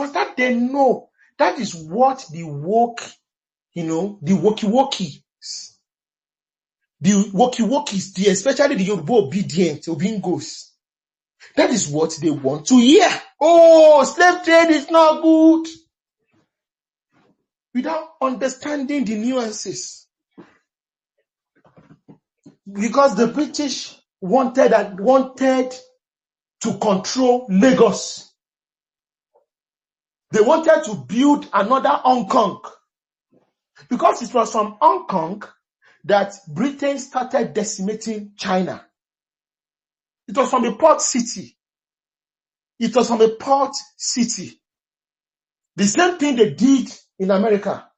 Because that they know that is what the woke, the wokiwokis, especially the Yoruba obedient, Obingos. That is what they want to hear. Oh, slave trade is not good. Without understanding the nuances. Because the British wanted to control Lagos. They wanted to build another Hong Kong. Because it was from Hong Kong that Britain started decimating China. It was from a port city. The same thing they did in America.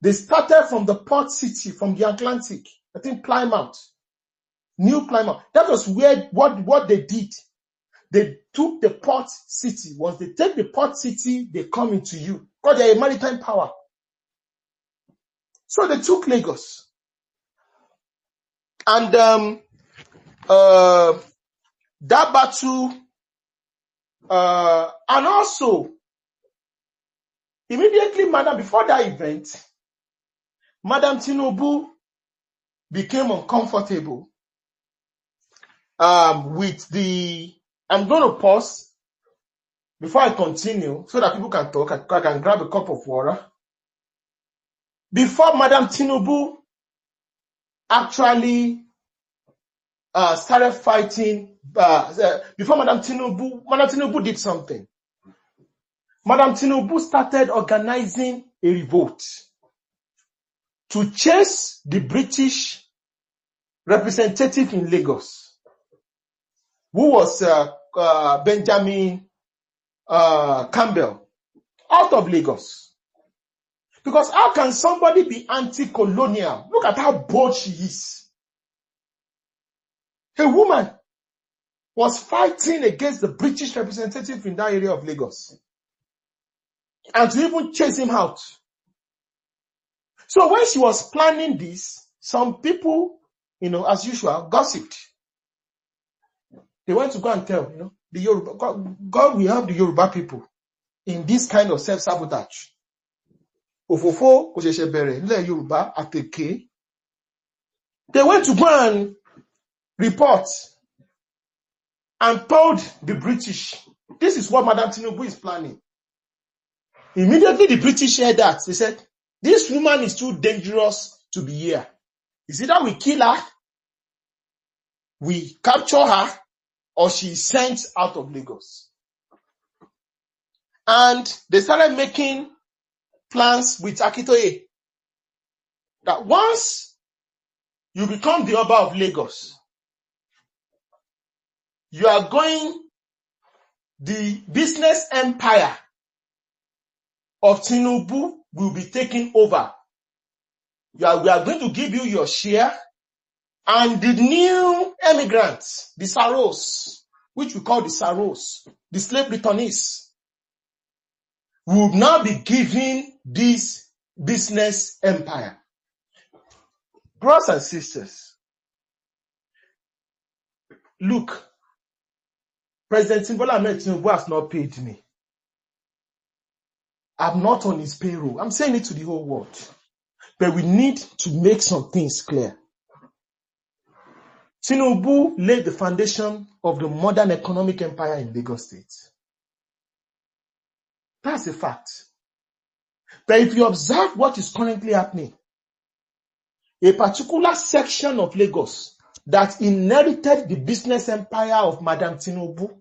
They started from the port city, from the Atlantic. I think Plymouth. New Plymouth. That was where what they did. They took the port city. Once they take the port city, they come into you. Because they're a maritime power. So they took Lagos. And that battle, and also, immediately, before that event, Madam Tinubu became uncomfortable with the... I'm going to pause before I continue so that people can talk. I can grab a cup of water. Before Madam Tinubu actually started fighting, before Madam Tinubu did something. Madam Tinubu started organizing a revolt to chase the British representative in Lagos, who was Benjamin Campbell, out of Lagos. Because how can somebody be anti-colonial? Look at how bold she is. A woman was fighting against the British representative in that area of Lagos. And to even chase him out. So when she was planning this, some people, as usual, gossiped. They went to go and tell, the Yoruba, God will help the Yoruba people in this kind of self-sabotage. Ofofo, Kosheshebere, Le Yoruba, Ateke. They went to go and report and told the British, this is what Madam Tinubu is planning. Immediately the British heard that. They said, this woman is too dangerous to be here. Is either we kill her, we capture her, or she is sent out of Lagos. And they started making plans with Akitoye that once you become the Oba of Lagos, you are going, the business empire of Tinubu will be taken over. We are going to give you your share, and the new emigrants, the Saros, which we call the Saros, the slave returnees, will now be given this business empire. Brothers and sisters, look, President Bola Ahmed Tinubu has not paid me. I'm not on his payroll. I'm saying it to the whole world. But we need to make some things clear. Tinubu laid the foundation of the modern economic empire in Lagos State. That's a fact. But if you observe what is currently happening, a particular section of Lagos that inherited the business empire of Madam Tinubu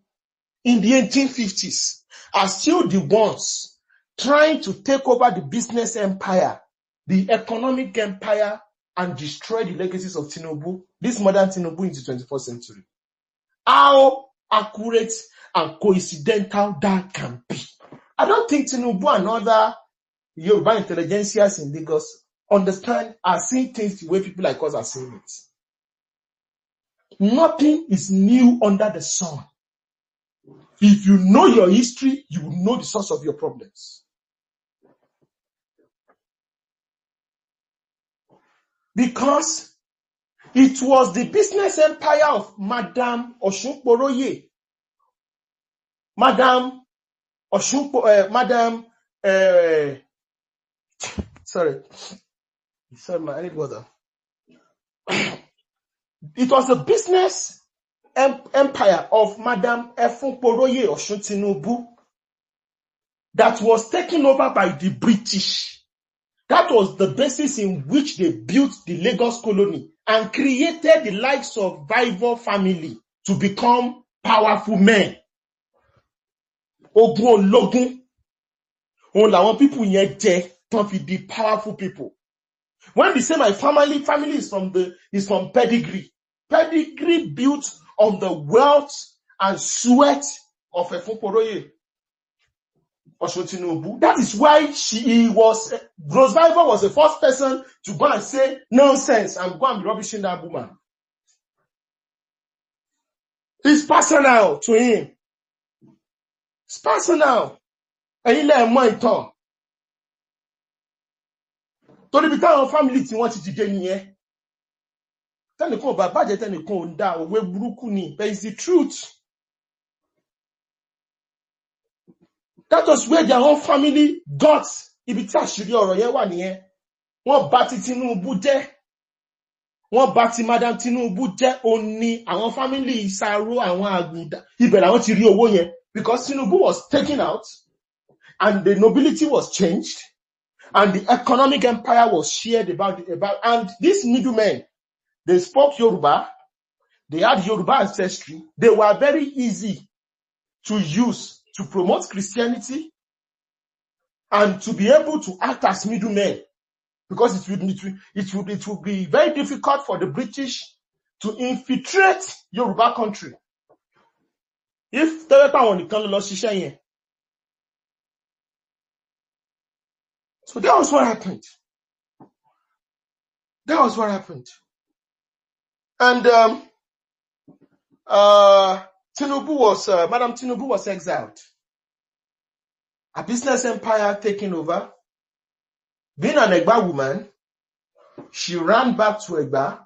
in the 1850s are still the ones trying to take over the business empire, the economic empire, and destroy the legacies of Tinubu, this modern Tinubu in the 21st century. How accurate and coincidental that can be. I don't think Tinubu and other Yoruba intelligentsias in Lagos are seeing things the way people like us are seeing it. Nothing is new under the sun. If you know your history, you will know the source of your problems. Because it was the business empire of Madam Osuntinubu, Madam Madam, sorry, I need water. It was a business empire of Madam Efunroye Osuntinubu that was taken over by the British. That was the basis in which they built the Lagos colony and created the likes of Vivo family to become powerful men. Ogun Ologun. On làwọn people yẹn jẹ tán fi di powerful people. When they say my family is from pedigree. Pedigree built on the wealth and sweat of Efunroye Osuntinubu. That is why Rose Vivo was the first person to go and say nonsense and go and be rubbishing that woman. It's personal to him. It's personal. Ẹ̀yin lẹ mọ̀ ìtàn. Torí bí táwọn family tí wọ́n ti dìde nìyẹn. Tẹ́nìkan ò bá bàjẹ́ tẹ́nìkan ò ń dá òwe burúkú ni. But it's the truth. That was where their own family got. Ibi tí àṣírí ọ̀rọ̀ yẹn wà nìyẹn. Wọ́n bà ti Tinubu jẹ́. Wọ́n bá ti Madam Tinubu jẹ́ òní àwọn family Ìsàrò àwọn àgùdà. Ibẹ̀ làwọn ti rí owó yẹn. Because Tinubu was taken out and the nobility was changed and the economic empire was shared about and these middlemen, they spoke Yoruba, they had Yoruba ancestry, they were very easy to use to promote Christianity and to be able to act as middlemen. Because it would be very difficult for the British to infiltrate Yoruba country. If Tẹ́lẹ̀pá nìkan ló lọ ṣiṣẹ́ yẹn. So that was what happened. That was what happened. And Madam Tinubu was exiled. A business empire taking over. Being an Egba woman, she ran back to Egba,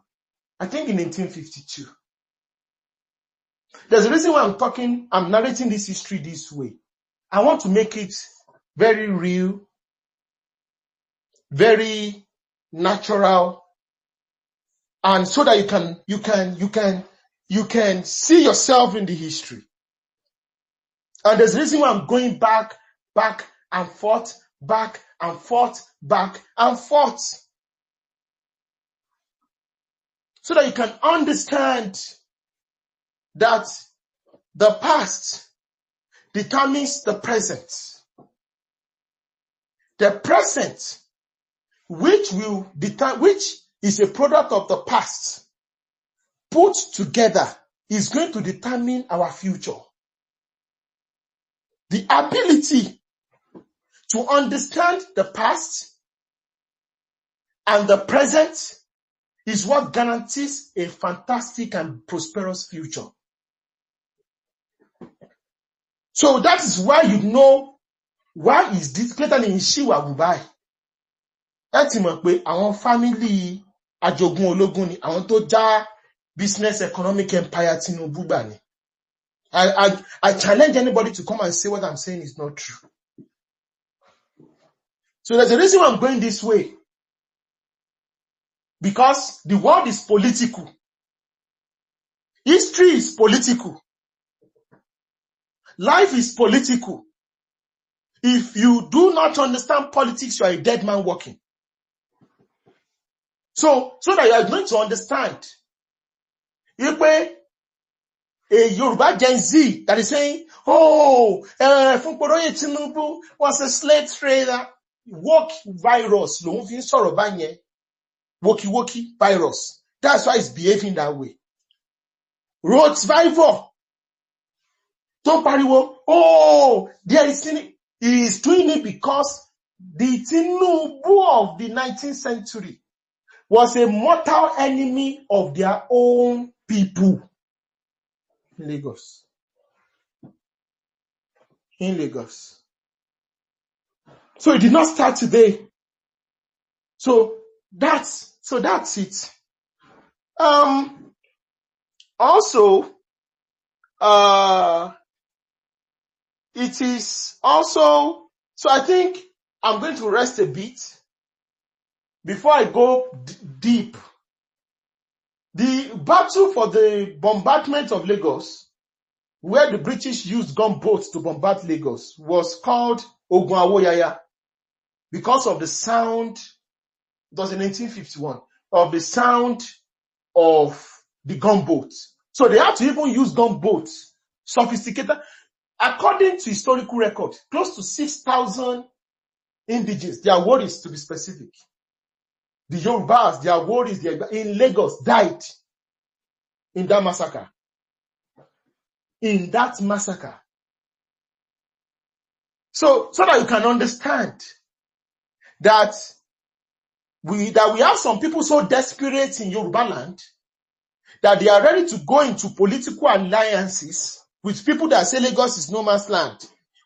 I think in 1852. There's a reason why I'm narrating this history this way. I want to make it very real, very natural, and so that you can see yourself in the history. And there's a reason why I'm going back and forth, back and forth, back and forth. So that you can understand that the past determines the present. The present, which is a product of the past, put together, is going to determine our future. The ability to understand the past and the present is what guarantees a fantastic and prosperous future. So that is why you know why is this greater than Ishiwa Wubai. Ẹ ti mọ̀ pé àwọn family ajogun ológun ni àwọn tó já business economic empire Tinubu gbà ni. I challenge anybody to come and say what I'm saying is not true. So there's a reason why I'm going this way. Because the world is political. History is political. Life is political. If you do not understand politics, you are a dead man walking. So that you are going to understand. If a Yoruba Gen Z that is saying, Efunroye Tinubu was a slave trader, woke virus, lòun fi ń sọ̀rọ̀ báyẹn, woki virus. That's why it's behaving that way. Rose Vivo, don't pariwo, there is sin. He is doing it because the Tinubu of the 19th century was a mortal enemy of their own people. In Lagos. So it did not start today. So that's it. Also, it is also, so I think I'm going to rest a bit before I go deep. The battle for the bombardment of Lagos, where the British used gunboats to bombard Lagos, was called Ogun Awoyaya because of the sound, it was in 1951, of the sound of the gunboats. So they had to even use gunboats, sophisticated. According to historical record, close to 6,000 indigenes, their warriors to be specific, the Yorubas, their warriors in Lagos died in that massacre. In that massacre. So that you can understand that we have some people so desperate in Yoruba land that they are ready to go into political alliances with people that say Lagos is no man's land.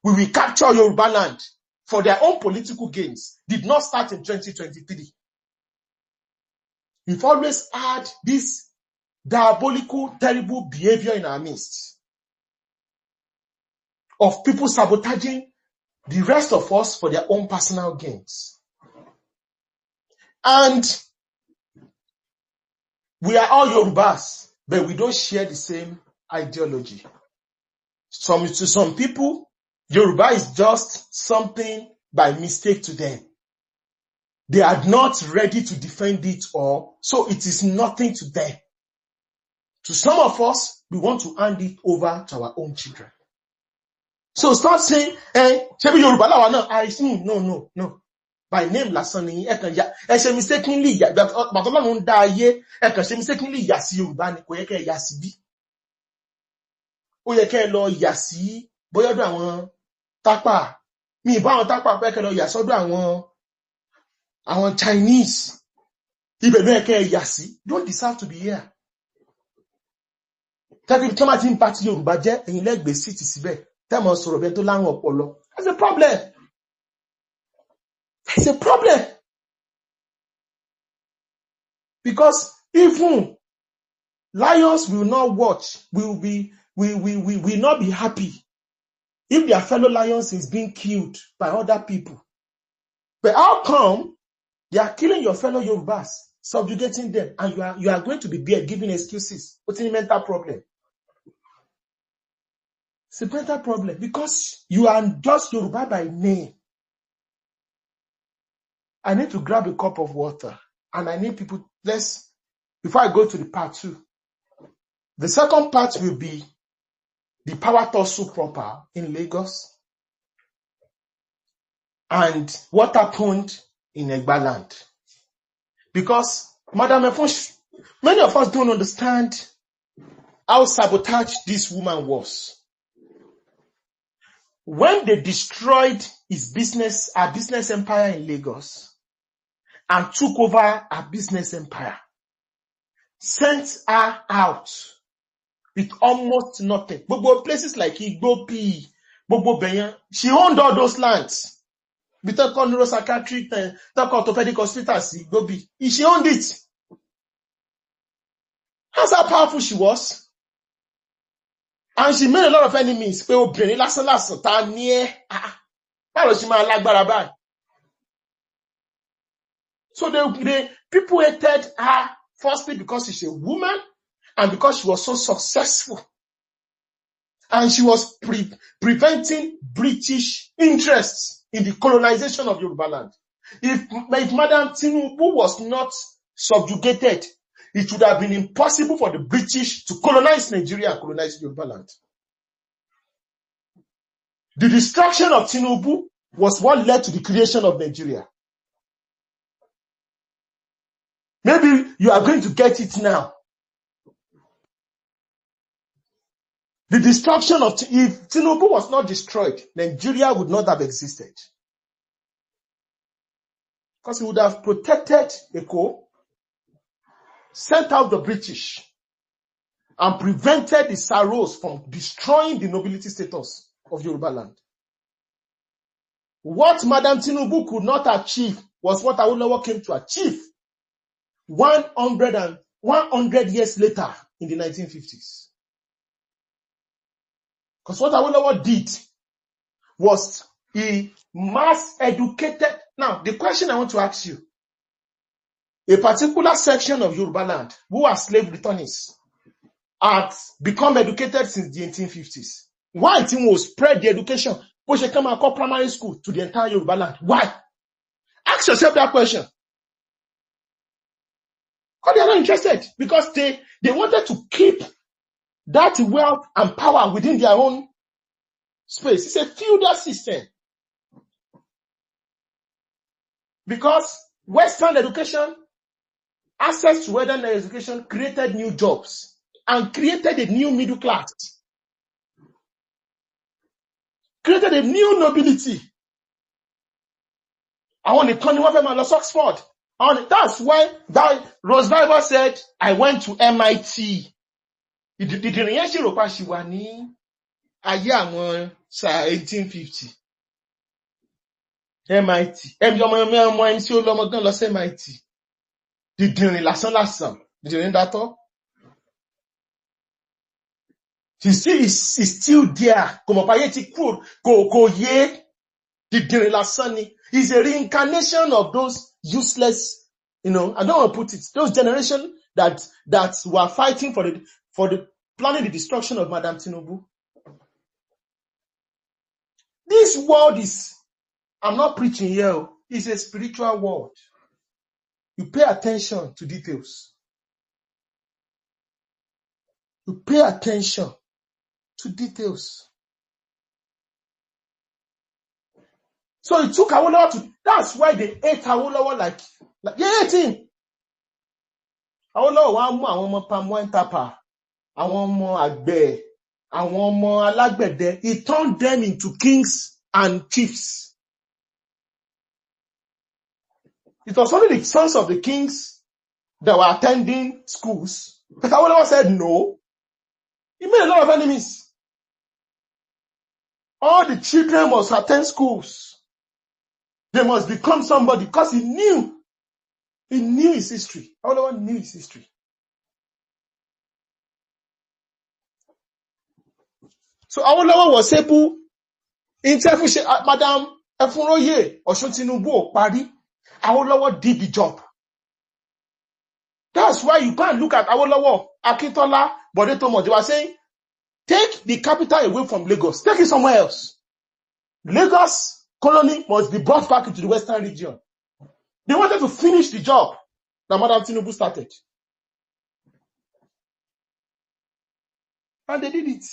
We will capture Yoruba land for their own political gains. Did not start in 2023. We've always had this diabolical, terrible behavior in our midst of people sabotaging the rest of us for their own personal gains. And we are all Yorubas, but we don't share the same ideology. To some people, Yoruba is just something by mistake to them. They are not ready to defend it all, so it is nothing to them. To some of us, we want to hand it over to our own children. So start saying, Shebi Yoruba lawa na, I see, no. By name lasan ni ṣe mistakenly ya, but Ọlọ́run dá ayé, ṣe mistakenly ya sí Yoruba ni, kò yẹ kẹ́ ya sí bí. Ó yẹ kẹ́ lọ ya sí bóyá ọ̀dọ̀ àwọn Tápà. Mi bá àwọn Tápà pé kẹ́ lọ ya sọ́dọ̀ àwọn Chinese. Ibẹ̀ ló yẹ kẹ́ ya sí. Don't deserve to be here. Tẹ́bí tí wọ́n ti ń bá ti Yorùbá jẹ́, ẹ̀yin lẹ́gbẹ̀ẹ́ sí ti síbẹ̀. Tẹ́mọ̀ sọ̀rọ̀ bẹ́ẹ̀ tó láwọn ọpọlọ. That's a problem. It's a problem. Because even lions will not watch, will not be happy if their fellow lions is being killed by other people. But how come they are killing your fellow Yorubas, subjugating them, and you are going to be there giving excuses? What's a mental problem? It's a mental problem because you are just Yoruba by name. I need to grab a cup of water and I need people, before I go to the part 2. The second part will be the power tussle proper in Lagos and what happened in Egbaland. Because, Madam Efunroye, many of us don't understand how sabotage this woman was. When they destroyed her business empire in Lagos, and took over her business empire, sent her out with almost nothing. Bobo places like Igbo P, Bobo Beyan, she owned all those lands. Bitako neuropsychiatric, Bitako orthopedic hospitals, Igbo B. She owned it. That's how powerful she was. And she made a lot of enemies. So the people hated her firstly because she's a woman and because she was so successful. And she was preventing British interests in the colonization of Yoruba land. If Madam Tinubu was not subjugated, it would have been impossible for the British to colonize Nigeria and colonize Yoruba land. The destruction of Tinubu was what led to the creation of Nigeria. Maybe you are going to get it now. The destruction of, if Tinubu was not destroyed, Nigeria would not have existed. Because he would have protected Eko, sent out the British, and prevented the Saros from destroying the nobility status of Yoruba land. What Madam Tinubu could not achieve was what Awolowo came to achieve 100 years later in the 1950s. Because what Awolowo did was he mass educated. Now, the question I want to ask you, a particular section of Yoruba land who are slave returnees had become educated since the 1850s. Why it was spread the education? But she come and call primary school to the entire Yoruba land. Why? Ask yourself that question. Because they are not interested. Because they wanted to keep that wealth and power within their own space. It's a feudal system. Because Western education, access to Western education created new jobs and created a new middle class. Created a new nobility. I want to turn one of Oxford. That's why Rose Bible said, I went to MIT. Ìdìrìyẹn ṣì rò pa ṣì wà ní ayé àwọn sáà 1850. MIT. Ọmọ ẹni tí ó lọ́mọ gan lọ sí MIT. Dìdìrìn lásán. Dìdìrìn dátọ́. He's still there. Kò mọ̀ páyé ti kúrò. Kò yé. Dìdìrìn lásán ni. He's a reincarnation of those useless, I don't want to put it, those generations that were fighting for the planning the destruction of Madam Tinubu. This world is, I'm not preaching here, it's a spiritual world. You pay attention to details. You pay attention to details. So it took Awolowo to, that's why they ate Awolowo like they ate him. Awolowo wa mú àwọn ọmọ palm wine tapper, àwọn ọmọ àgbẹ̀, àwọn ọmọ alágbẹ̀dẹ. He turned them into kings and chiefs. It was only the sons of the kings that were attending schools. But Awolowo said no. He made a lot of enemies. All the children must attend schools. They must become somebody because he knew his history. Awolowo knew his history. So Awolowo was able, Madam Efunroye, Osuntinubu, Pari, Awolowo did the job. That's why you can't look at Awolowo, Akintola, Bode Tomo. They were saying, take the capital away from Lagos. Take it somewhere else. Lagos colony must be brought back into the Western region. They wanted to finish the job that Madam Tinubu started. And they did it.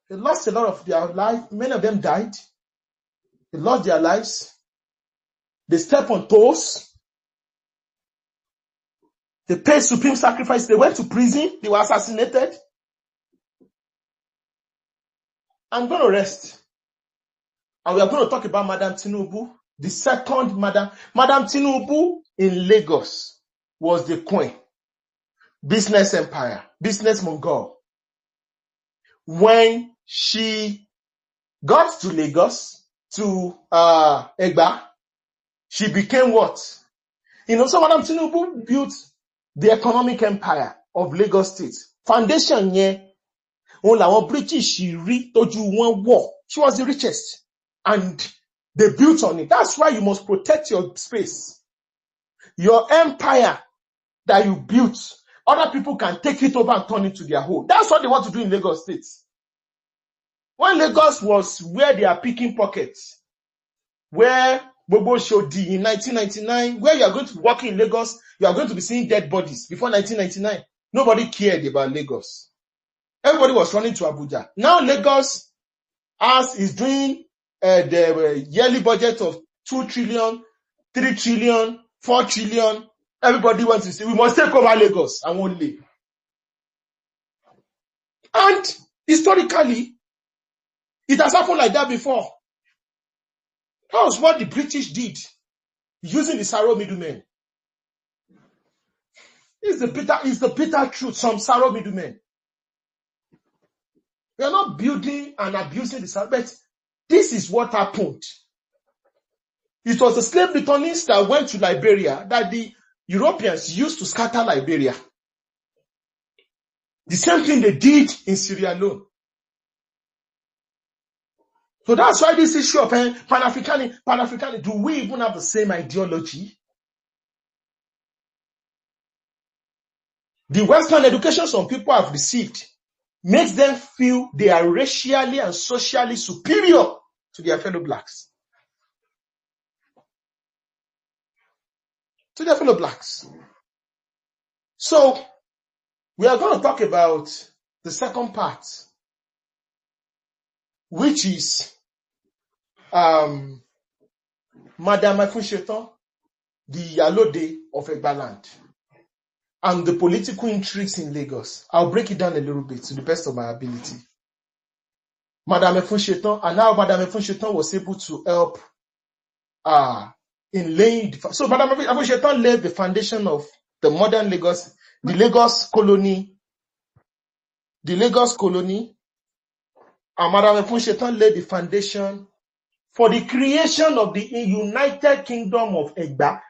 They lost a lot of their life. Many of them died. They lost their lives. They stepped on toes. They paid supreme sacrifice. They went to prison. They were assassinated. I'm going to rest. And we are going to talk about Madam Tinubu, the second Madam. Madam Tinubu in Lagos was the queen. Business empire, business Mongol. When she got to Lagos, to Egba, she became what? So Madam Tinubu built the economic empire of Lagos State. Foundation here, British, she was the richest. And they built on it. That's why you must protect your space. Your empire that you built, other people can take it over and turn it to their home. That's what they want to do in Lagos State. When Lagos was where they are picking pockets, where Bobo Shodi in 1999, where you are going to walk in Lagos, you are going to be seeing dead bodies. Before 1999, nobody cared about Lagos. Everybody was running to Abuja. Now Lagos is doing the yearly budget of 2 trillion, 3 trillion, 4 trillion. Everybody wants to say, we must take over Lagos and won't leave. And historically, it has happened like that before. That was what the British did, using the Saro middlemen. It's the bitter truth, some Saro middlemen. We are not building and abusing the Saro, but this is what happened. It was the slave returnees that went to Liberia that the Europeans used to scatter Liberia. The same thing they did in Sierra Leone. So that's why this issue of Pan-African, do we even have the same ideology? The Western education some people have received makes them feel they are racially and socially superior to their fellow blacks. So we are going to talk about the second part, which is Madame Efunroye, the Yalode of Egbaland, and the political intrigues in Lagos. I'll break it down a little bit to the best of my ability. Madame Efunroye, and how Madame Efunroye was able to help in laying. So Madame Efunroye laid the foundation of the modern Lagos, the Lagos colony, and Madame Efunroye laid the foundation for the creation of the United Kingdom of Egba.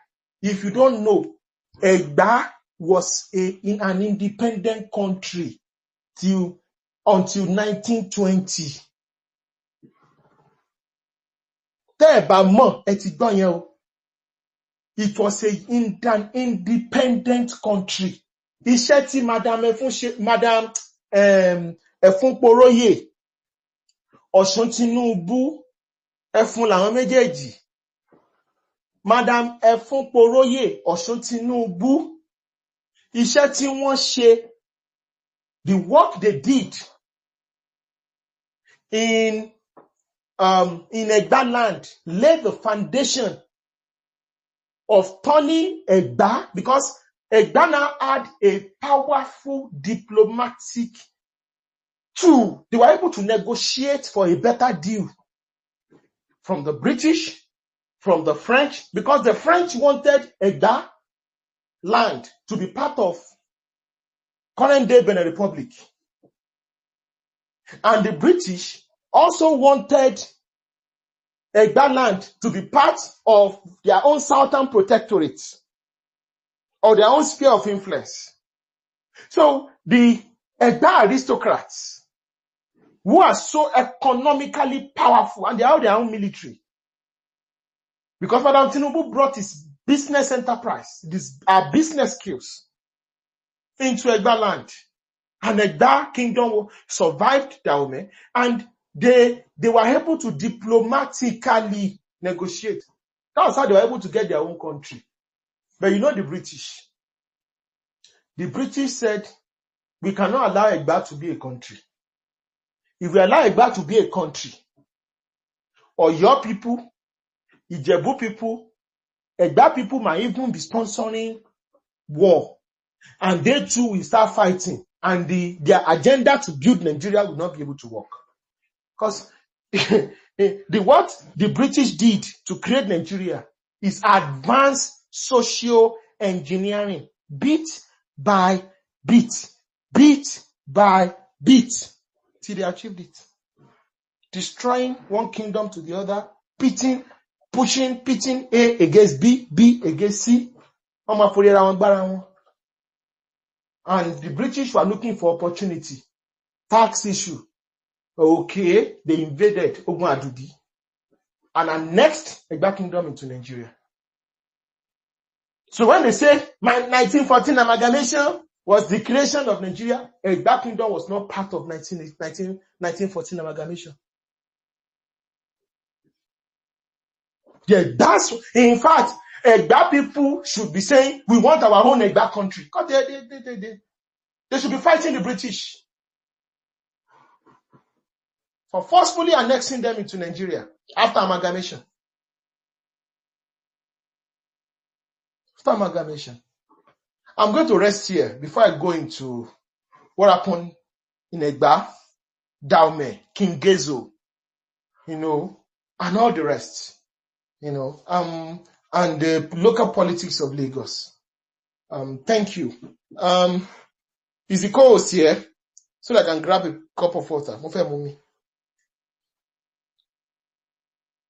If you don't know, Egba was an independent country until 1920. It was an independent country. Iṣẹ́ tí Madame Efunroye, Osuntinubu, Efun làwọn méjèèjì. Madame Efunroye, Osuntinubu, iṣẹ́ tí wọ́n ṣe, the work they did in Egba land laid the foundation of turning Egba, because Egba now had a powerful diplomatic tool. They were able to negotiate for a better deal from the British, from the French, because the French wanted Egba land to be part of current-day Benin Republic. And the British also wanted Egba land to be part of their own southern protectorate or their own sphere of influence. So the Egba aristocrats, who are so economically powerful, and they have their own military, because Madame Tinubu brought his business enterprise, business skills into Egba land, and Egba kingdom survived Dahomey, and they were able to diplomatically negotiate. That was how they were able to get their own country. But you know the British. The British said, we cannot allow Egba to be a country. If we allow Egba to be a country, or your people, Ijebu people, Egba people might even be sponsoring war. And they too will start fighting. And their agenda to build Nigeria will not be able to work. Because what the British did to create Nigeria is advanced socio-engineering, bit by bit, till they achieved it. Destroying one kingdom to the other, pitting A against B against C. And the British were looking for opportunity. Tax issue. Okay, they invaded Ogun Adudi and annexed Egba Kingdom into Nigeria. So when they say my 1914 amalgamation was the creation of Nigeria, Egba Kingdom was not part of 1914 amalgamation. Yeah, in fact, Egba people should be saying, we want our own Egba country. Because they should be fighting the British for forcefully annexing them into Nigeria after amalgamation. I'm going to rest here before I go into what happened in Egba, Dahomey, King Gezo, and all the rest, and the local politics of Lagos. Thank you. Is the co-host here so that I can grab a cup of water?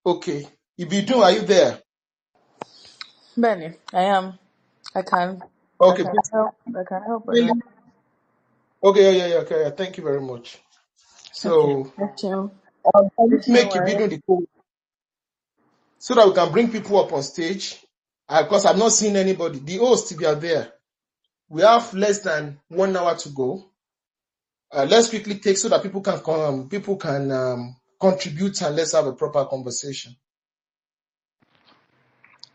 Okay. Ibidun, are you there? Benny, I am. I can. Okay. I can help. Okay. Yeah. Thank you very much. So, okay. Make you be doing the code so that we can bring people up on stage. Because I've not seen anybody. The host, if you are there, we have less than 1 hour to go. Let's quickly take so that people can contribute and let's have a proper conversation.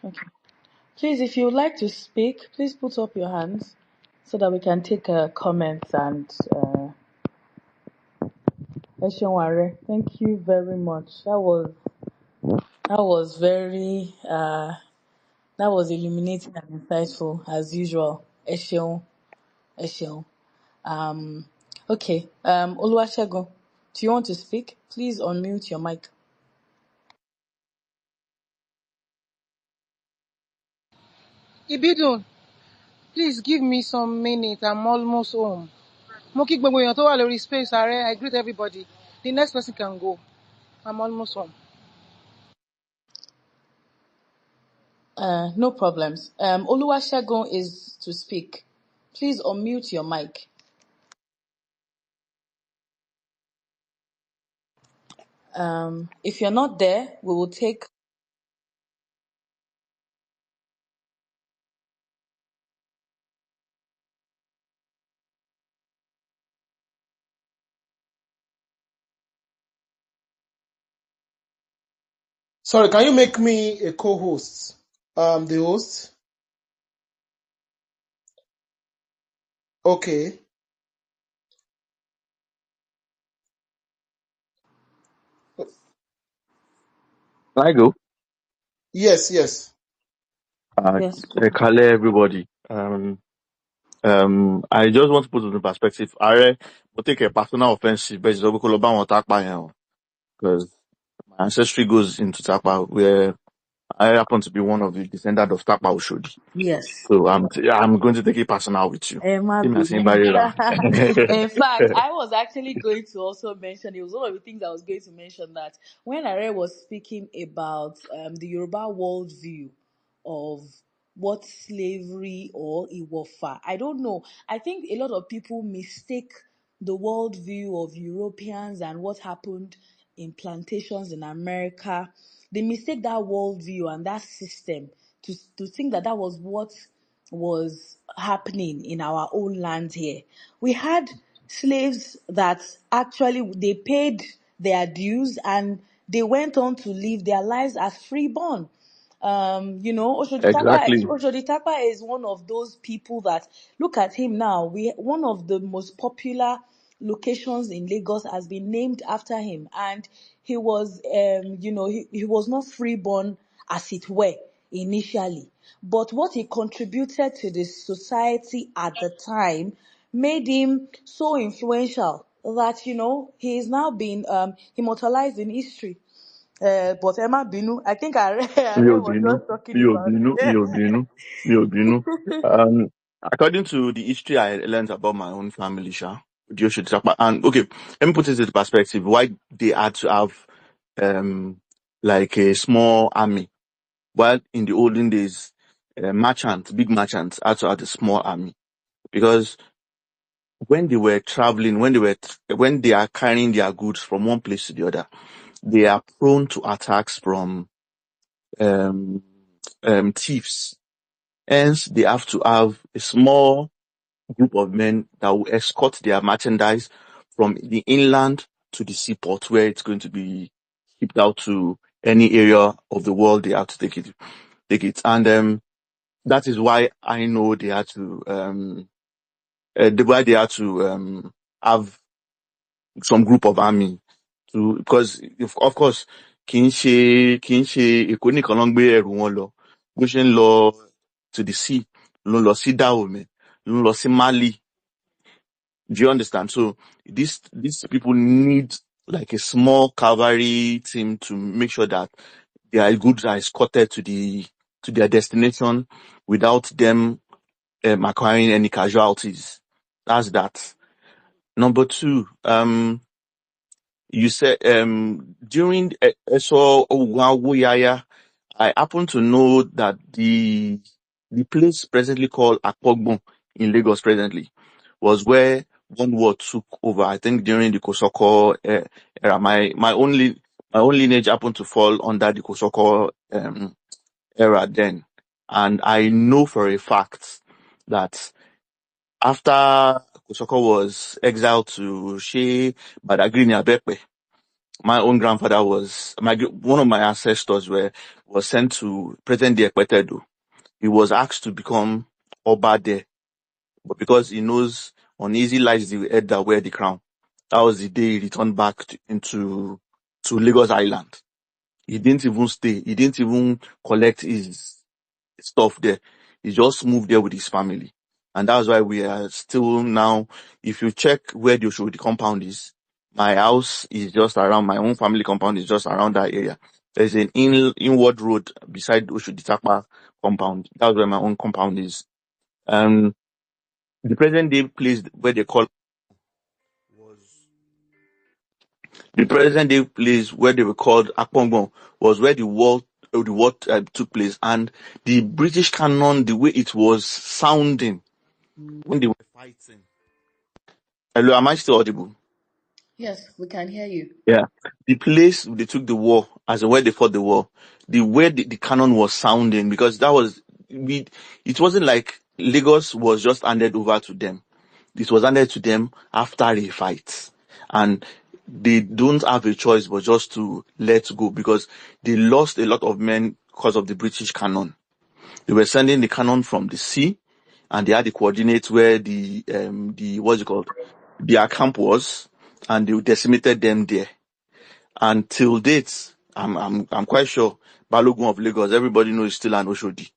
Okay. Please, if you would like to speak, please put up your hands so that we can take comments and Eshenware, thank you very much. That was very that was illuminating and insightful as usual. Eshen. Um okay. Oluwasegun, do you want to speak? Please unmute your mic. Ibidun, please give me some minutes. I'm almost home. Mo kí gbogbo èèyàn tó wà lórí space ààrẹ. I greet everybody. The next person can go. I'm almost home. No problems. Oluwasegun is to speak. Please unmute your mic. If you're not there, we will take. Sorry, can you make me a co-host? The host? Okay. Can I go? Yes. Yes. Kale, everybody. I just want to put it in perspective. I will take a personal offensive basis because my ancestry goes into Takpa, where I happen to be one of the descendants of Takpa Oshodi. Yes. So I'm going to take it personal with you. Emma Give me a Binu. symbol here. In fact, I was actually going to also mention, it was one of the things I was going to mention, that when Are was speaking about the Yoruba worldview of what slavery or Iwofa, I don't know. I think a lot of people mistake the worldview of Europeans and what happened in plantations in America. They mistake that worldview and that system to think that that was what was happening in our own land here. We had slaves that actually they paid their dues and they went on to live their lives as freeborn. Exactly. Oshodi Takpa is one of those people that, look at him now. One of the most popular locations in Lagos has been named after him, and he was, he was not freeborn as it were initially, but what he contributed to the society at the time made him so influential that he is now being immortalized in history. But Emma Binu, I think Are was Miobinu, just talking about Miobinu, it. Miobinu, Miobinu. Um, According to the history I learned about my own family, and okay, let me put it into perspective. Why they had to have like a small army, while in the olden days, big merchants had to have a small army, because when they were traveling, when they are carrying their goods from one place to the other, they are prone to attacks from um thieves. Hence, they have to have a small group of men that will escort their merchandise from the inland to the seaport, where it's going to be shipped out to any area of the world they have to take it. And that is why I know they had to have some group of army to, because of course kì í ṣe Èkó nìkan ló ń gbé ẹrù wọn lọ, bó ṣe ń lọ to the sea ló ń lọ sí Dahomey, ló ń lọ sí Mali. Do you understand? So these people need like a small cavalry team to make sure that their goods are escorted to their destination without them acquiring any casualties. That's that. Number two, you said during Eso Ogunawuyaya, I happen to know that the place presently called Akpogbon in Lagos presently was where one war took over. I think during the Kosoko era, my own lineage happened to fall under the Kosoko era then, and I know for a fact that after Kosoko was exiled to She Badagry Abepe, my own grandfather one of my ancestors was sent to present day Ekpetedo. He was asked to become Oba there, but because he knows uneasy lies the head that wear the crown, that was the day he returned back to Lagos Island. He didn't even stay. He didn't even collect his stuff there. He just moved there with his family. And that's why we are still now, if you check where the Oshodi compound is, my house is just around, my own family compound is just around that area. There's an inward road beside Oshodi Takpa compound. That's where my own compound is. The present day place where they call the present day place where they were called Akpongbon was where the war took place, and the British cannon, the way it was sounding when they were fighting. Hello, am I still audible? Yes, we can hear you. Yeah. The place they took the war, as in where they fought the war, the way the cannon was sounding, because it wasn't like Lagos was just handed over to them. It was handed to them after a fight. And they don't have a choice but just to let go, because they lost a lot of men because of the British cannon. They were sending the cannon from the sea, and they had the coordinates where what's it called? Their camp was, and they decimated them there. And till date, I'm quite sure Balogun of Lagos, everybody knows still an Oshodi.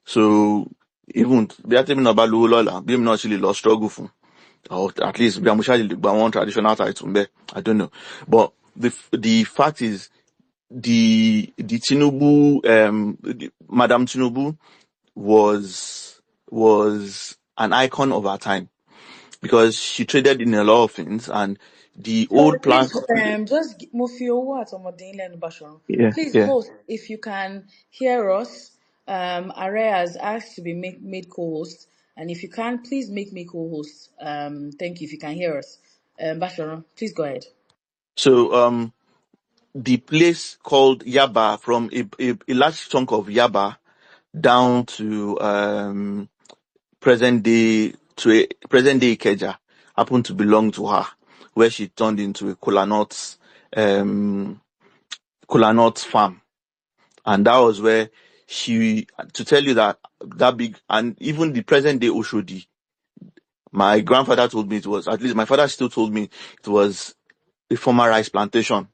So even bí a tẹ́mi náà bá lówó lọ́la, bí èmi náà ṣe lè lọ struggle fún, or at least bí a mo ṣáà lè gba one traditional title ń bẹ, I don't know. But the fact is, the Tinubu, Madam Tinubu was an icon of our time, because she traded in a lot of things, and the Sorry, old please, plan. Mufio what Basharon. Yeah, Please, yeah. host, if you can hear us, Are has asked to be made co-host, and if you can, please make me co-host. Thank you. If you can hear us, Basharon, please go ahead. So the place called Yaba, from a large chunk of Yaba down to present day Ikeja happened to belong to her, where she turned into a kola nut farm. And that was where to tell you that big, and even the present day Oshodi, my grandfather told me it was, at least my father still told me it was a former rice plantation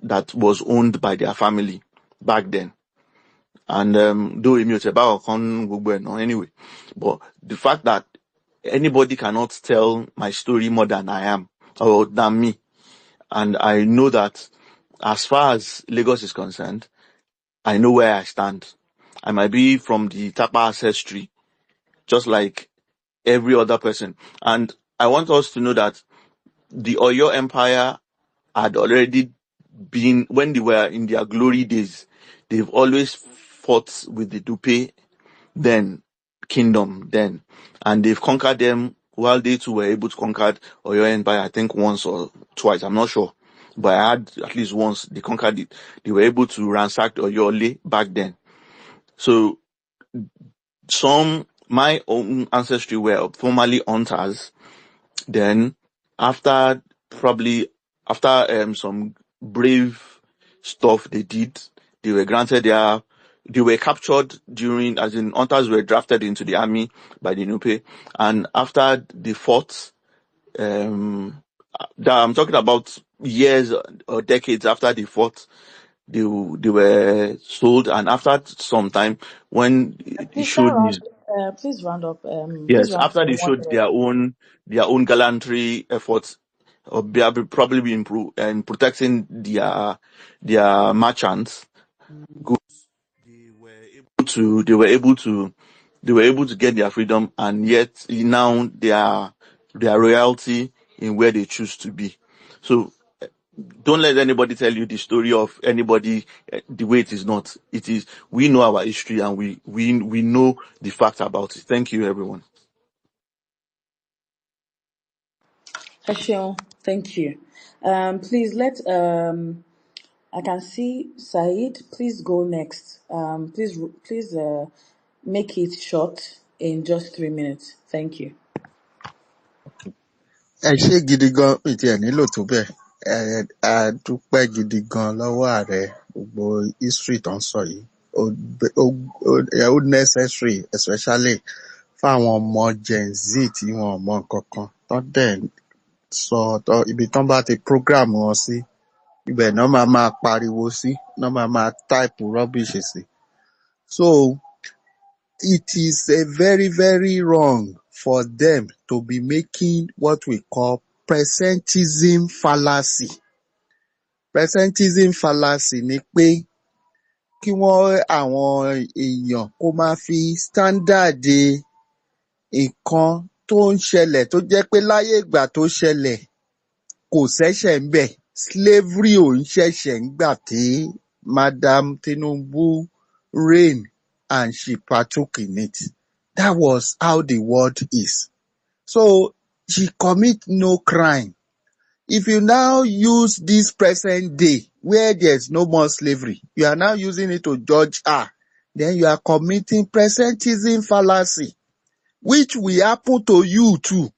that was owned by their family back then. And though anyway, but the fact that anybody cannot tell my story more than I am, or than me, and I know that as far as Lagos is concerned, I know where I stand. I might be from the Tapa ancestry, just like every other person. And I want us to know that the Oyo Empire had already been, when they were in their glory days, they've always fought with the Dupe kingdom then, and they've conquered them, while they too were able to conquer Oyo Empire, I think once or twice, I'm not sure. But I had at least once they conquered it. They were able to ransack Oyole back then. So my own ancestry were formerly hunters. Then after some brave stuff they did, they were captured during, as in hunters were drafted into the army by the Nupe, and after they fought, I'm talking about years or decades after they fought, they were sold, and after some time, when he Please showed his please round up. Please yes, round up after they from one showed their own gallantry efforts, probably in protecting their merchants goods, they were able to get their freedom, and yet now their royalty in where they choose to be. So don't let anybody tell you the story of anybody the way it is not. It is, we know our history, and we know the facts about it. Thank you, everyone. Hashem, thank you. Please I can see Said. Please go next. Please make it short in just 3 minutes. Thank you. Ẹ ṣé gidi gan, mi tiẹ̀ nílò tó bẹ́ẹ̀. A dúpẹ́ gidi gan lọ́wọ́ ààrẹ, gbogbo history tó ń sọ yìí. Ó necessary especially fáwọn ọmọ Gen Z tí wọn ò mọ nǹkan kan. Tán dẹ̀ ibi tán bá ti program wọn sí, ibẹ̀ náà máa pariwo sí, náà máa type rubbish sí. So it is a very, very wrong for them to be making what we call presentism fallacy. Presentism fallacy ni pé kí àwọn èèyàn kó máa fi standard nǹkan tó ń ṣẹlẹ̀ tó jẹ́ pé láyé ìgbà tó ṣẹlẹ̀ kò ṣẹ̀ṣẹ̀ ń bẹ̀. Slavery ò ń ṣẹ̀ṣẹ̀ ńgbà tí Madam Tinubu reign and she partook in it. That was how the world is. So she commit no crime. If you now use this present day where there's no more slavery, you are now using it to judge her, then you are committing presentism fallacy, which will happen to you too.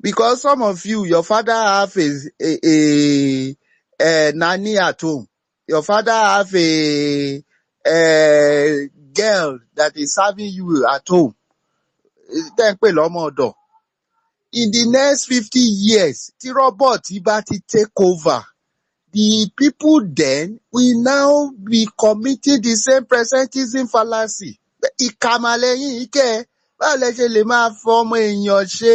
Because some of you, your father have a nanny at home. Your father have a girl that is serving you at home. Tẹ́ ń pè lọ́mọ ọ̀dọ̀. In the next 50 years, tí robot bá ti take over, the people then will now be committing the same presentism fallacy. Ìkàmàlẹ́yìn ìkẹ́ báwo lẹ ṣe lè máa fọmọ èèyàn ṣe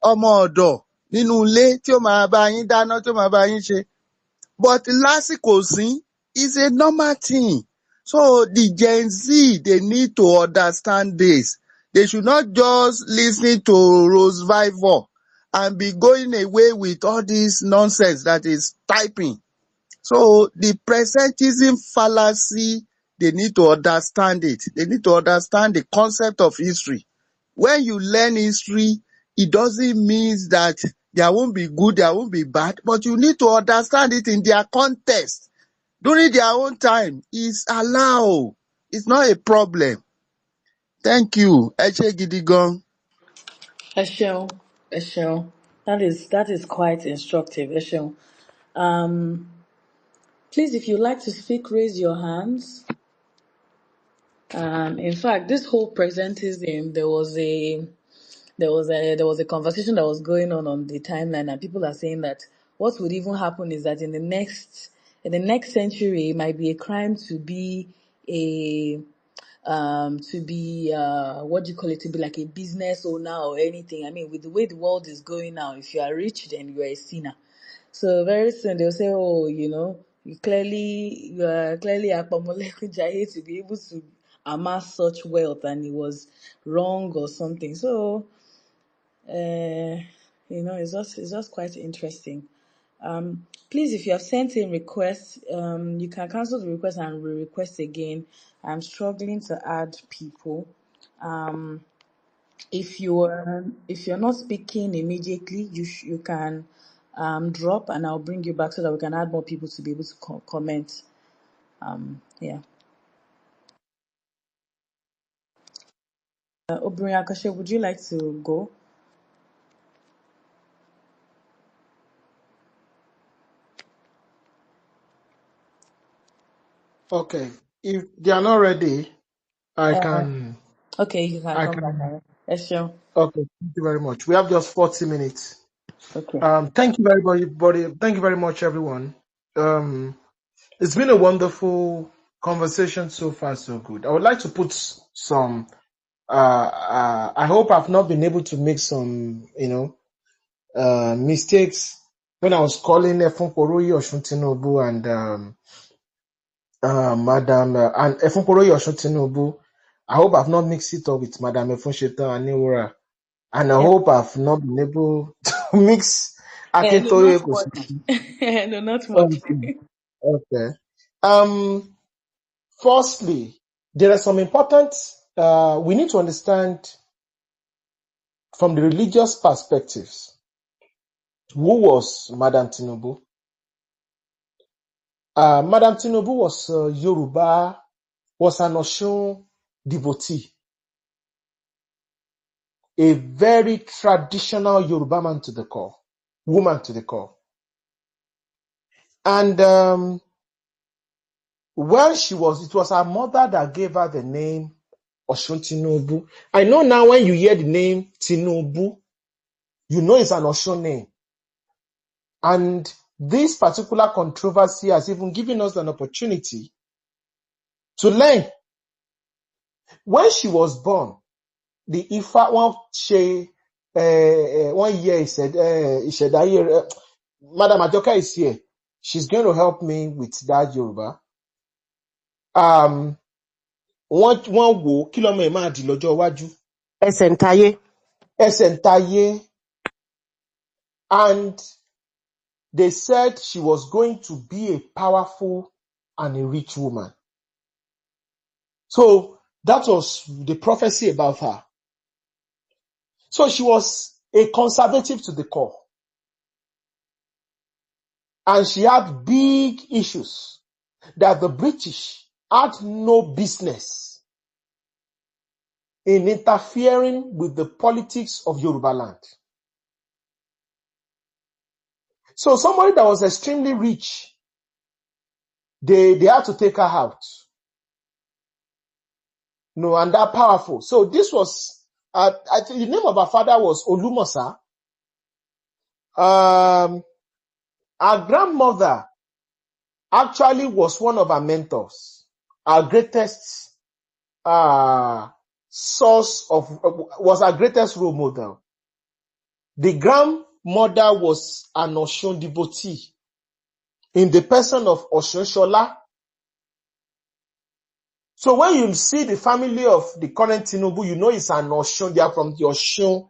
ọmọ ọ̀dọ̀ nínú ilé tí ó máa bá yín dáná tí ó máa bá yín ṣe. But lásìkò sí, it's a normal thing. So the Gen Z, they need to understand this. They should not just listen to Rose Vivor and be going away with all this nonsense that is typing. So the presentism fallacy, they need to understand it. They need to understand the concept of history. When you learn history, it doesn't mean that there won't be good, there won't be bad, but you need to understand it in their context. During their own time, it's allowed. It's not a problem. Thank you. Ẹ ṣé gidi gan. Hashem, Hashem. That is quite instructive, Hashem. Please, if you'd like to speak, raise your hands. In fact, this whole presentism, there was a conversation that was going on the timeline, and people are saying that what would even happen is that in the next century, it might be a crime to be a what do you call it, to be like a business owner or anything. I mean, with the way the world is going now, if you are rich, then you are a sinner. So very soon they'll say, oh, you are clearly a Pamoleko Jaye to be able to amass such wealth, and it was wrong or something. So it's just quite interesting. Please, if you have sent in requests, you can cancel the request and re-request again. I'm struggling to add people. If you're not speaking immediately, you can drop, and I'll bring you back so that we can add more people to be able to comment. Yeah. Obìnrin Akoshe, would you like to go? Okay. If they are not ready, I Uh, can. okay, you can I come back. can. Aaron. Yes, sure. Okay. Thank you very much. We have just 40 minutes. Okay. Thank you everybody. Thank you very much, everyone. It's been a wonderful conversation so far, so good. I would like to put some. I hope I've not been able to make some, mistakes when I was calling Efunroye Osuntinubu and Madam and Efunroye Osuntinubu. I hope I've not mixed it up with Madam Efunsheta Aniwura, and I Yeah. hope I've not been able to mix No, Akintoye not Kosi. much. No, not much. Okay. Firstly, there are some important. We need to understand from the religious perspectives. Who was Madam Tinubu? Madam Tinubu was Yoruba, was an Osun devotee, a very traditional Yoruba man to the core, woman to the core. And when it was her mother that gave her the name Osuntinubu. I know now when you hear the name Tinubu, you know it's an Osun name. And this particular controversy has even given us an opportunity to learn. When she was born, the Ifa one year he said, Madam Ajoka is here. She's going to help me with that Yoruba. Wọ́n wò kí lọ́mọ ẹ̀ máa dì lọ́jọ́ iwájú. Ẹsẹ̀ ń tayé. Ẹsẹ̀ ń tayé. And they said she was going to be a powerful and a rich woman. So that was the prophecy about her. So she was a conservative to the core. And she had big issues that the British had no business in interfering with the politics of Yoruba land. So somebody that was extremely rich, they had to take her out. No, and that powerful. So this was, I think the name of her father was Olumosa. Her grandmother actually was one of her mentors. Her greatest was her greatest role model. The grandmother was an Osun devotee in the person of Osun Shola. So when you see the family of the current Tinubu, you know it's an Osun. They are from the Osun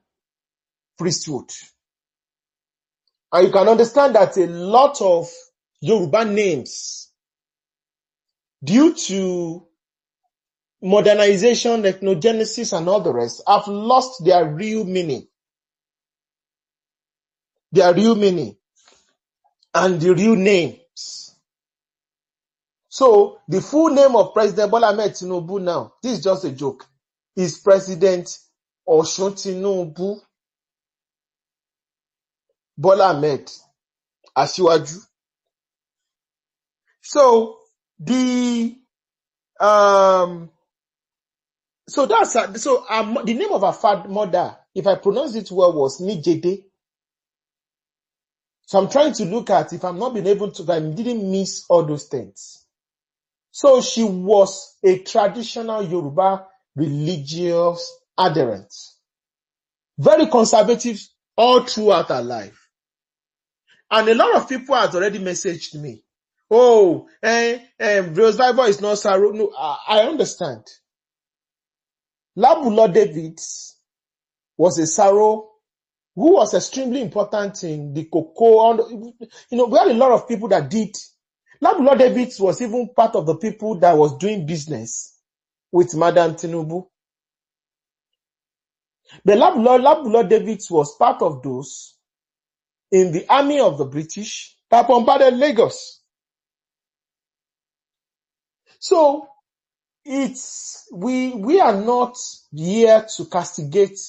priesthood. And you can understand that a lot of Yoruba names, due to modernization, ethnogenesis, and all the rest, have lost their real meaning. Their real meaning. And the real names. So, the full name of President Bola Ahmed Tinubu now, this is just a joke, is President Osuntinubu Bola Ahmed Asiwaju. So, the name of her mother, if I pronounce it well, was Nijede. So I'm trying to look at if I'm not being able to, if I didn't miss all those things. So she was a traditional Yoruba religious adherent. Very conservative all throughout her life. And a lot of people have already messaged me. Oh, revival is not sorrow. No, I understand. Labulo Davids was a sorrow who was extremely important in the cocoa. We had a lot of people that did. Labulo Davids was even part of the people that was doing business with Madam Tinubu. But Labulo Davids was part of those in the army of the British that bombarded Lagos. So we are not here to castigate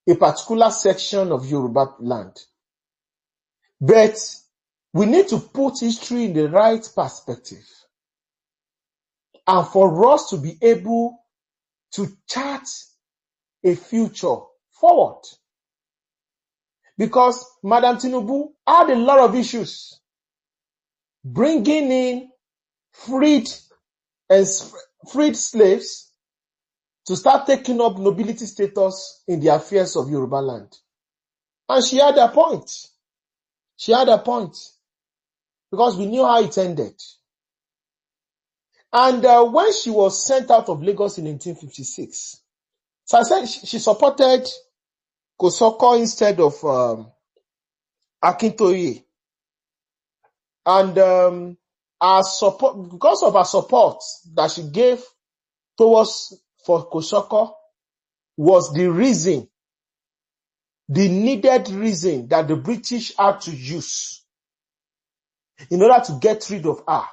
a particular section of Yoruba land. But we need to put history in the right perspective. And for us to be able to chart a future forward. Because Madam Tinubu had a lot of issues. Bringing in freed slaves to start taking up nobility status in the affairs of Yoruba land. And she had a point. She had a point. Because we knew how it ended. And when she was sent out of Lagos in 1956, so I said she supported Kosoko instead of Akintoye. And her support, because of her support that she gave for Kosoko, was the reason the needed reason that the British had to use in order to get rid of her.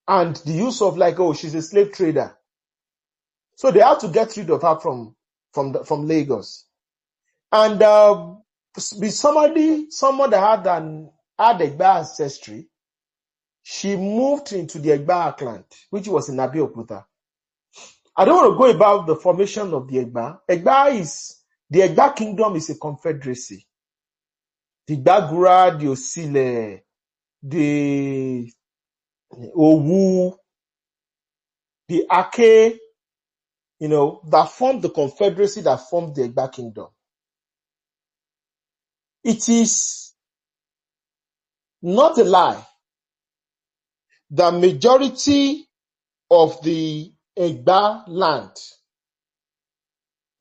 And the use of like, oh, she's a slave trader. So they had to get rid of her from Lagos. And with someone that had Egba ancestry, she moved into the Egba land, which was in Abeokuta. I don't want to go about the formation of the Egba. The Egba kingdom is a confederacy. The Gbagura, the Osile, the Owu, the Ake, that formed the confederacy that formed the Egba kingdom. It is not a lie that majority of the Egba land,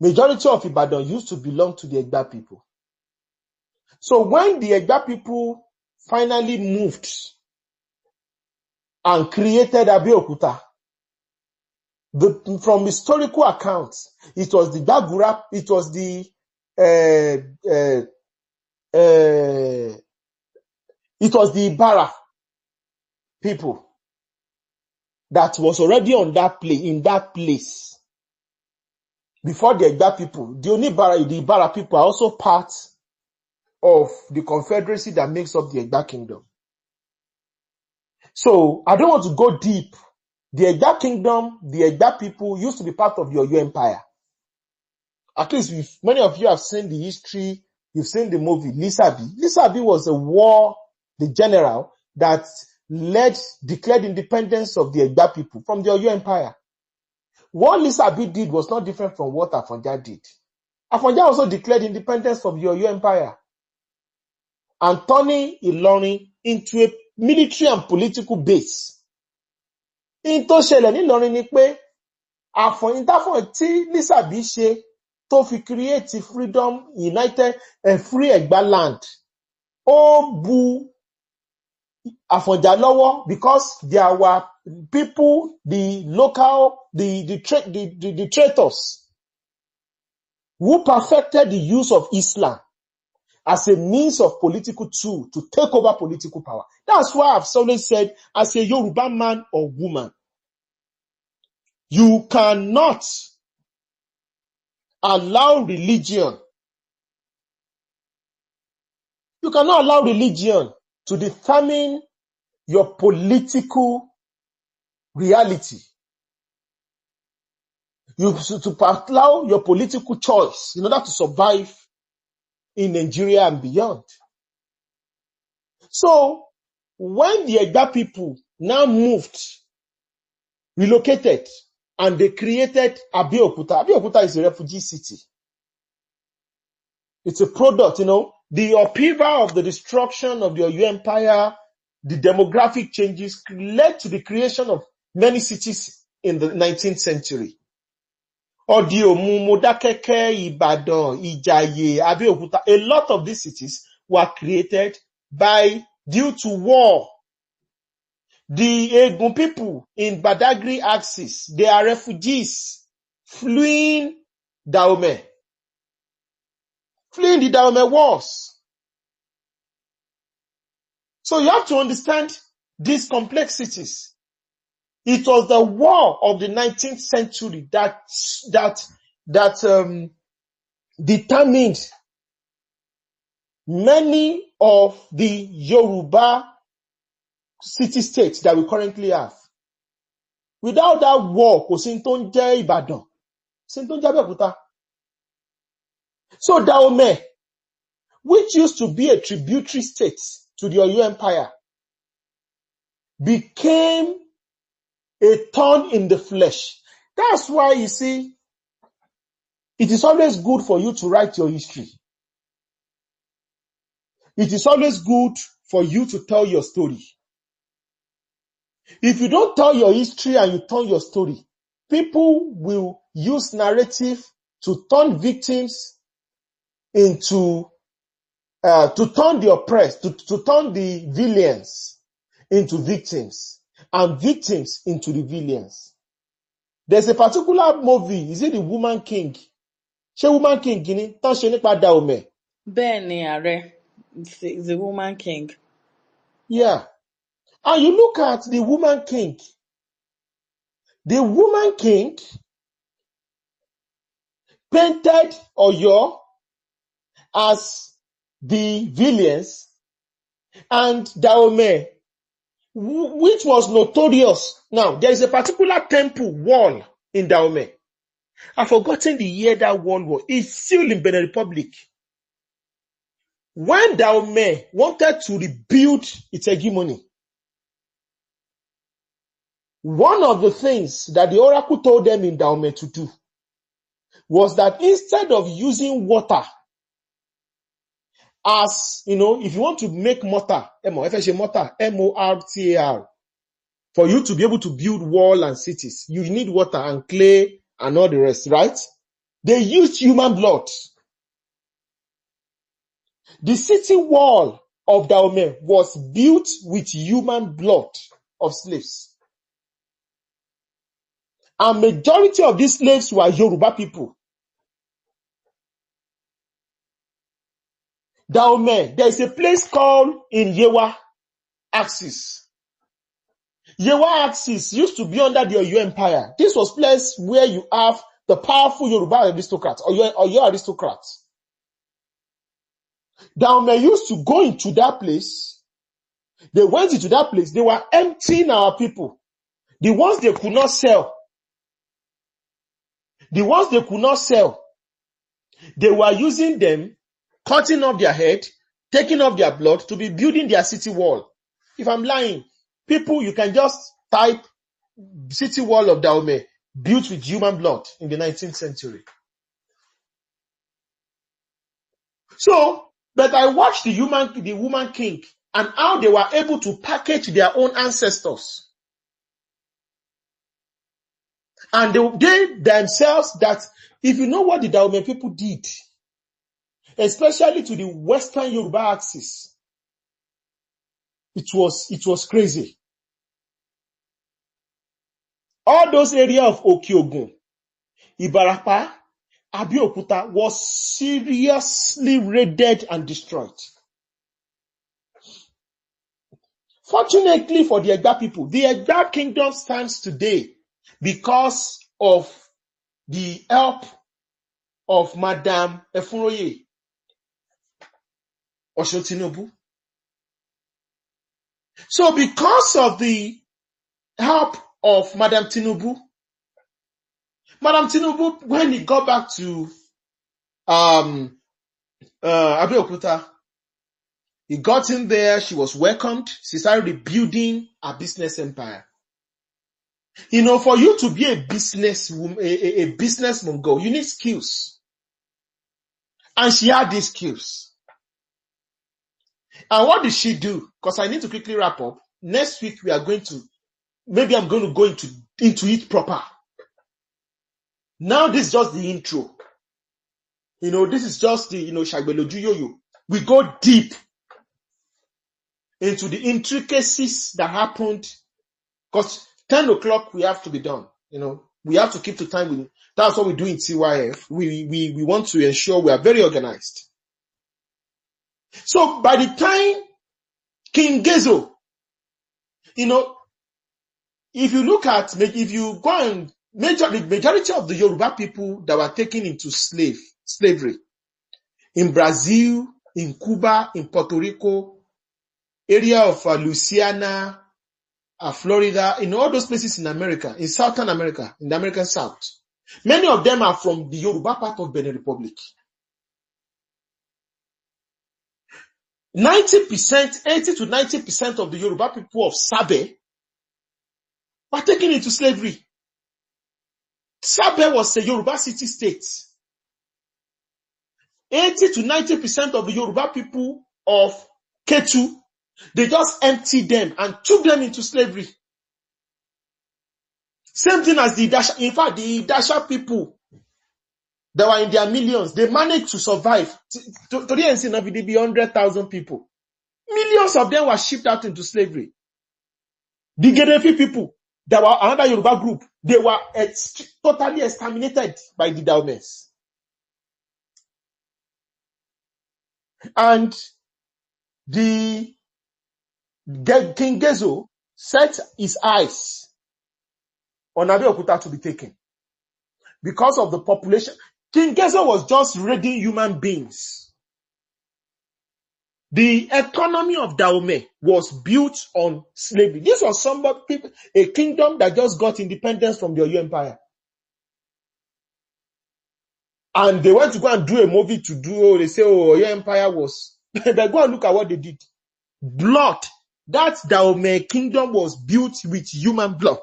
majority of Ibadan used to belong to the Egba people. So when the Egba people finally moved and created Abeokuta, from historical accounts, it was the Gbagura, it was the Ibara people that was already in that place before the Egba people. The Ibara people are also part of the confederacy that makes up the Egba kingdom. So I don't want to go deep. The Egba kingdom, the Egba people used to be part of the Oyo Empire. At least many of you have seen the history, you've seen the movie Lisabi. Lisabi was the general that declared independence of the Egba people from the Oyo Empire. What Lisabi did was not different from what Afonja did. Afonja also declared independence from the Oyo Empire and turning Ilorin into a military and political base. In tó ṣẹlẹ̀ ní Ìlọrin ni pé ìtàfọ̀n tí Lisabi ṣe tó fi create freedom united and free Egba land. Ó bu Afonja lọ́wọ́ because there were people, the local, the traitors who perfected the use of Islam as a means of political tool to take over political power. That's why I've always said, as a Yoruba man or woman, you cannot allow religion to determine your political reality. You should allow your political choice in order to survive in Nigeria and beyond. So when the Egba people now relocated, and they created Abeokuta. Abeokuta is a refugee city. It's a product, the upheaval of the destruction of the Oyo Empire, the demographic changes led to the creation of many cities in the 19th century. Odio, Modakeke, Ibadan, Ijaye, Abeokuta, a lot of these cities were created due to war. The Egun people in Badagry axis, they are refugees fleeing the Dahomey wars. So you have to understand these complexities. It was the war of the 19th century that determined many of the Yoruba city-states that we currently have. Without that war, kò sí tó ń jẹ́ Ìbàdàn, sí tó ń jẹ́ Abẹ́òkúta. So Dahomey, which used to be a tributary state to the Oyo Empire, became a thorn in the flesh. That's why you see, it is always good for you to write your history. It is always good for you to tell your story. If you don't tell your history and you tell your story, people will use narrative to turn victims into, to turn the oppressed, to turn the villains into victims, and victims into the villains. There's a particular movie, is it The Woman King? Ṣé Woman King ni tán ṣe nípa Dahomey? Bẹ́ẹ̀ni, Ààrẹ. It's a woman king. Yeah. And you look at the woman king. The woman king painted Oyo as the villains and Dahomey, which was notorious. Now, there is a particular temple wall in Dahomey. I've forgotten the year that wall was. It's still in Benin Republic. When Dahomey wanted to rebuild its hegemony, one of the things that the oracle told them in Dahomey to do was that instead of using water as, if you want to make mortar, M-O-R-T-A-R, for you to be able to build wall and cities, you need water and clay and all the rest, right? They used human blood. The city wall of Dahomey was built with human blood of slaves. And majority of these slaves were Yoruba people. Dahomey, there is a place called in Yewa axis. Yewa axis used to be under the Oyo Empire. This was place where you have the powerful Yoruba aristocrats, Oyo aristocrats. Dahomey used to go into that place. They went into that place. They were emptying our people. The ones they could not sell. The ones they could not sell. They were using them, cutting off their head, taking off their blood to be building their city wall. If I'm lying, people, you can just type city wall of Dahomey built with human blood in the 19th century. So, but I watched the woman king and how they were able to package their own ancestors. And they themselves, that if you know what the Dahomey people did, especially to the Western Yoruba axis, it was crazy. All those areas of Okiogun, Ibarapa, Abeokuta was seriously raided and destroyed. Fortunately for the Egba people, the Egba kingdom stands today because of the help of Madam Efunroye, Osuntinubu. So because of the help of Madam Tinubu, when he got back to Abeokuta, he got in there, she was welcomed, she started rebuilding her business empire. For you to be a business mogul, you need skills. And she had these skills. And what did she do? Because I need to quickly wrap up. Next week I'm going to go into it proper. Now this is just the intro. This is just the, Shagbeloju Yoyo. We go deep into the intricacies that happened. Because 10 o'clock we have to be done. We have to keep to time. That's what we do in CYF. We want to ensure we are very organized. So by the time King Gezo, if you go and the majority of the Yoruba people that were taken into slavery in Brazil, in Cuba, in Puerto Rico, area of Louisiana, Florida, in all those places in America, in Southern America, in the American South. Many of them are from the Yoruba part of Benin Republic. 80 to 90% of the Yoruba people of Sabe were taken into slavery. Sabe was a Yoruba city-state. 80 to 90% of the Yoruba people of Ketu, they just emptied them and took them into slavery. Same thing as the Idasha. In fact, the Idasha people that were in their millions, they managed to survive. To the end, it be 100,000 people. Millions of them were shipped out into slavery. The Gedefi people, that were another Yoruba group, they were totally exterminated by the Dahomeys. And the King Gezo set his eyes on Abeokuta to be taken because of the population. King Gezo was just raiding human beings. The economy of Dahomey was built on slavery. This was a kingdom that just got independence from the Oyo Empire. And they went to go and do a movie they say, Oyo Empire was. But go and look at what they did. Blood. That Dahomey kingdom was built with human blood.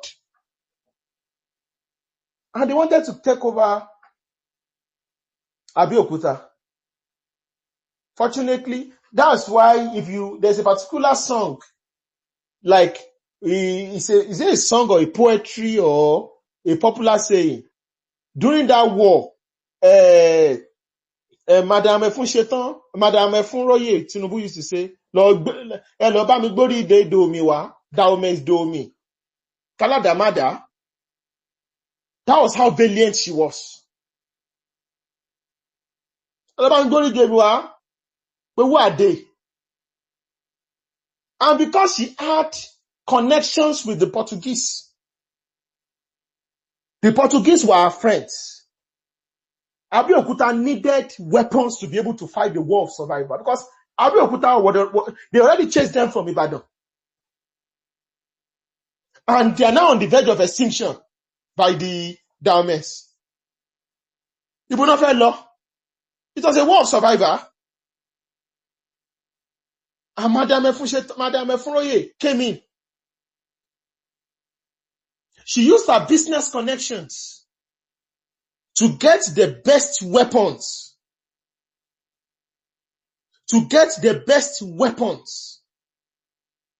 And they wanted to take over Abeokuta. Fortunately, that's why there's a particular song, like, is it a song or a poetry or a popular saying? During that war, Madame Efunroye, Tinubu used to say, Lord, bá mi gbórí ìdè Dahomey wá, Dahomey is Dahomey. Kaladamada. That was how valiant she was. Lord, bá mi gbórí ìdè mi wá, but who are they? And because she had connections with the Portuguese were her friends. Abeokuta needed weapons to be able to fight the war of survival, because Abeokuta, they already chased them from Ibadan. And they are now on the verge of extinction by the Dahomeys. Ibunafe law. It was a war of survival. And Madame Efunroye came in. She used her business connections to get the best weapons.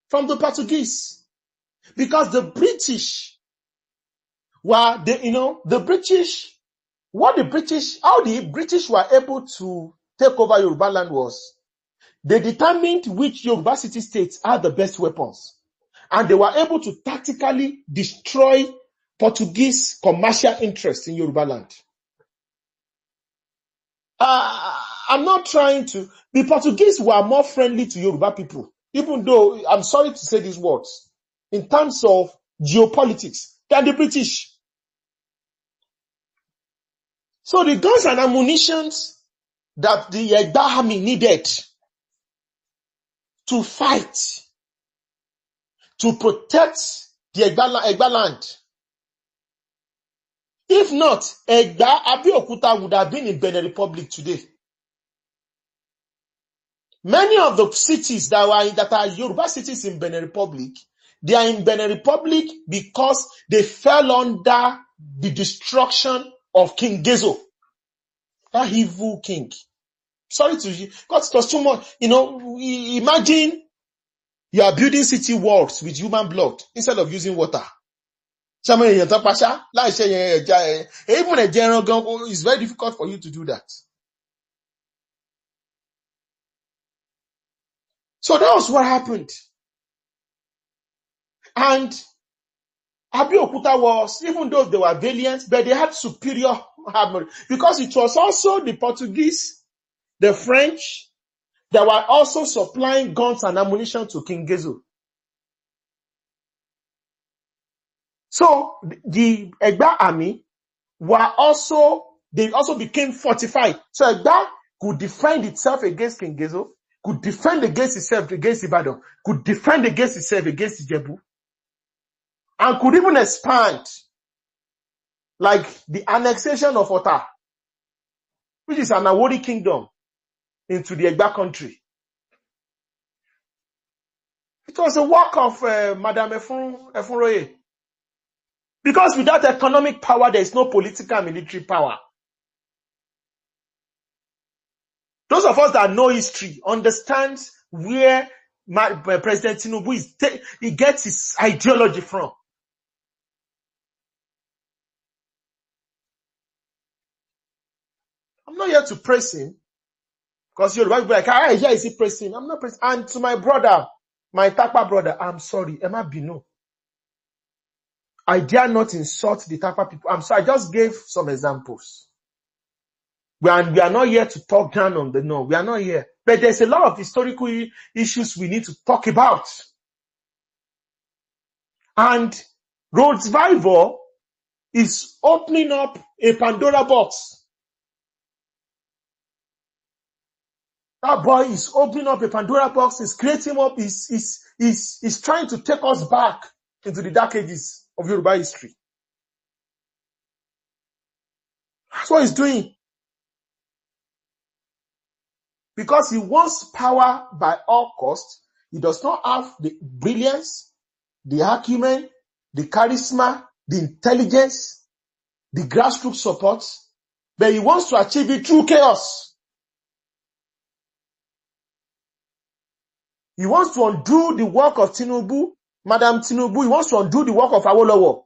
From the Portuguese. Because the British were, how the British were able to take over Yoruba land was, they determined which Yoruba city-states had the best weapons. And they were able to tactically destroy Portuguese commercial interests in Yoruba land. I'm not trying to... The Portuguese were more friendly to Yoruba people, even though, I'm sorry to say these words, in terms of geopolitics, than the British. So the guns and ammunitions that the Egba army needed to fight, to protect the Egba land. If not, Abeokuta would have been in Benin Republic today. Many of the cities that are Yoruba cities in Benin Republic, they are in Benin Republic because they fell under the destruction of King Gezo, that evil king. Sorry to you, because it was too much. Imagine you are building city walls with human blood instead of using water. Even it's very difficult for you to do that. So that was what happened. And Abeokuta was, even though they were valiant, but they had superior armor, because it was also the Portuguese, the French, that were also supplying guns and ammunition to King Gezo. So the Egba army they also became fortified. So Egba could defend itself against King Gezo, could defend against itself against Ibadan, could defend against itself against Ijebu, and could even expand, like the annexation of Ota, which is an Awori kingdom, into the Egba country. It was a work of Madame Efunroye. Because without economic power, there is no political and military power. Those of us that know history understand where President Tinubu he gets his ideology from. I'm not here to praise him, because you're like, here is he praising? I'm not praising. And to my brother, my Takpa brother, I'm sorry, Emma Bino. I dare not insult the Takpa people. I'm sorry, I just gave some examples. We are not here to talk down on the no. We are not here. But there's a lot of historical issues we need to talk about. And Rhodes Vival is opening up a Pandora box. That boy is opening up a Pandora box, is creating up, is trying to take us back into the dark ages of Yoruba history. That's what he's doing. Because he wants power by all costs. He does not have the brilliance, the acumen, the charisma, the intelligence, the grassroots support, but he wants to achieve it through chaos. He wants to undo the work of Tinubu, Madam Tinubu. He wants to undo the work of Awolowo.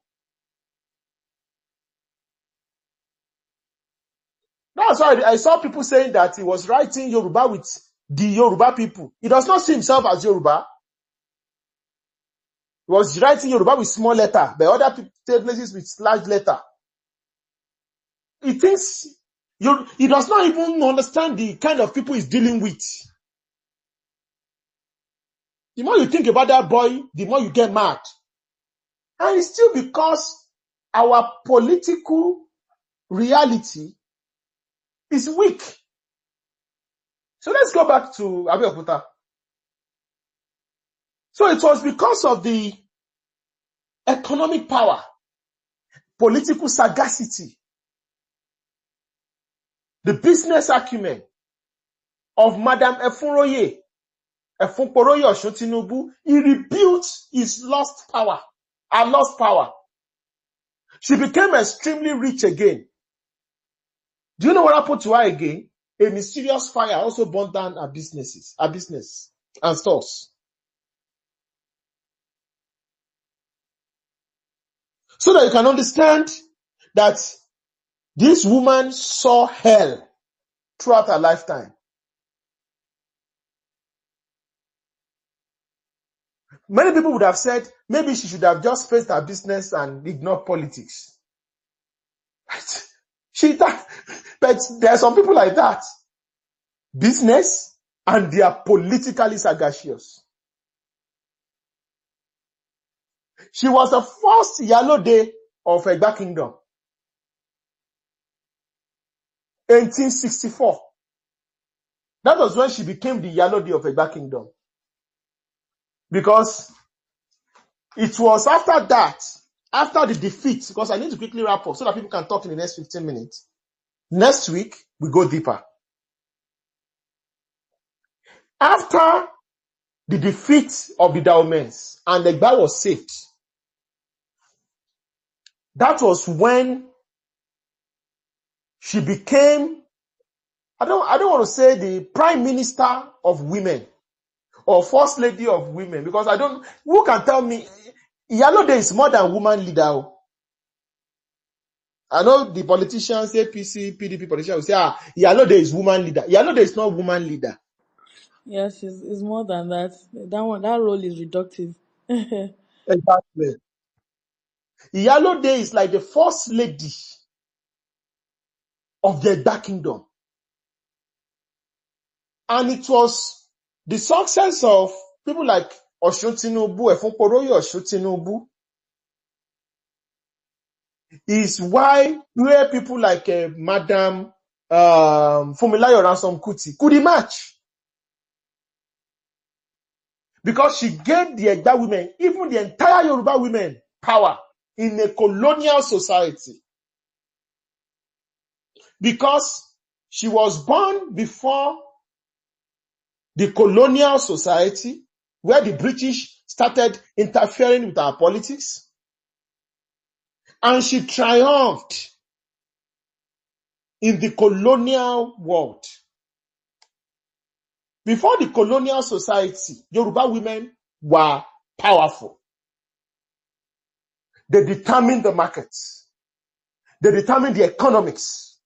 That's why I saw people saying that he was writing Yoruba with the Yoruba people. He does not see himself as Yoruba. He was writing Yoruba with small letter, but other people take places with large letter. He thinks he does not even understand the kind of people he's dealing with. The more you think about that boy, the more you get mad. And it's still because our political reality is weak. So let's go back to Abeokuta. So it was because of the economic power, political sagacity, the business acumen of Madam Efunroye, Osuntinubu. He rebuilt his lost power, her lost power. She became extremely rich again. Do you know what happened to her again? A mysterious fire also burned down her business and stores. So that you can understand that this woman saw hell throughout her lifetime. Many people would have said maybe she should have just faced her business and ignored politics. But there are some people like that. Business and they are politically sagacious. She was the first Iyalode of Egba Kingdom. 1864. That was when she became the Iyalode of Egba Kingdom. Because it was after that, after the defeat, because I need to quickly wrap up so that people can talk in the next 15 minutes. Next week, we go deeper. After the defeat of the Daomens and Egba was saved, that was when she became, I don't want to say the prime minister of women or first lady of women, because who can tell me, Iyalode is more than woman leader. I know the politicians, APC, PDP politicians will say, Iyalode is woman leader. Iyalode is not woman leader. Yes, it's more than that. That role is reductive. Exactly. Iyalode is like the first lady of the Egba Kingdom. And it was the success of people like Osuntinubu, Efunroye Osuntinubu, is where people like Madam Funmilayo Ransom Kuti could match. Because she gave the Egba women, even the entire Yoruba women, power in a colonial society. Because she was born before the colonial society, where the British started interfering with our politics. And she triumphed in the colonial world. Before the colonial society, Yoruba women were powerful. They determined the markets. They determined the economics.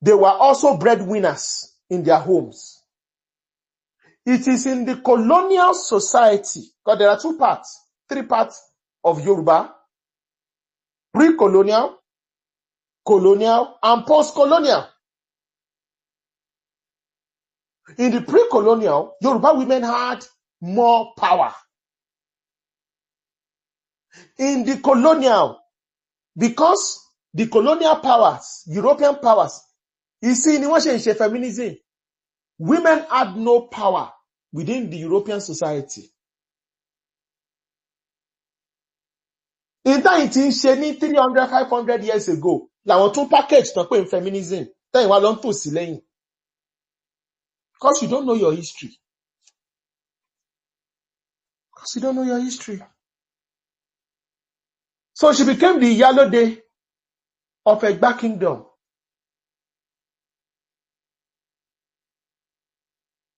They were also breadwinners in their homes. It is in the colonial society, because there are three parts of Yoruba: pre-colonial, colonial, and post-colonial. In the pre-colonial, Yoruba women had more power. In the colonial, because the colonial powers, European powers, you see, in what feminism, women had no power within the European society. In that it is 300, 500 years ago, làwọn tún package tán pé in feminism, tẹ́yìn wá lọ ń tò sí lẹ́yìn. Because you don't know your history. Because you don't know your history. So she became the Iyalode of Egba Kingdom.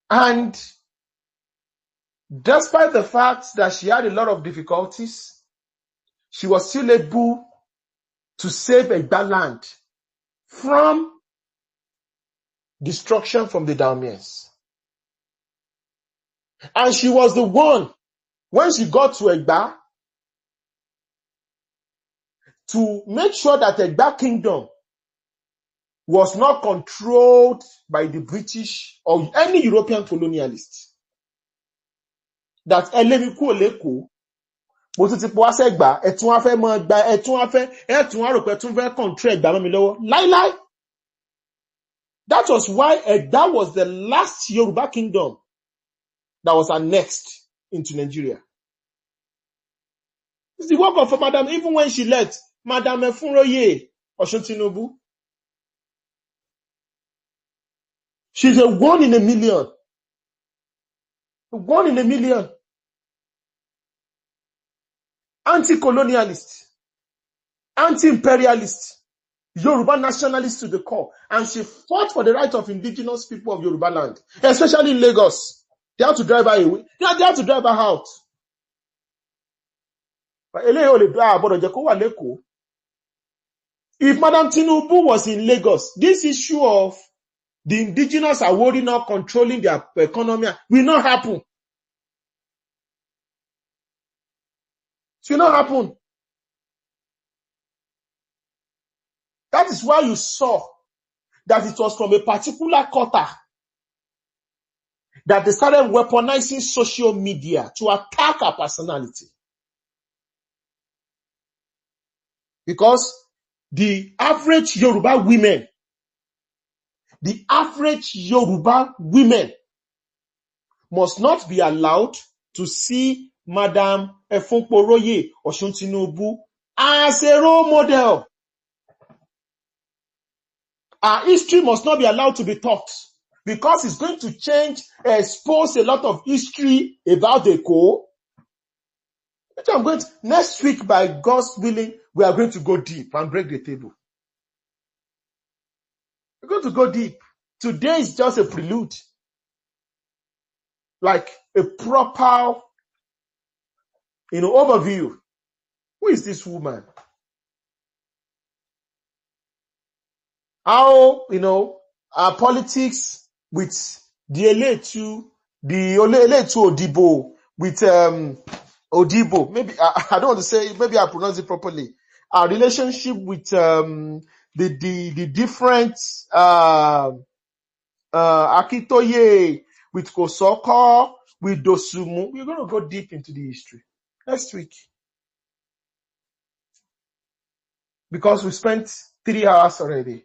And despite the fact that she had a lot of difficulties, she was still able to save Egba land from destruction from the Daomians. And she was the one, when she got to Egba, to make sure that Egba Kingdom was not controlled by the British or any European colonialist. That Elemiku Oleko, mo tún ti pọ̀ wá sẹ́gbà, ẹ̀tún wá fẹ́ mọ́ ẹgbà, ẹ̀tún wá rò pé ẹ̀tún fẹ́ control Ẹ̀gbá mọ́ mi lọ́wọ́. Láíláí. That was why Ẹ̀gbá was the last Yoruba kingdom that was annexed into Nigeria. It's the work of Madam, even when she left, Madam Efunroye, Osuntinubu. She's a 1 in a million. 1 in a million. Anti-colonialist, anti-imperialist, Yoruba nationalist to the core. And she fought for the right of indigenous people of Yoruba land, especially in Lagos. They had to drive her away. They had to drive her out. But if Madam Tinubu was in Lagos, this issue of the indigenous are worried not controlling their economy will not happen. It will not happen. That is why you saw that it was from a particular quarter that they started weaponizing social media to attack her personality. Because the average Yoruba women must not be allowed to see Madam Efunroye Osuntinubu as a role model. Our history must not be allowed to be taught, because it's going to expose a lot of history about the core. Next week, by God's willing, we are going to go deep and break the table. We're going to go deep. Today is just a prelude, like a proper, overview. Who is this woman? How, our politics with the Eletu Odibo, with Odibo, maybe, I don't want to say, maybe I pronounce it properly. Our relationship with the different Akitoye, with Kosoko, with Dosumu. We're going to go deep into the history next week, because we spent 3 hours already.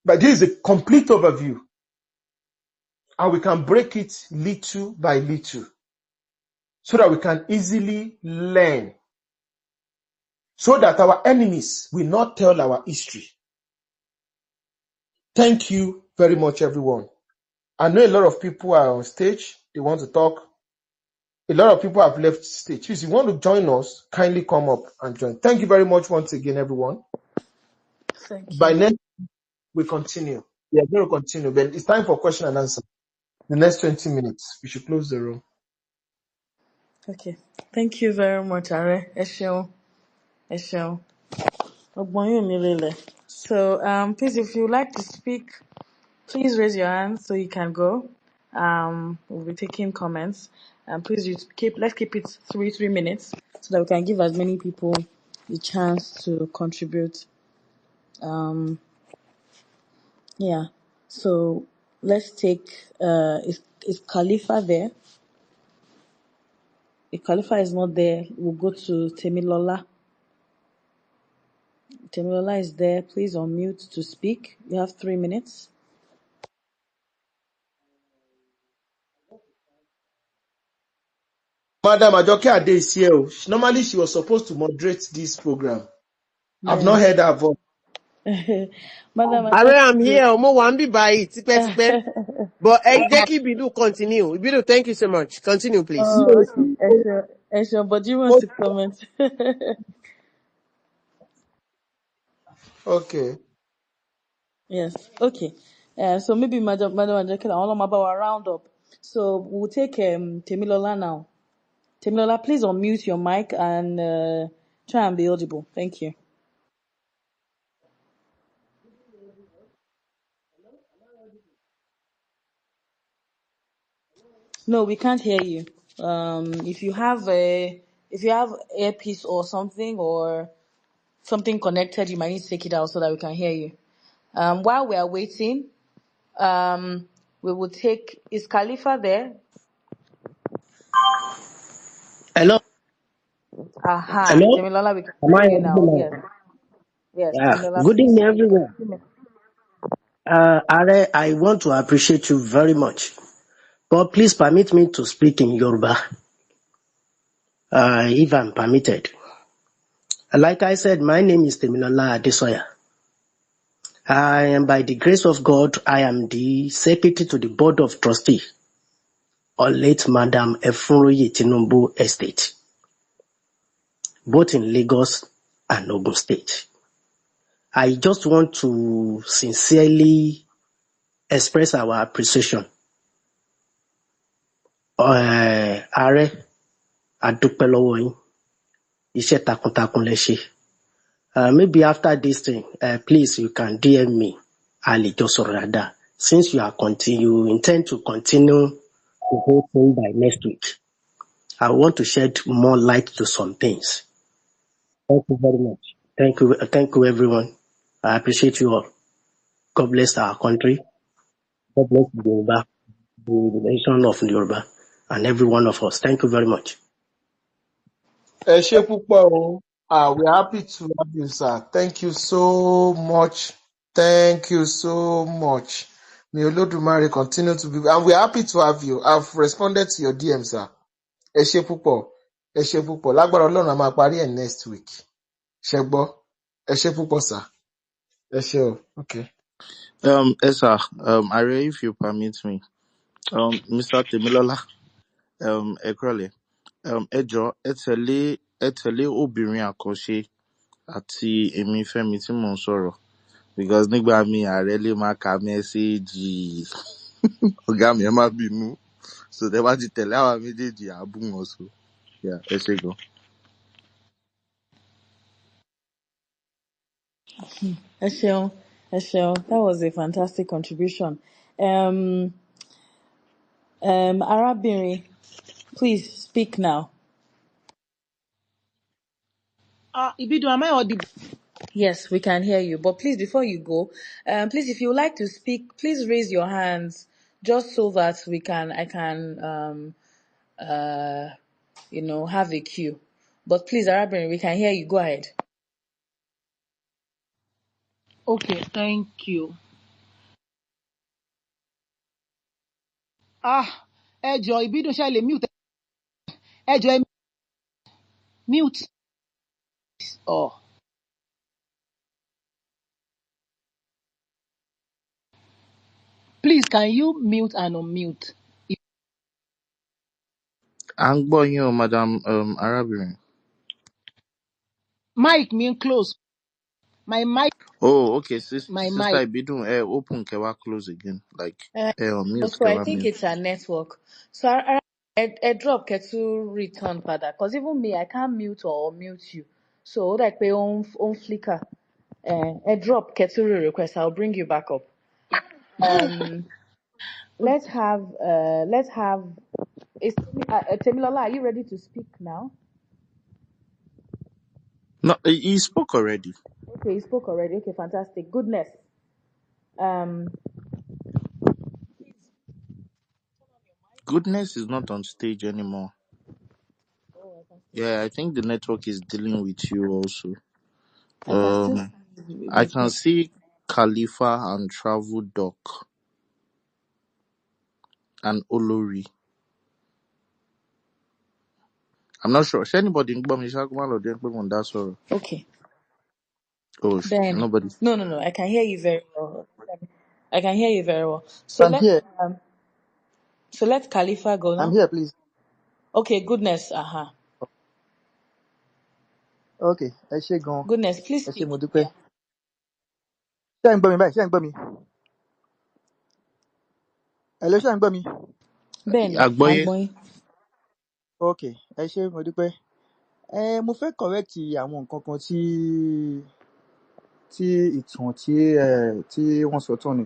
But this is a complete overview, and we can break it little by little so that we can easily learn, so that our enemies will not tell our history. Thank you very much, everyone. I know a lot of people are on stage. They want to talk. A lot of people have left stage. If you want to join us, kindly come up and join. Thank you very much once again, everyone. Thank you. By next, we continue. We are going to continue. Then it's time for question and answer. The next 20 minutes, we should close the room. Okay. Thank you very much, Are. Ẹ ṣeun. Ọgbọ́n yóò mi lélẹ̀. So, please, if you would like to speak, please raise your hand so you can go. We'll be taking comments. Please, let's keep it 3 minutes so that we can give as many people the chance to contribute. Yeah. So let's take is Khalifa there? If Khalifa is not there, we'll go to Temilola. Temilola is there. Please unmute to speak. You have 3 minutes. Madam Ajoke Ade is here. Normally, she was supposed to moderate this program. I've not Yes. heard her voice. Madam I'm Ajoke. here. Mo wa nbi báyìí tipẹ́tipẹ́. But jẹ́ kí Ibidu continue. Ibidu, thank you so much. Continue, please. Oh, okay. Esho, but do you want to comment? Okay. Yes. Okay. So maybe Madam Ajoke, all of our round up. So we'll take Temilola now. Temilola, please unmute your mic and try and be audible. Thank you. No, we can't hear you. If you have earpiece or something connected, you might need to take it out so that we can hear you. While we are waiting, we will take. Is Khalifa there? Hello, Aha, hello. Temilola, we can Am hear I you now. audible Yes, yes, now? Yeah. Temilola, Good please evening, speak. everyone. Are, I want to appreciate you very much. But please permit me to speak in Yoruba, if I'm permitted. Like I said, my name is Temilola Adesoya. I am, by the grace of God, I am the secretary to the board of trustees on late Madam Efunroye Tinubu Estate, both in Lagos and Ogun State. I just want to sincerely express our appreciation. Ààrẹ, a dúpẹ́ lọ́wọ́ yín, iṣẹ́ takuntakun lẹ ṣe. Maybe after this thing, please you can DM me. A lè jọ sọ̀rọ̀ dáadáa. Since you intend to continue the whole thing by next week, I want to shed more light to some things. Thank you very much. Thank you everyone. I appreciate you all. God bless our country. God bless the Yoruba, the nation of Yoruba, and every one of us. Thank you very much. Ẹ ṣé púpọ̀ o. We're happy to have you, sir. Thank you so much. Thank you so much. May Olódùmarè continue to be, and we're happy to have you. I've responded to your DM, sir. Ẹ ṣé púpọ̀. Ẹ ṣé púpọ̀. Lágbára Ọlọ́run a máa parí ẹ̀ next week. Ṣẹ gbọ́. Ẹ ṣé púpọ̀, sir. Ẹ ṣé o. Okay. Esa, Are, if you permit me, Mr. Temilola, Ekrole, Ejo, ẹ tẹ̀lé obìnrin àkọ́ṣe àti èmi Fẹ́mi tí mò ń sọ̀rọ̀. Because nígbà míì ààrẹ lè máa ka mẹ́séèjì ọ̀gá mi ẹ má bínú. So tẹ́ bá ti tẹ̀lé àwa méjèèjì á bù wọ́n so. Yeah, ẹ ṣé gan. Esho, that was a fantastic contribution. Arabiri, please speak now. Ibidu, am I audible? Yes, we can hear you. But please, before you go, please, if you would like to speak, please raise your hands just so that I can, have a queue. But please, Arabin, we can hear you. Go ahead. Okay, thank you. Ẹ jọ̀ọ́, Ibidu ṣe lè mute. Ẹ jọ̀ọ́, ẹ mute. Oh, please, can you mute and unmute? À ń gbọ́ yín o, Madam arábìnrin. Mic me close. My mic, Oh, okay, my Sister mic. Ibidun, open kẹwa close again. Like, on mute Also, I kẹwa think mute. it's our network. So, I drop to return further. Because even me, I can't mute or mute you. So, like, pay on flicker. A drop to request. I'll bring you back up. Um, let's have is Temilola, are you ready to speak now? No, he spoke already. Okay, you spoke already. Okay, fantastic. Goodness. Um Goodness is not on stage anymore. Yeah, I think the network is dealing with you also. I can still Um, see I the can see Khalifa and Travel Doc and Olori. I'm not sure. Is anybody in on that sorrow? Okay. Oh, Then nobody. no. I can hear you very well. I can hear you very well. I'm here. So let Khalifa go I'm now. here, please. Okay, goodness. Okay. Ẹ ṣé gan. Goodness, please Ẹ ṣé speak. mo dúpẹ́. Yeah. Ṣé ẹ̀ ń gbọ́ mi báyìí? Ṣé ẹ̀ ń gbọ́ mi? Hello, ṣé ẹ̀ ń gbọ́ mi? Benny, Agboye. Agboy. Okay. Ẹ ṣé mo dúpẹ́. Mo fẹ́ correct àwọn nǹkan kan tí ìtàn tí wọ́n sọ tán ni.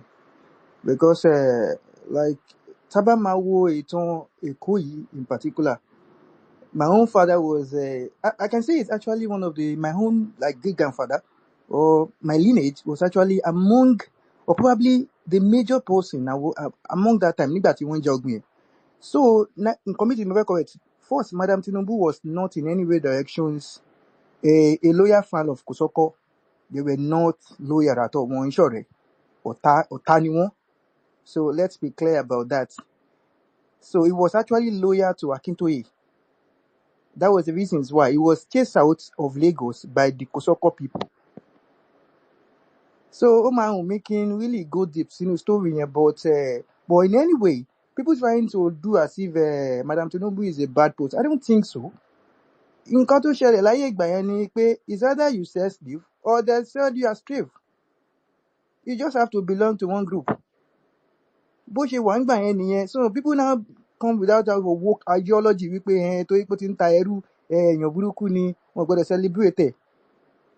Because like tá bá máa wo ìtàn Èkó yìí in particular, my own father was I can say it's actually one of my own like great grandfather or my lineage was actually among or probably the major person among that time nígbà tí wọ́n jẹ ọgbìn yẹn. So in committee mo fẹ́ correct first Madam Tinubu was not in any way directions a loyal fan of Kosoko. They were not loyal at all. Wọ́n ń ṣọ̀rẹ́ ọ̀tá ni wọ́n. So let's be clear about that. So he was actually loyal to Akintoye. That was the reasons why he was chased out of Lagos by the Kosoko people. So Oman making really go deep in the story, but in any way, people trying to do as if Madam Tinubu is a bad person. I don't think so. Nǹkan tó ṣẹlẹ̀ láyé ìgbà yẹn ni pé it's either you sell slave or they sell you as slave. You just have to belong to one group. Bó ṣe wà nígbà yẹn nìyẹn. So people now come without a woke ideology wípé torí pé ó ti ń ta ẹrú èèyàn burúkú ni wọn gbọ́dọ̀ celebrate ẹ̀.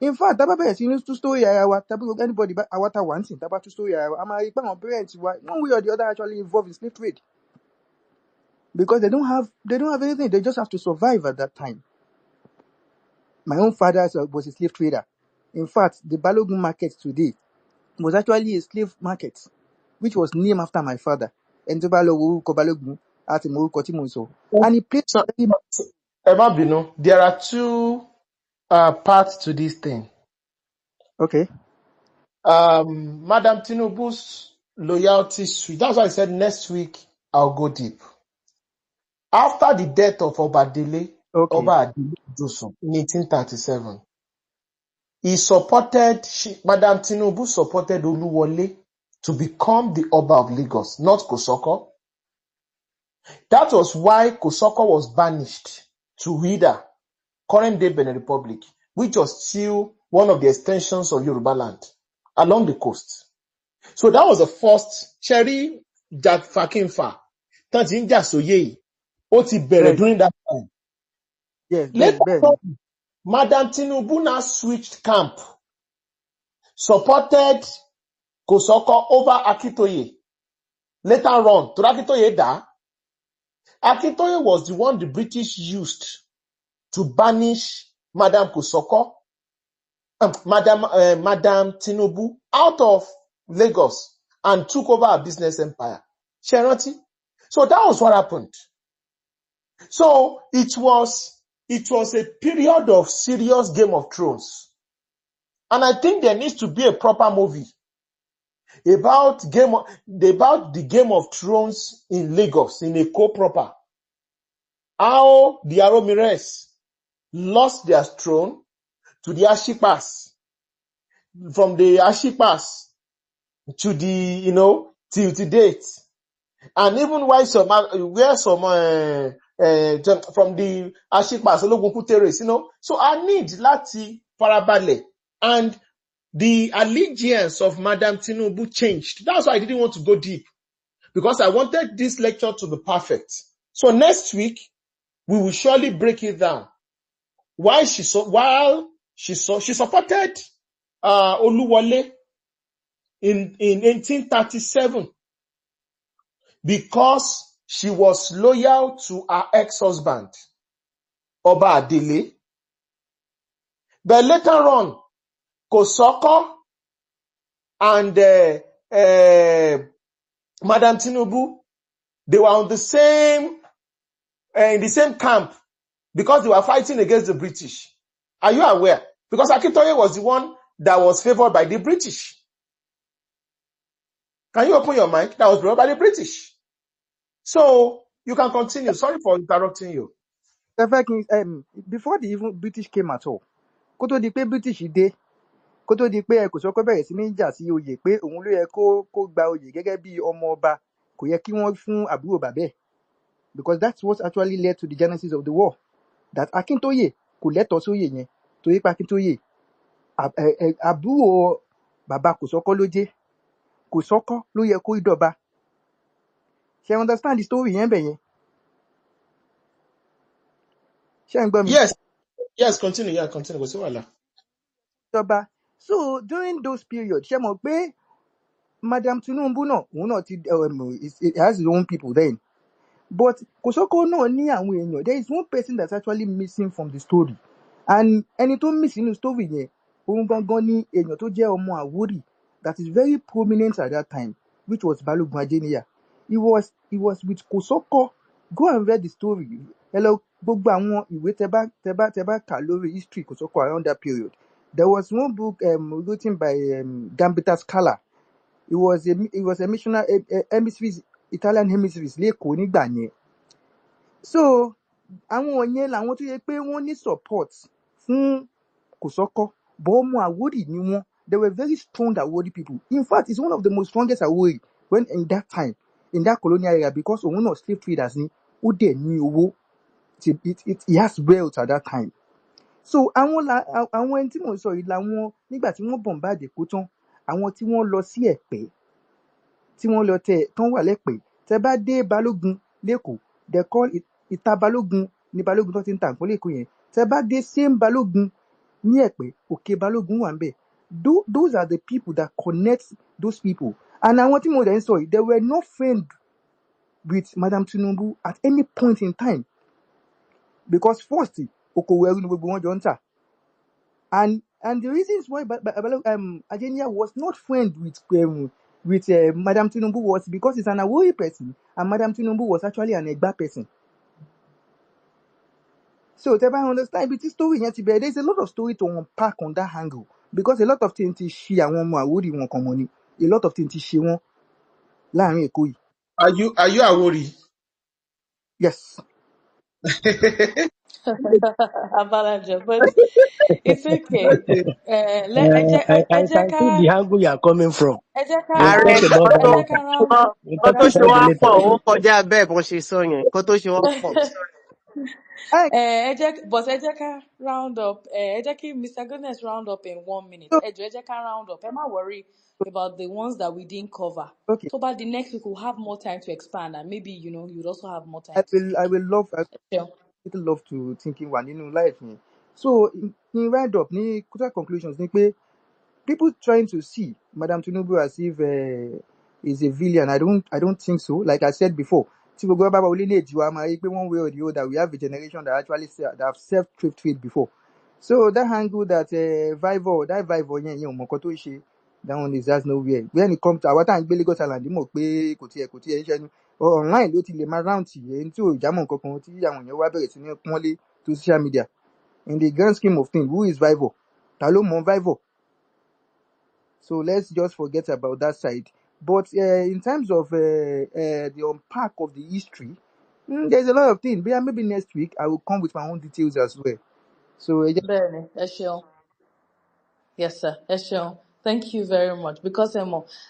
In fact, tá bá bẹ̀rẹ̀ sí ní tú story ara wa, tá bá anybody àwa tá wà ń sìn, tá bá tú story ara wa, a máa rí pé àwọn parents wa, one way or the other actually involved in slave trade. Because they don't have anything, they just have to survive at that time. My own father was a slave trader. In fact, the Balogun market today was actually a slave market, which was named after my father. And tó bá lọ wo orúkọ Balogun, a ti mọ orúkọ tí mo sọ. And he played So, very Emma Bino, there are two parts to this thing. okay. Madam Tinubu's loyalty suite. That's why I said next week I'll go deep. After the death of Obadele, Okay. Oba Adele Johnson in 1837, Madam Tinubu supported Oluwole to become the Oba of Lagos, not Kosoko. That was why Kosoko was banished to Ouidah, current day Benin Republic, which was still one of the extensions of Yoruba land along the coast. So that was the first Cherry Jack Fakinfa. Tantinja Soye. Oti Bere Ben, during that time. yes, Later Ben. on, Madam Tinubu now switched camp, supported Kosoko over Akintoye. Later on, to Akintoye da, Akintoye was the one the British used to banish Madam Kosoko, Madam Tinubu out of Lagos and took over a business empire. Sherati. So that was what happened. So it was a period of serious Game of Thrones. And I think there needs to be a proper movie about the Game of Thrones in Lagos, in Eko proper. How the Aromires lost their throne to the Ashipas. From the Ashipas to the, till to date. And even where some from the Ashipas, Ologun Kuteres, so I need láti farabalẹ̀. And the allegiance of Madam Tinubu changed. That's why I didn't want to go deep, because I wanted this lecture to be perfect. So next week, we will surely break it down. While she supported Oluwole in 1837 because she was loyal to her ex-husband, Oba Adele. But later on, Kosoko and Madam Tinubu, They were on the same, in the same camp because they were fighting against the British. Are you aware? Because Akintoye was the one that was favored by the British. Can you open your mic? That was favored by the British. So you can continue. Sorry for interrupting you. ẹ fẹ́ kí n before the even British came at all, kó tó di pé British dé, kó tó di pé ẹ kò sọ pé bẹ̀rẹ̀ sí ní jà sí oyè pé òun ló yẹ kó gba oyè gẹ́gẹ́ bí ọmọ ọba, kò yẹ kí wọ́n fún àbúrò bàbá ẹ̀, because that's what actually led to the genesis of the war, that Akintoye kò lẹ́tọ̀ọ́ sóyè yẹn torí pé Akintoye àbúrò bàbá Kòsọ́kọ́ ló jẹ́, Kòsọ́kọ́ ló yẹ kó dọba. Ṣé understand the story yẹn bẹ̀ yẹn? Ṣé ń gbọ́ mi? Yes, continue. Yeah, continue. Kò sí wàhálà. Dọba. So during those periods, ṣé mọ̀ pé Madam Tinubu náà, òun náà ti it has his own people then. But Kòsọ́kọ́ náà ní àwọn èèyàn. There is one person that's actually missing from the story. And ẹni tó miss nínú story yẹn, òun gangan ní èèyàn tó jẹ́ ọmọ Àwórì that is very prominent at that time, which was Balogun Adeniyi. He was with Kòsọ́kọ́. Go and read the story. Hello, gbogbo àwọn ìwé tẹ́ bá kà lórí history Kòsọ́kọ́ around that period. There was one book written by Gambetta Scala. It was a missionary hemispheres, Italian hemispheres lẹ́kọ̀ọ́ nígbà yẹn. So àwọn yẹn làwọn tó yẹ pé wọ́n ní support fún Kòsọ́kọ́, but ọmọ Àwórì ni wọ́n. They were very strong Àwórì people. In fact, it's one of the most strongest Àwórì when in that time, in that colonial area, because òun náà slave traders ni, ó dẹ̀ ní owó. He has wealth at that time. So àwọn ẹni tí mò ń sọ yìí làwọn nígbà tí wọ́n bombard Èkó tán, àwọn tí wọ́n lọ sí Ẹ̀pẹ́, tí wọ́n lọ tán wà lẹ́pẹ́. Tẹ́ bá dé Balógun lẹ́kọ̀ọ́, they call it Ìta Balógun ní Balógun tó ti ń ta nǹkan lẹ́kọ̀ọ́ yẹn. Tẹ́ bá dé same Balógun ní Ẹ̀pẹ́, Òkè Balógun wà ńbẹ̀. Those are the people that connect those people. And àwọn tí mo dẹ̀ ń sọ yìí, they were not friends with Madam Tinubu at any point in time. Because first, okòwò ẹrú ni gbogbo wọn jọ ń tà. And the reasons why Adeniyi was not friends with Madam Tinubu was because he's an Àwórì person, and Madam Tinubu was actually an Ẹ̀gbá person. So tẹ́ bá understand ibi tí story yẹn ti bẹ̀rẹ̀, there's a lot of story to unpack on that angle, because a lot of things ti ṣe àwọn ọmọ Àwórì wọn kan mọ́ ni, a lot of things ti ṣe wọn láàrin Èkó yìí. Are you Àwórì? Yes. Abalajo, but it's okay. Okay. I can see the angle you are coming from. We'll Ààrẹ talk about that later. We'll kan talk tó ṣe about wá it pọ̀ later. ó kọjá bẹ́ẹ̀ bọ́n ṣe sọ yẹn, kan tó ṣe wá pọ̀. But ẹ jẹ́ ká round up. Ẹ jẹ́ kí Mr. Goodness round up in 1 minute. So, Ẹ jẹ́ ká round up. Ẹ má worry about the ones that we didn't cover. okay. So by the next week we'll have more time to expand, and maybe you'd also have more time I to speak. will love to thinking wà nínú life yẹn. So in round up ní total conclusions ni pé people trying to see Madam Tinubu as if is a villain. I don't think so. Like I said before, tí gbogbo bá wọlé ní èjì wa máa rí pé one way or the other we have a generation that actually that have self-trade before. So that angle that Vivor yẹn ò mọ̀ nǹkan tó ṣe, that one is just nowhere. When it comes to àwọn tá à ń gbé Lagos Island mọ̀ pé kò tiẹ̀ ń ṣẹ́nu online ló ti lè máa round ẹni tí ò jámọ̀ nǹkan kan tí àwọn èèyàn wá bẹ̀rẹ̀ sí ní pọ́nlé to social media. In the grand scheme of things, who is Vivor? Ta ló mọ̀ Vivor? So let's just forget about that side. But in terms of the unpack of the history, there's a lot of things. But maybe next week I will come with my own details as well. So Bẹ́ẹ̀ni, ẹ ṣeun. Yes, sir. Ẹ ṣeun. Thank you very much. Because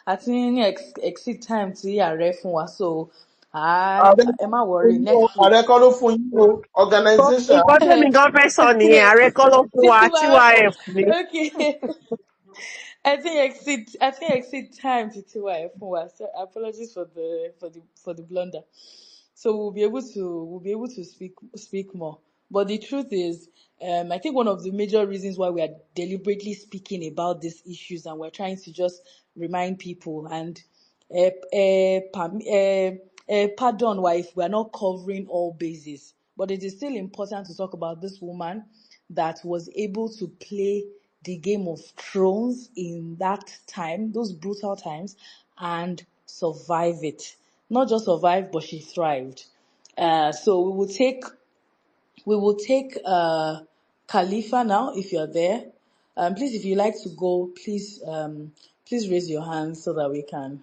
I think exceed time tí ààrẹ fún wa, so ẹ má worry next week. Ààrẹ kọ́ ló fún yín o, organization. Nǹkan tẹ́mi gan fẹ́ sọ nìyẹn, ààrẹ kọ́ ló fún wa, TYF ni. Okay. I think exceed time to TY fún wa. So apologies for the blunder. So we'll be able to speak more. But the truth is, I think one of the major reasons why we are deliberately speaking about these issues, and we're trying to just remind people, and pardon why if we're not covering all bases, but it is still important to talk about this woman that was able to play the Game of Thrones in that time, those brutal times, and survive it. not just survived, but she thrived. So we will take Khalifa now, if you're there. Please, if you like to go, please raise your hand so that we can.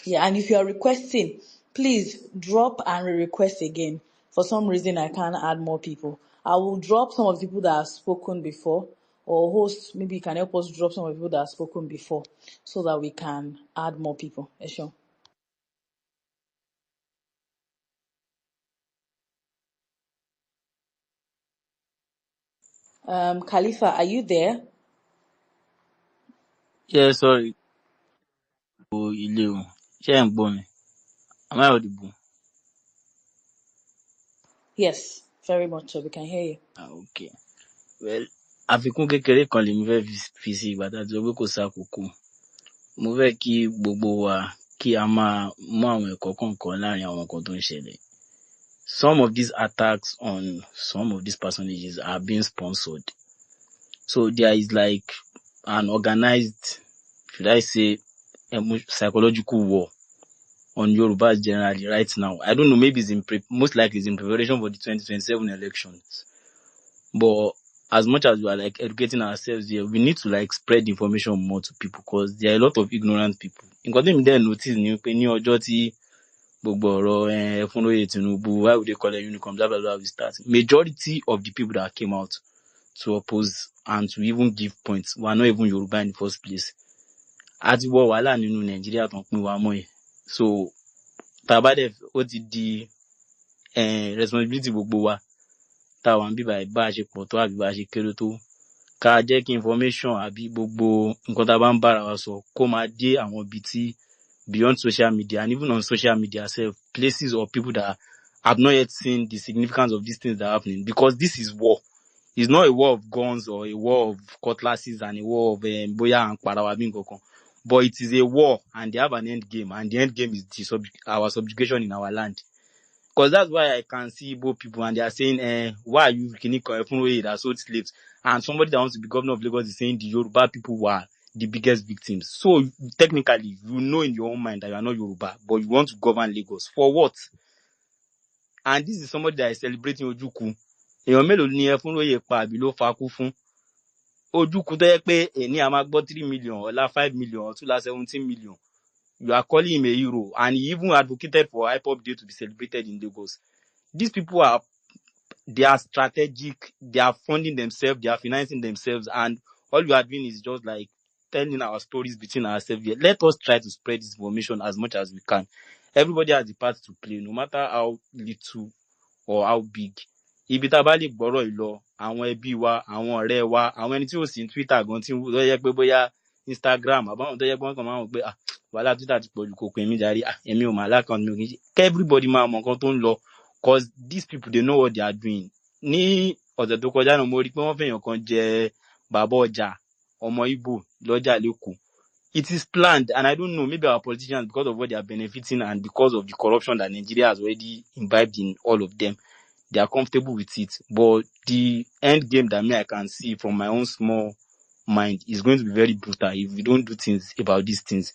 Yeah, and if you are requesting, please drop and request again. For some reason, I can't add more people. I will drop some of the people that have spoken before, or host, maybe you can help us drop some of the people that have spoken before, so that we can add more people. Sure. Khalifa, are you there? Yeah, sorry. Ilé o. Ṣé ẹ̀ ń gbọ́ mi? Am I audible? Yes, very much so. We can hear you. Okay. Well, àfikún kékeré kan lèmi fẹ́ fi sí ìgbà tá a ti sọ pé kò sákòókò. Mo fẹ́ kí gbogbo wa kí a máa mú àwọn ẹ̀kọ́ kọ̀ọ̀kan láàrin àwọn nǹkan tó ń ṣẹlẹ̀. Some of these attacks on some of these personages are being sponsored. So there is like an organized, should I say, psychological war on Yorubas generally right now. I don't know, maybe most likely it's in preparation for the 2027 elections. But as much as we are like educating ourselves here, we need to like spread information more to people because there are a lot of ignorant people. Nǹkan tí mi dẹ̀ notice ni pé ní ọjọ́ tí gbogbo ọ̀rọ̀ Efunroye Tinubu, why would they call it unicorn, blah blah blah, we start. Majority of the people that came out to oppose and to even give points were not even Yoruba in the first place. Àti wọ wàhálà nínú Nàìjíríà tán pín wa mọ́ ẹ̀. So tàbá dẹ̀ ó ti di responsibility gbogbo wa tá a wà ń bíbà bá a ṣe pọ̀ tó àbí bá a ṣe kéré tó ká jẹ́ kí information àbí gbogbo nǹkan tá a bá ń bára wa sọ kó máa dé àwọn ibi tí beyond social media and even on social media sef, places or people that have not yet seen the significance of these things that are happening, because this is war. It's not a war of guns or a war of cutlasses and a war of bóyá à ń para wa bí nǹkan kan, but it is a war and they have an end game, and the end game is our subjugation in our land. Because that's why I can see Igbo people and they are saying, why are you Efunroye that sold slaves? And somebody that wants to be governor of Lagos is saying the Yoruba people were the biggest victims. So technically, you know in your own mind that you are not Yoruba, but you want to govern Lagos. For what? And this is somebody that is celebrating Ojukwu. Èèyàn mélòó ni Efunroye pa àbí ló fakú fún? Ojukwu tó yẹ pé èní a máa gbọ́ 3 million, ọ̀la 5 million, ọ̀túnla 17 million. You are calling him a hero, and he even advocated for Hip Hop Day to be celebrated in Lagos. These people they are strategic, they are funding themselves, they are financing themselves, and all we are doing is just like telling our stories between ourselves here. Let us try to spread this information as much as we can. Everybody has a part to play, no matter how little or how big. Ibi tá a bá lè gbọ́rọ̀ ìlọ, àwọn ẹbí wa, àwọn ọ̀rẹ́ wa, àwọn ẹni tí ò sí ní Twitter gan tí ó yẹ pé bóyá Instagram, àbáwọn tó yẹ pé wọ́n kàn máa ń wò pé wàhálà Twitter ti pọ̀jù kò pè mí jàre, èmi ò mà lákàn mi ò kì í ṣe. Everybody máa mọ nǹkan tó ń lọ, because these people they know what they are doing. Ní ọ̀sẹ̀ tó kọjá náà mo rí pé wọ́n fẹ̀yàn kan jẹ bàbá ọjà ọmọ Igbo lọ́jà lẹ́kọ̀ọ́. It is planned, and I don't know, maybe our politicians, because of what they are benefiting and because of the corruption that Nigeria has already imbibed in all of them, they are comfortable with it. But the end game that I can see from my own small mind is going to be very brutal if we don't do things about these things.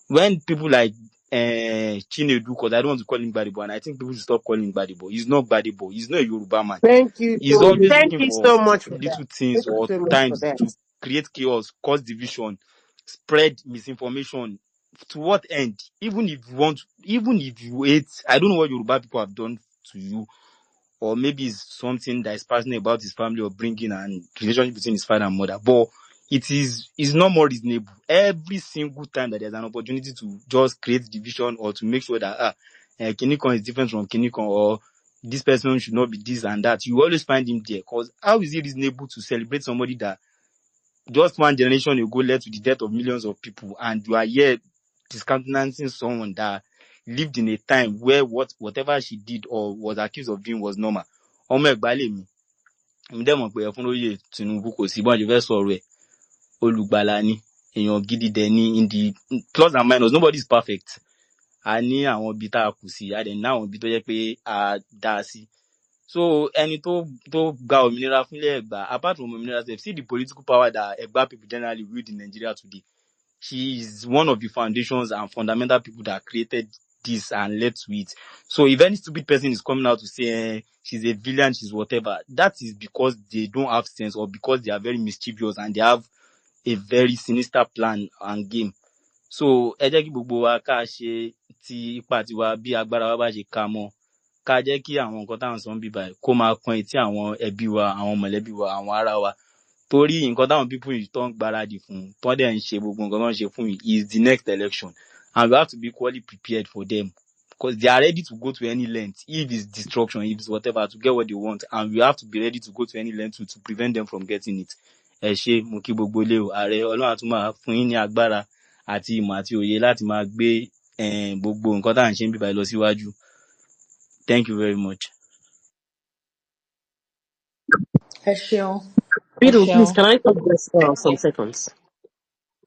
When people like Chinedu, because I don't want to call him Gbadebo, and I think people should stop calling him Gbadebo. He's not Gbadebo. He's not a Yoruba man. Thank you He's always thank looking you for so much for that. little things Thank you or so much for times that. to create chaos, cause division, spread misinformation. To what end? Even if you hate, I don't know what Yoruba people have done to you, or maybe it's something that is passionate about his family or bringing and relationship between his father and mother, but it's not more reasonable. Every single time that there's an opportunity to just create division or to make sure that Kinikon is different from Kinikon, or this person should not be this and that, you always find him there. Because how is it reasonable to celebrate somebody that just one generation ago led to the death of millions of people, and you are here discountenancing someone that lived in a time where whatever she did or was accused of doing was normal? Ọmọ Ẹ̀gbá lèmi, èmi dẹ̀ mọ̀ pé Efunroye Tinubu kò sí bọ́n ṣe fẹ́ sọ̀rọ̀ ẹ̀, olùgbàlà ni, èèyàn gidi dẹ̀ ni, in the plus and minus, nobody is perfect. A ní àwọn ibi tá a kù sí, a dẹ̀ ní àwọn ibi tó yẹ pé a dá sí. So ẹni tó gba òmìnira fúnlẹ̀ Ẹ̀gbá, apart from òmìnira sef, see the political power that Ẹ̀gbá people generally wield in Nigeria today. she is one of the foundations and fundamental people that created this and led to it. So if any stupid person is coming out to say she's a villain, she's whatever, that is because they don't have sense, or because they are very mischievous and they have a very sinister plan and game. So ẹ jẹ́ kí gbogbo wa ká ṣe ti ipa tiwa bí agbára wa bá ṣe ká mọ́, ká jẹ́ kí àwọn nǹkan táwọn sọ ń bí báyìí kó máa kan etí àwọn ẹbí wa, àwọn mọ̀lẹ́bí wa, àwọn ará wa. Torí nǹkan táwọn people yìí tó ń gbáradì fún, tó dẹ̀ ń ṣe gbogbo nǹkan tó ń ṣe fún yìí is the next election, and we have to be equally prepared for them, because they are ready to go to any length, if it's destruction, if it's whatever, to get what they want, and we have to be ready to go to any length to prevent them from getting it. Ẹ ṣé, mo kí gbogbo ilé o, ààrẹ Ọlọ́run á tún máa fún yín ní agbára àti ìmọ̀ àti òye láti máa gbé gbogbo nǹkan tá à ń ṣe ń bíbá lọ síwájú. Thank you very much. Ẹ ṣeun. Ẹ Bidu, please, ṣeun. can I talk just some seconds?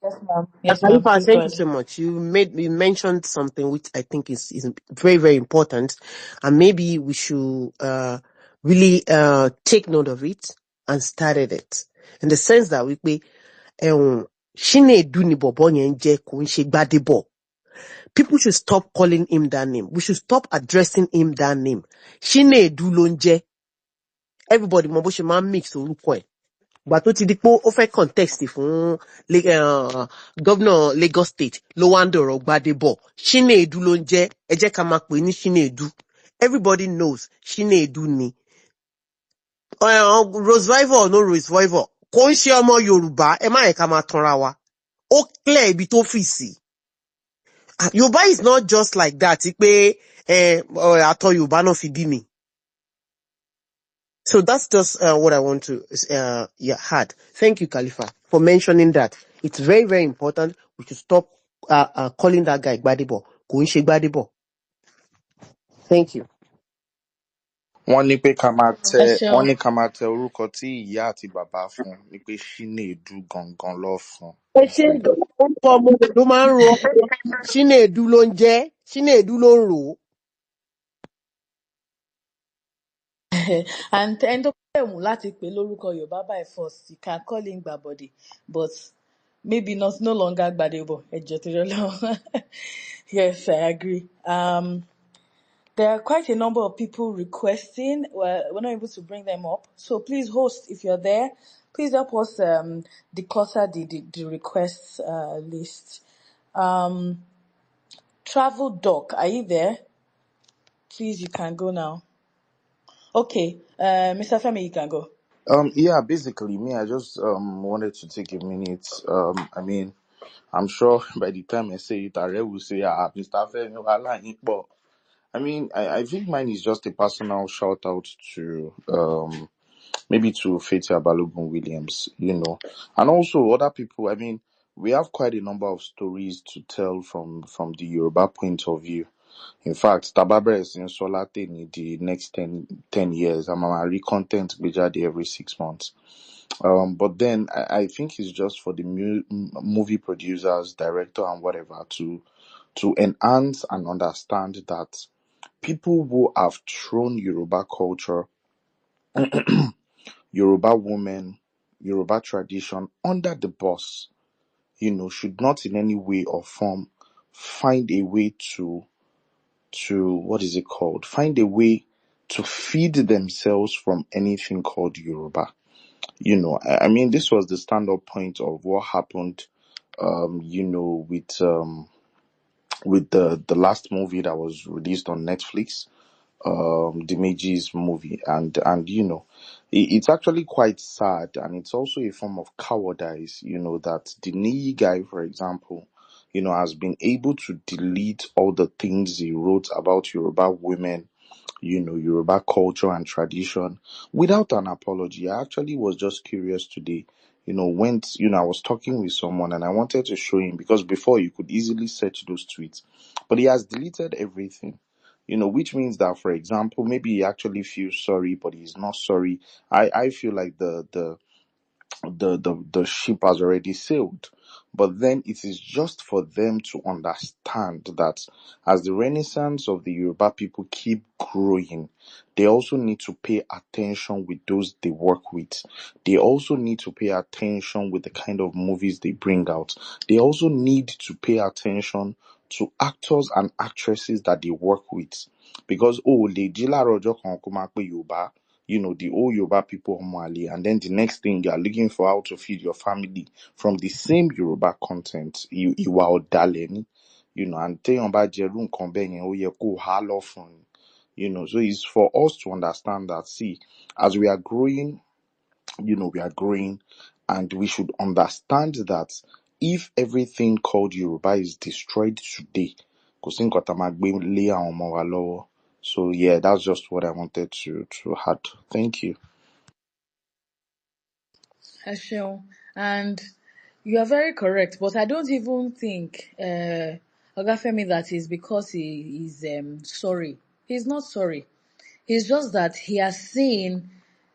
Yes, ma'am. Yes, ma'am. Khalifa, Please go thank you ahead. so much. You mentioned something which I think is very, very important, and maybe we should really take note of it and started it in the sense that we Chinedu ni bobo yẹn jẹ́, kò ń ṣe Gbádébọ̀. People should stop calling him that name. We should stop addressing him that name. Chinedu ló ń jẹ́. Everybody mọ bó ṣe máa ń mix orúkọ ẹ̀. Gbà tó ti di pé ó fẹ́ contest fún governor Lagos State ló wá ń dọ̀rọ̀ Gbádébọ̀. Chinedu ló ń jẹ́. Ẹ jẹ́ ká máa pè ní Chinedu. Everybody knows Chinedu ni. Rose Vival or no Rose Vival, kò ń ṣe ọmọ Yorùbá, ẹ má yẹ ká máa tanra wa. Ó clear ibi tó fì sí. Yorùbá is not just like that, pé àtọ̀ Yorùbá náà fi bí mi. So that's just what I want to add. Thank you, Khalifa, for mentioning that. It's very, very important. We should stop calling that guy Gbádébọ̀. Kò ń ṣe Gbádébọ̀. Thank you. wọ́n ní pé ká máa tẹ Ẹ wọ́n ṣeun. ní ká máa tẹ orúkọ tí ìyá àti bàbá fún ní pé Chinedu gangan ló fún. Ẹ ṣe orúkọ ọmọ ló máa ń ro ọmọ. Chinedu ló ń jẹ́. Chinedu ló ń rò ó. And ẹni tó pẹ́ wù láti pè lórúkọ Yorùbá by force, you can call him Gbàbọ̀dé, but maybe not no longer Gbadebo. Yes, I agree. There are quite a number of people requesting. Well, we're not able to bring them up. So please, host, if you're there, please help us declutter the requests list. Travel Doc, are you there? Please, you can go now. Okay, Mr. Femi, you can go. Yeah, basically me, I just wanted to take a minute. I mean, I'm sure by the time I say it, I will say, Mr. Femi, wahala yín pọ̀. I mean, I think mine is just a personal shout out to maybe to Fatia Balogun Williams, and also other people. I mean, we have quite a number of stories to tell from the Yoruba point of view. In fact, Tababra is in Solate in the next 10 years. I'm a content bijade every 6 months. But then I think it's just for the movie producers, director, and whatever to enhance and understand that people who have thrown Yoruba culture, Yoruba women, Yoruba tradition under the bus, should not in any way or form find a way to what is it called? Find a way to feed themselves from anything called Yoruba. I mean, this was the stand-up point of what happened, with the last movie that was released on Netflix, the Mages movie, and it's actually quite sad, and it's also a form of cowardice, that the Niyi guy, for example, has been able to delete all the things he wrote about Yoruba women, Yoruba culture and tradition without an apology. I actually was just curious today, I was talking with someone and I wanted to show him, because before you could easily search those tweets, but he has deleted everything. Which means that, for example, maybe he actually feels sorry, but he's not sorry. I feel like the ship has already sailed. But then it is just for them to understand that as the renaissance of the Yoruba people keep growing, they also need to pay attention with those they work with. They also need to pay attention with the kind of movies they bring out. They also need to pay attention to actors and actresses that they work with. Because, oh, le jila rojo kan ko ma pe Yoruba, the old Yoruba people Omali, and then the next thing you are looking for how to feed your family from the same Yoruba content. Ìwà ọ̀dàlẹ̀ ni, and téèyàn bá jẹrú nǹkan bẹ́ẹ̀ yẹn, ó yẹ kó há lọ́fun ni. So it's for us to understand that, see, as we are growing, we are growing, and we should understand that if everything called Yoruba is destroyed today, kò sí nǹkan tá máa gbé lé àwọn ọmọ wa lọ́wọ́. So yeah, that's just what I wanted to add. Thank you. Hashem. And you are very correct, but I don't even think Ogafemi that is because he is sorry. He's not sorry. It's just that he has seen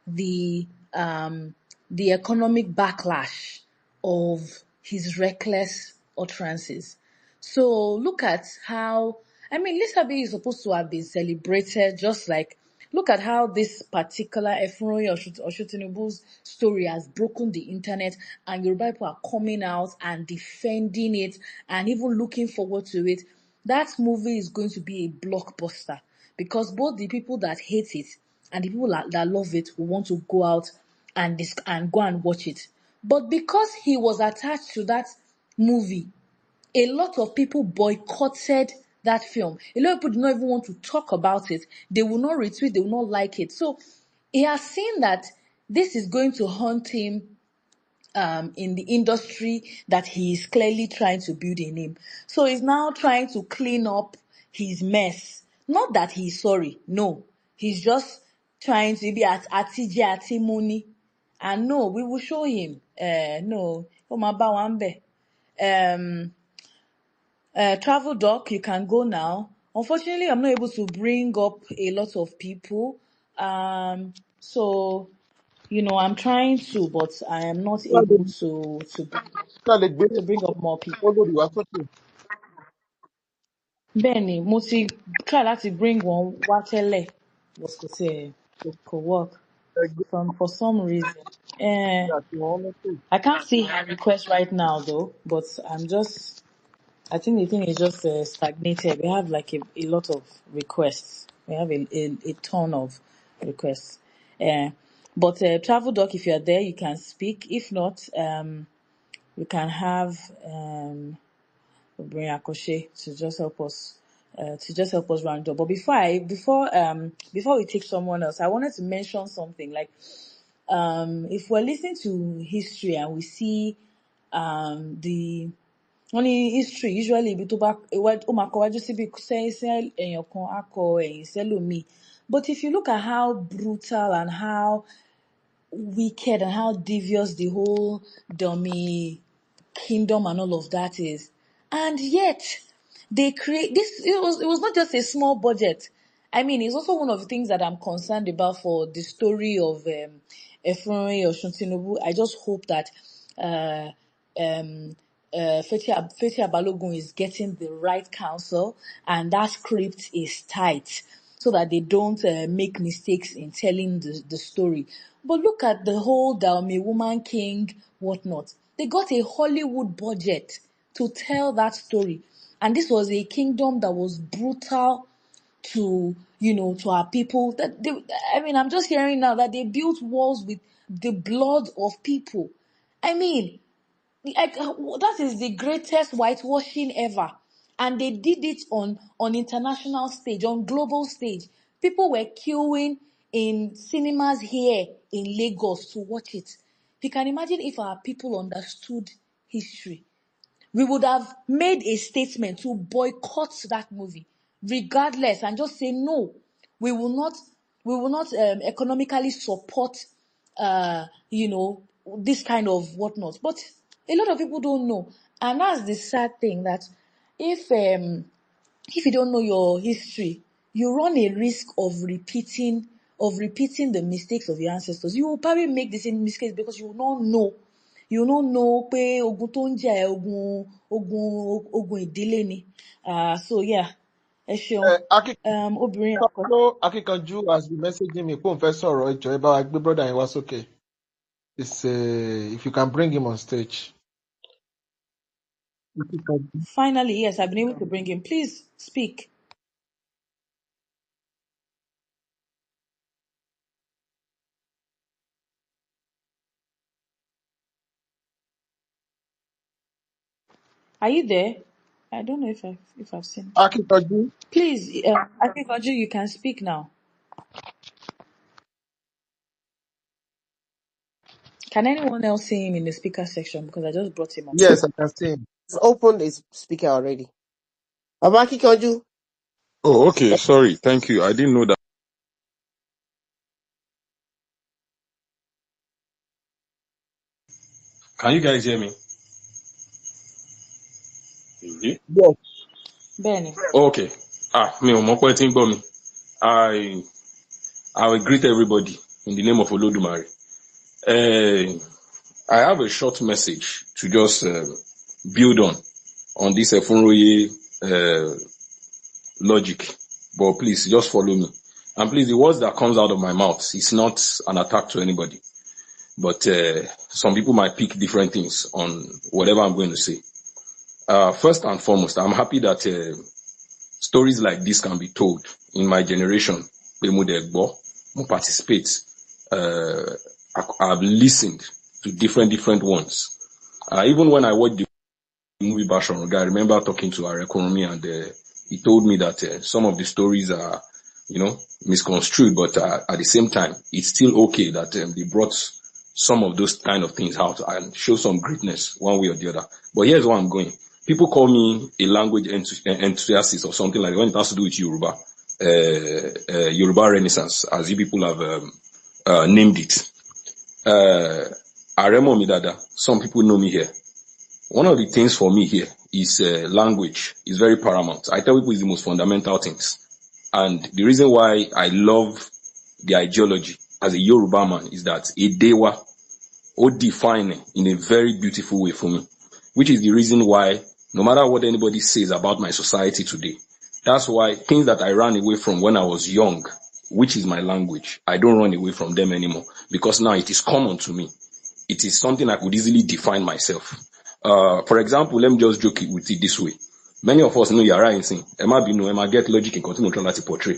the um, the economic backlash of his reckless utterances. So look at how, I mean, Lisa B is supposed to have been celebrated, just like look at how this particular Efunroye Osuntinubu's story has broken the internet, and Yoruba people are coming out and defending it and even looking forward to it. That movie is going to be a blockbuster because both the people that hate it and the people that love it will want to go out and go and watch it. But because he was attached to that movie, a lot of people boycotted that film. A lot of people do not even want to talk about it. They will not retweet, they will not like it. So he has seen that this is going to haunt him in the industry that he is clearly trying to build a name. So he's now trying to clean up his mess. Not that he's sorry, no. He's just trying to be at Atije Atimuni. And no, we will show him. No, travel doc, you can go now. Unfortunately, I'm not able to bring up a lot of people. So I'm trying to, but I am not able to bring up more people. Bẹ́ẹ̀ni, mo ti try láti bring one wá tẹ́lẹ̀, but kò work for some reason. Uh, I can't see her request right now though, but I think the thing is just stagnated. We have like a lot of requests. We have a ton of requests. Uh, but Travel Doc, if you're there, you can speak. If not, we can have bring Akoshe to just help us round up. But before we take someone else, I wanted to mention something like if we're listening to history and we see the only history usually ibi tó bá ó máa kọ wájú síbi sẹ́yìn èèyàn kan á kọ ẹ̀yìn sẹ́lòmíì. But if you look at how brutal and how wicked and how devious the whole dummy kingdom and all of that is, and yet they create this. It was not just a small budget. I mean, it's also one of the things that I'm concerned about for the story of Efunroye Osuntinubu. I just hope that uh, um, Fetia Balogun is getting the right counsel and that script is tight so that they don't make mistakes in telling the story. But look at the whole Daomi Woman King, whatnot. They got a Hollywood budget to tell that story. And this was a kingdom that was brutal to our people. I'm just hearing now that they built walls with the blood of people. I mean, like that is the greatest whitewashing ever, and they did it on international stage, on global stage. People were queuing in cinemas here in Lagos to watch it. You can imagine if our people understood history, we would have made a statement to boycott that movie regardless and just say no, we will not economically support this kind of whatnot. But a lot of people don't know, and that's the sad thing, that if you don't know your history, you run a risk of repeating the mistakes of your ancestors. You will probably make the same mistakes because you will not know you don't know pé ogun tó ń jà ẹ́ ogun ìdílé ni. So yeah, ẹ ṣeun. Obìnrin àkọ́kọ́. Akíkanjú has been messaging me. Pé òun fẹ́ sọ̀rọ̀, ẹ jọ̀ọ́ ẹ bá wa gbé brother yẹn wá sókè. It's if you can bring him on stage. Finally, yes, I've been able to bring him. Please speak. Are you there? I don't know if I've seen. Akíkanjú. Please, Akinkanju, you can speak now. Can anyone else see him in the speaker section? Because I just brought him up. Yes, I can see him. It's opened his speaker already. Abaki Kanju. Oh, okay. Sorry. Thank you. I didn't know that. Can you guys hear me? Yes. Benny. Okay. Me ò mọ̀ pé tí ń gbọ́ mi. I will greet everybody in the name of Olodumare. I have a short message to just build on this Efunroye logic. But please, just follow me. And please, the words that comes out of my mouth is not an attack to anybody. But some people might pick different things on whatever I'm going to say. First and foremost, I'm happy that stories like this can be told in my generation. Mo participate. I've listened to different ones. Even when I watched the movie Bashorun, I remember talking to our economy, and he told me that some of the stories are, misconstrued, but at the same time, it's still okay that they brought some of those kind of things out and show some greatness one way or the other. But here's where I'm going. People call me a language enthusiast or something like that when it has to do with Yoruba, Yoruba Renaissance, as you people have named it. Aremo Midada, some people know me here. One of the things for me here is language is very paramount. I tell people it's the most fundamental things. And the reason why I love the ideology as a Yoruba man is that Edewa or define in a very beautiful way for me, which is the reason why no matter what anybody says about my society today, that's why things that I ran away from when I was young, which is my language, I don't run away from them anymore because now it is common to me. It is something I could easily define myself. For example, let me just joke with it this way. Many of us know Yara insane. Emma get logic and continue trying to portray.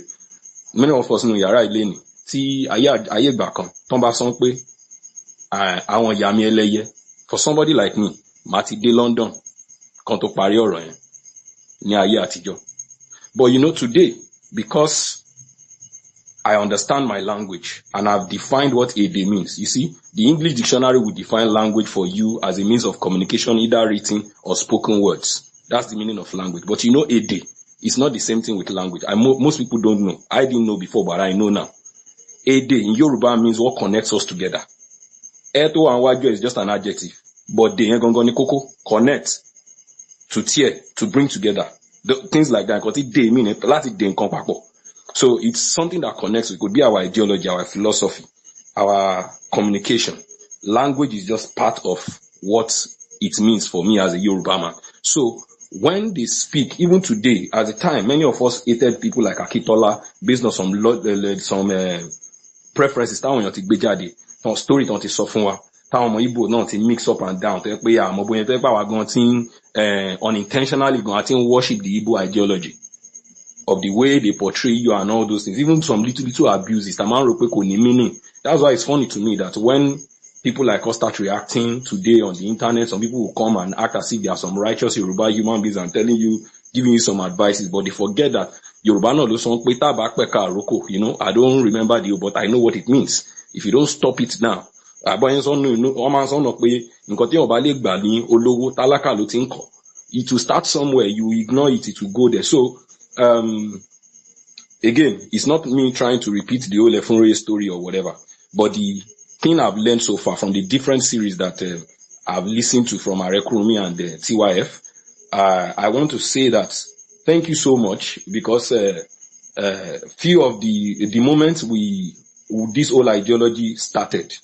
Many of us know Yara Ileni. See, aye back on. Tomba song pe. I want Yami Eleye. For somebody like me, Mati de London. Kanto pari oro yen. Ni aye atijo. But today, because I understand my language and I've defined what Ede means. You see, the English dictionary will define language for you as a means of communication, either written or spoken words. That's the meaning of language. But Ede is not the same thing with language. Most people don't know. I didn't know before, but I know now. Ede in Yoruba means what connects us together. Eto and Wajo is just an adjective. But de gongoni koko, connect, to tear, to bring together. Things like that. Because it de mean it, de nkan. So it's something that connects. It could be our ideology, our philosophy, our communication. Language is just part of what it means for me as a Yoruba man. So when they speak, even today, at the time, many of us hated people like Akitola based on some preferences. Some story don't is software. Igbo not mix up and down. Unintentionally worship the Igbo ideology of the way they portray you and all those things, even some little abuses. That's why it's funny to me that when people like us start reacting today on the internet, some people will come and act as if they are some righteous Yoruba human beings and giving you some advices, but they forget that Yoruba no I don't remember the, but I know what it means. If you don't stop it now, it will start somewhere, you ignore it, it will go there. So again, it's not me trying to repeat the whole Efunroye story or whatever, but the thing I've learned so far from the different series that I've listened to from Arekurumi and TYF, I want to say that thank you so much, because few of the moments this whole ideology started,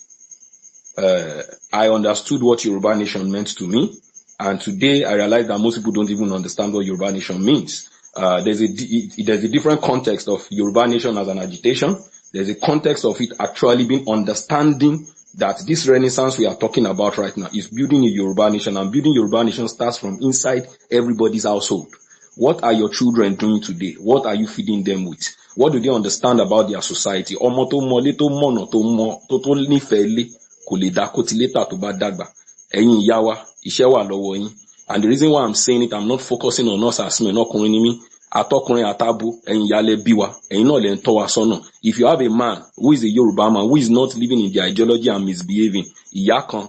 I understood what Yoruba Nation meant to me. And today I realize that most people don't even understand what Yoruba Nation means. There's a different context of Yoruba Nation as an agitation. There's a context of it actually being understanding that this renaissance we are talking about right now is building a Yoruba Nation, and building Yoruba Nation starts from inside everybody's household. What are your children doing today? What are you feeding them with? What do they understand about their society? Ọmọ tó mọlé tó mọ̀nà tó mọ tó nífẹ̀ẹ́ lé kò lè dá kó ti létà tó bá dàgbà. Ẹ̀yin ìyá wa, iṣẹ́ wà lọ́wọ́ yín. And the reason why I'm saying it, I'm not focusing on us as men, ọkùnrin ni mí. Àtọkùnrin àtabo, ẹ̀yin ìyá lẹ bí wa, ẹ̀yin náà lẹ ń tọ́ wa sọ́nà. If you have a man who is a Yoruba man who is not living in their ideology and misbehaving, ìyá kan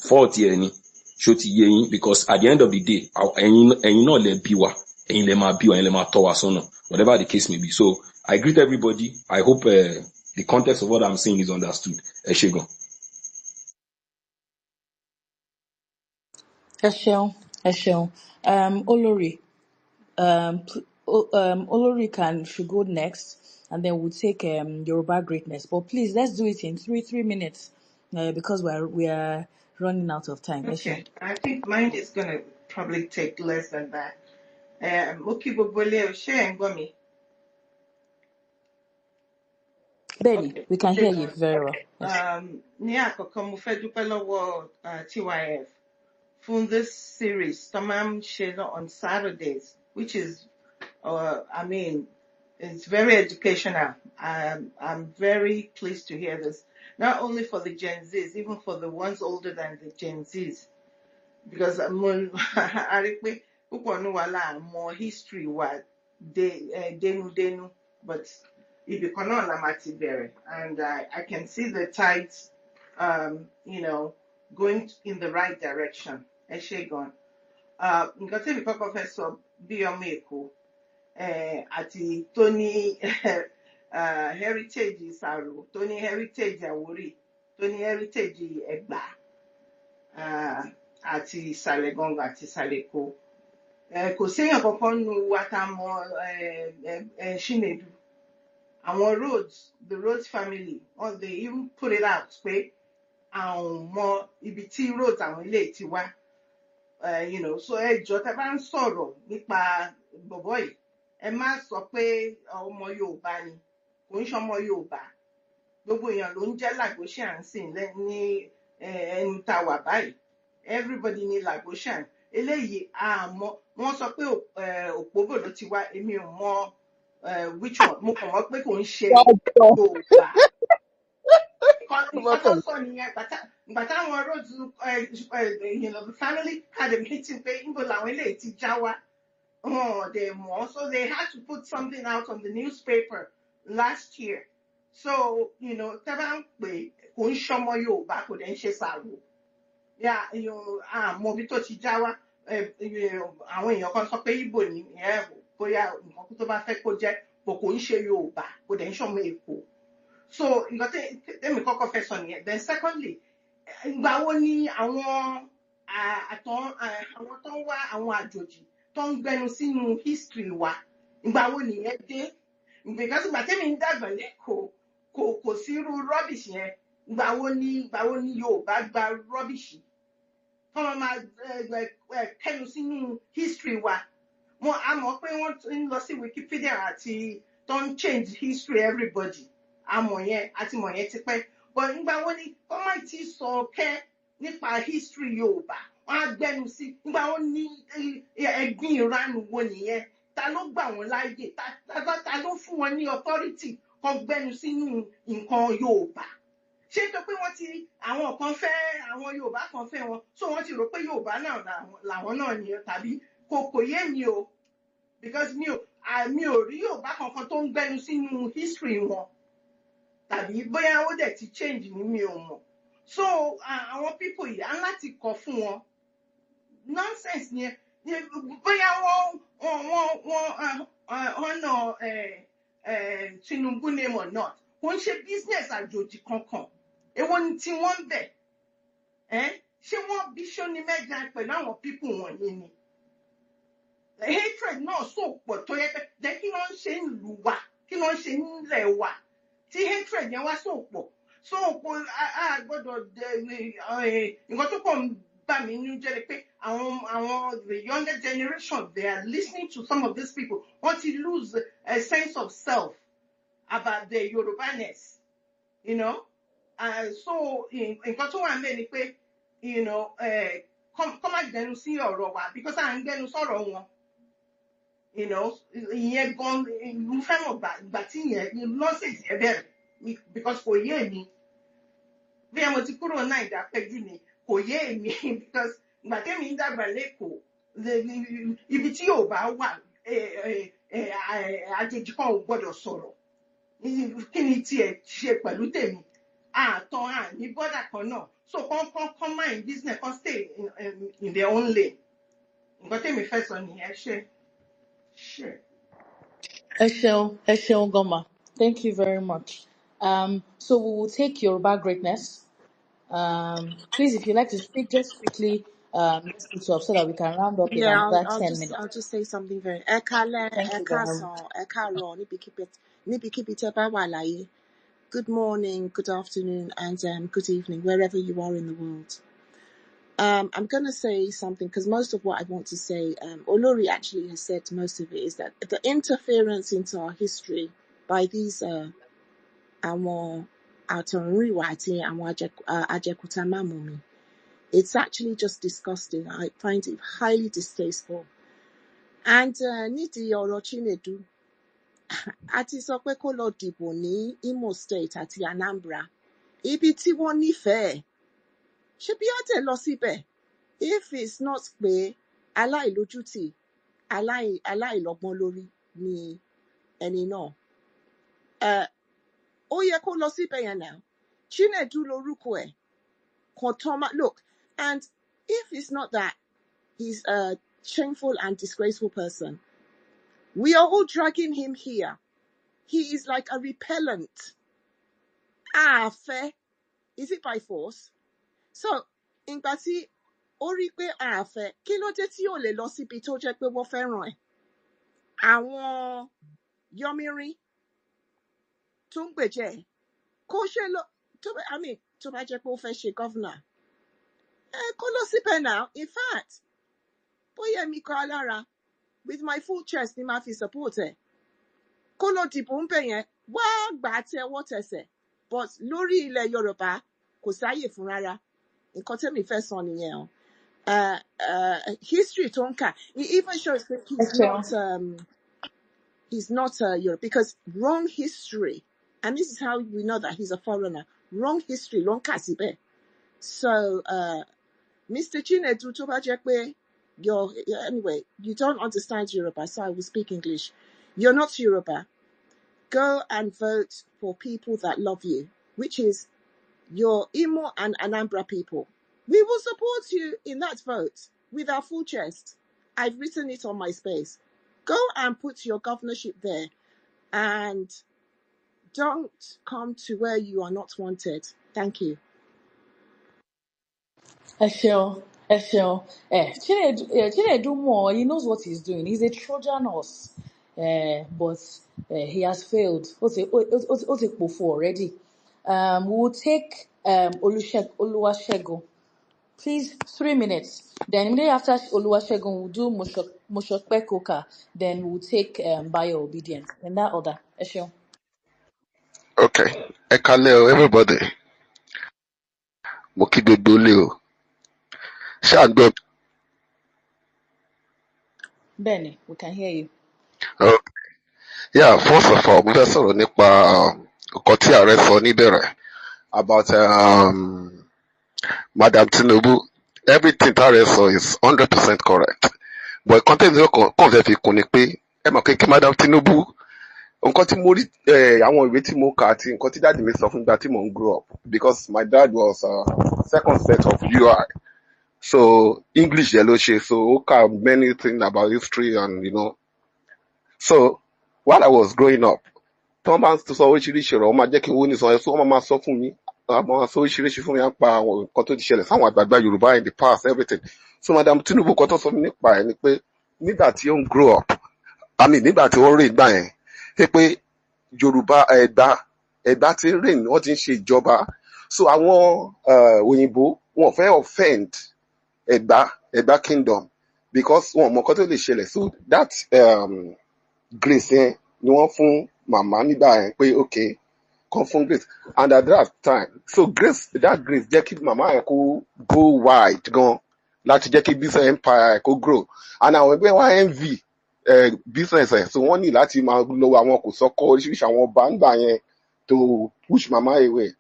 fault ẹ̀ ni. Ṣó ti yé yín? Because at the end of the day, ẹ̀yin náà lẹ bí wa, ẹ̀yin lẹ máa bí wa, ẹ̀yin lẹ máa tọ́ wa sọ́nà. Whatever the case may be. So I greet everybody. I hope the context of what I'm saying is understood. Ẹ ṣé gan. Eshel. Olori. Olori should go next, and then we'll take Yoruba greatness. But please, let's do it in three minutes, because we are running out of time. Eshel. Okay, I think mine is going to probably take less than that. Muki Bobole Oshe Ngomi. Benny, Okay, we can hear you Shegun. very well. Yes. Ní àkọ́kọ́ mo fẹ́ dúpẹ́ lọ́wọ́ TYF for this series tó máa ń ṣe on Saturdays, which is, I mean, it's very educational. I'm very pleased to hear this, not only for the Gen Zs, even for the ones older than the Gen Zs. Because a rí pé púpọ̀ nínú wa la mọ history wa dénúdénú, but ibì kan náà la máa ti bẹ̀rẹ̀, and I can see the tides, going in the right direction. Ẹ ṣé gan. Nǹkan tí èmi kọ́kọ́ fẹ́ sọ bí ọmọ Èkó àti tó ní heritage Ìsàrò, tó ní heritage Àwórì, tó ní heritage Ẹ̀gbá, àti ìsàlẹ̀ gangan àti ìsàlẹ̀ Èkó. Kò séèyàn kankan nu wa tá mọ Ṣínédù. Àwọn the roads family, they even put it out pé àwọn mọ ibi tí roads àwọn ilé ti wá. So ẹjọ́ tẹ́ bá ń sọ̀rọ̀ nípa bọ̀bọ́ yìí, ẹ má sọ pé ọmọ Yorùbá ni, kò ń ṣọmọ Yorùbá. Gbogbo èèyàn ló ń jẹ́ Lagosian ní ẹnu tá wà báyìí. Everybody ní Lagosian. Eléyìí àmọ́ wọ́n sọ pé Òpóbò ló ti wá, èmi ò mọ which one. Mo kàn mọ̀ pé kò ń ṣe Yorùbá. Nǹkan tó sọ nìyẹn, ìgbà táwọn roads, the family had a meeting pé níbo làwọn eléyìí ti já wá. So they had to put something out on the newspaper last year. So, tẹ́ bá ń pè kò ń ṣọmọ Yorùbá, kò dẹ̀ ń ṣe Sàrò. Àmọ́ bí tó ti já wá, àwọn èèyàn kan sọ pé Ìgbò ni, bóyá nǹkan tó bá fẹ́ kó jẹ́, bò kò ń ṣe Yorùbá, kò dẹ̀ ń ṣọmọ Èkó. So, nǹkan tẹ́mi kọ́kọ́ fẹ́ sọ nìyẹn. Then secondly, ìgbà wo ni àwọn tó ń wá àwọn àjòjì tó ń gbẹnu sínú history wa, ìgbà wo nìyẹn dé? Because ìgbà tẹ́mi ń dàgbà lẹ́kọ̀ọ́ kò sí irú rubbish yẹn. Ìgbà wo ni Yorùbá gba rubbish? Kọ́mọ máa kẹnu sínú history wa. A mọ̀ pé wọ́n ń lọ sí Wikipedia àti tó ń change history everybody. Àmọ̀ yẹn àti mọ̀ yẹn ti pẹ́. But ìgbà wo ni wọ́n máa ti sọ nípa history Yorùbá? Wọ́n á gbẹ́nu sí. Ìgbà wo ni ẹ̀gbin ìranù wo nìyẹn? Ta ló gbà wọ́n láàyè? Ta ló fún wọn ní authority kan gbẹ́nu sínú nǹkan Yorùbá? Ṣé tó pé àwọn kan fẹ́, àwọn Yorùbá kan fẹ́ wọn, so wọ́n ti rò pé Yorùbá náà làwọn náà ni, tàbí kò yé mi o, because mi ò rí Yorùbá kankan tó ń gbẹ́nu sínú history wọn, tàbí bóyá ó dẹ̀ ti change ní mi ò mọ̀. So àwọn people yìí á láti kọ̀ fún wọn. Nonsense yẹn, bóyá wọ́n náà Tinubu name or not, kò ń ṣe business àjòjì kankan. Èwo ni tí wọ́n bẹ̀? Ṣé wọ́n bí Ṣóní mẹ́ja pẹ̀lú àwọn people wọ̀nyí ni? Hatred náà so pọ̀ tó yẹ pé kí wọ́n ṣe ń lù wá, kí wọ́n ṣe ń lẹ̀ wá, tí hatred yẹn wá so pọ̀. So a gbọ́dọ̀ nǹkan tó kàn ń bà mí nínú jẹ́ ni pé àwọn the younger generation, they are listening to some of these people want to lose a sense of self about their Yorubaness, you know. So nǹkan tó wà ń bẹ̀ ni pé, you know, kọ́ má gbẹnu sí ọ̀rọ̀ wa because à ń gbẹnu sọ̀rọ̀ wọn, you know. Ìyẹn gan ìlú fẹ́ràn gbà tí ìyẹn nọ́ọ̀sì yẹn bẹ̀rẹ̀ because kò yé mi bí ẹ mo ti kúrò Naija péjú ni kò yé mi because ìgbà tẹ́mi ń dàgbà lẹ́kọ̀ọ́ ibi tí yóò bá wà àjèjì kan ò gbọ́dọ̀ sọ̀rọ̀ kí ni tiẹ̀ ṣe pẹ̀lú tèmi àtọ̀ ní bọ́dà kan náà so kán mind business kan stay in their own lane nǹkan tèmi fẹ́ sọ nìyẹn ṣe. Ẹ ṣeun Goma. Thank you very much. So we will take Yoruba greatness. Please, if you'd like to speak, just quickly let's switch off so that we can round up in Yeah, another I'll 10 just minutes. say something very. Ẹ káalẹ́, Thank ẹ you very much. káàsán, ẹ káàárọ̀ níbikíbi tẹ́ bá wà láyé. Good morning, good afternoon, and good evening, wherever you are in the world. I'm going to say something because most of what I want to say, Olori actually has said most of it, is that the interference into our history by these àwọn àtọ̀húnrìnwá àti àwọn ajẹkúta mámúmi, it's actually just disgusting. I find it highly distasteful. And nídìí ọ̀rọ̀ Chinedu, a ti sọ pé kó lọ dìbò ní Imo State àti Anambra, ibi tí wọ́n nífẹ̀ẹ́, ṣé bí á tẹ̀ lọ síbẹ̀? If it's not pé aláìlójútì, aláìlọ́gbọ́n lórí ni ẹni náà, ó yẹ kó lọ síbẹ̀ yẹn náà. Chinedu lorúkọ ẹ̀, look, and if it's not that he's a shameful and disgraceful person, we are all dragging him here. He is like a repellent. Àfẹ́, is it by force? So, ìgbà tí ó rí pé àfẹ́, kí ló dé tí ò lè lọ síbi tó jẹ́ pé wọ́n fẹ́ràn ẹ̀? Àwọn yọmírín tó ń gbèjẹ́ ẹ̀, kó ṣe lọ, tó bá jẹ́ pé ó fẹ́ ṣe governor, kó lọ síbẹ̀ náà. In fact, bóyá mi kọ́ alára, with my full chest ni màá fi support ẹ̀. Kó lọ dìbò ń bẹ̀ yẹn, wá gbà á tẹwọ́ tẹsẹ̀. But lórí ilẹ̀ Yorùbá, kò sáyè fún rárá. Nǹkan tẹ́mi fẹ́ sọ nìyẹn o. History tó ń kà, he even shows that he's not Europe, because wrong history, and this is how we know that he's a foreigner, wrong history ló ń kà síbẹ̀. So, Mr. Chinedu, tó bá jẹ́ pé anyway, you don't understand Yoruba, so I will speak English. You're not Yoruba. Go and vote for people that love you, which is your Imo and Anambra people. We will support you in that vote with our full chest. I've written it on my space. Go and put your governorship there, and don't come to where you are not wanted. Thank you. Ẹ ṣeun. Chinedu more, he knows what he's doing. He's a Trojan horse. But he has failed. Ó ti pòfo already. We will take Oluwasegun. Please, 3 minutes. Then immediately after Oluwasegun, we'll do Moshope Koka. Then we'll take Bio Obedience. In that order. Ẹ ṣeun. Okay. Ẹ kálẹ́ o, everybody. Mo kí gbogbo ilé o. Ṣé à ń gbọ́? Bẹ́ẹ̀ni, we can hear you. Okay. Yeah, first of all, mo fẹ́ sọ̀rọ̀ nípa nǹkan tí ààrẹ sọ níbẹ̀rẹ̀ about Madam Tinubu. Everything táàrẹ sọ is 100% correct. But content kàn fẹ́ fi kún ni pé ẹ mọ̀ pé kí Madam Tinubu, nǹkan tí mo rí àwọn ìwé tí mo kà àti nǹkan tí dáàdì mi sọ fún ìgbà tí mo ń grow up, because my dad was second set of UI, so English yẹn ló ṣe, so ó kà many things about history and so while I was growing up, tí wọ́n bá ń sọ oríṣiríṣi ọ̀rọ̀ wọ́n máa jẹ́ kí n wó ní sọ ẹ̀, so wọ́n máa sọ fún mi, wọ́n máa sọ oríṣiríṣi fún mi nípa àwọn nǹkan tó ti ṣẹlẹ̀ sáwọn àgbààgbà Yorùbá in the past, everything. So Madam Tinubu kan tó sọ mi nípa ẹ̀ ni pé nígbà tí ó ń grow up, nígbà tí ó ń rìn gbà yẹn, pé Yorùbá Ẹ̀gbá Ẹ̀gbá ti ń reign, wọ́n ti ń ṣe ìjọba. So àwọn òyìnbó wọn fẹ́ offend Ẹ̀gbá kingdom because wọn mọ nǹkan tó lè ṣẹlẹ̀. So that grace yẹn ni wọ́n fún màmá nígbà yẹn pé okay kan fún grace, and at that time so that grace jẹ́ kí màmá yẹn kó go wide gan láti jẹ́ kí business empire kó grow, and àwọn ẹgbẹ́ wa envy business ẹ̀, so wọ́n ní láti máa lo àwọn kò sọ́kọ́ oríṣiríṣi àwọn ọba ńgbà yẹn to push mama away.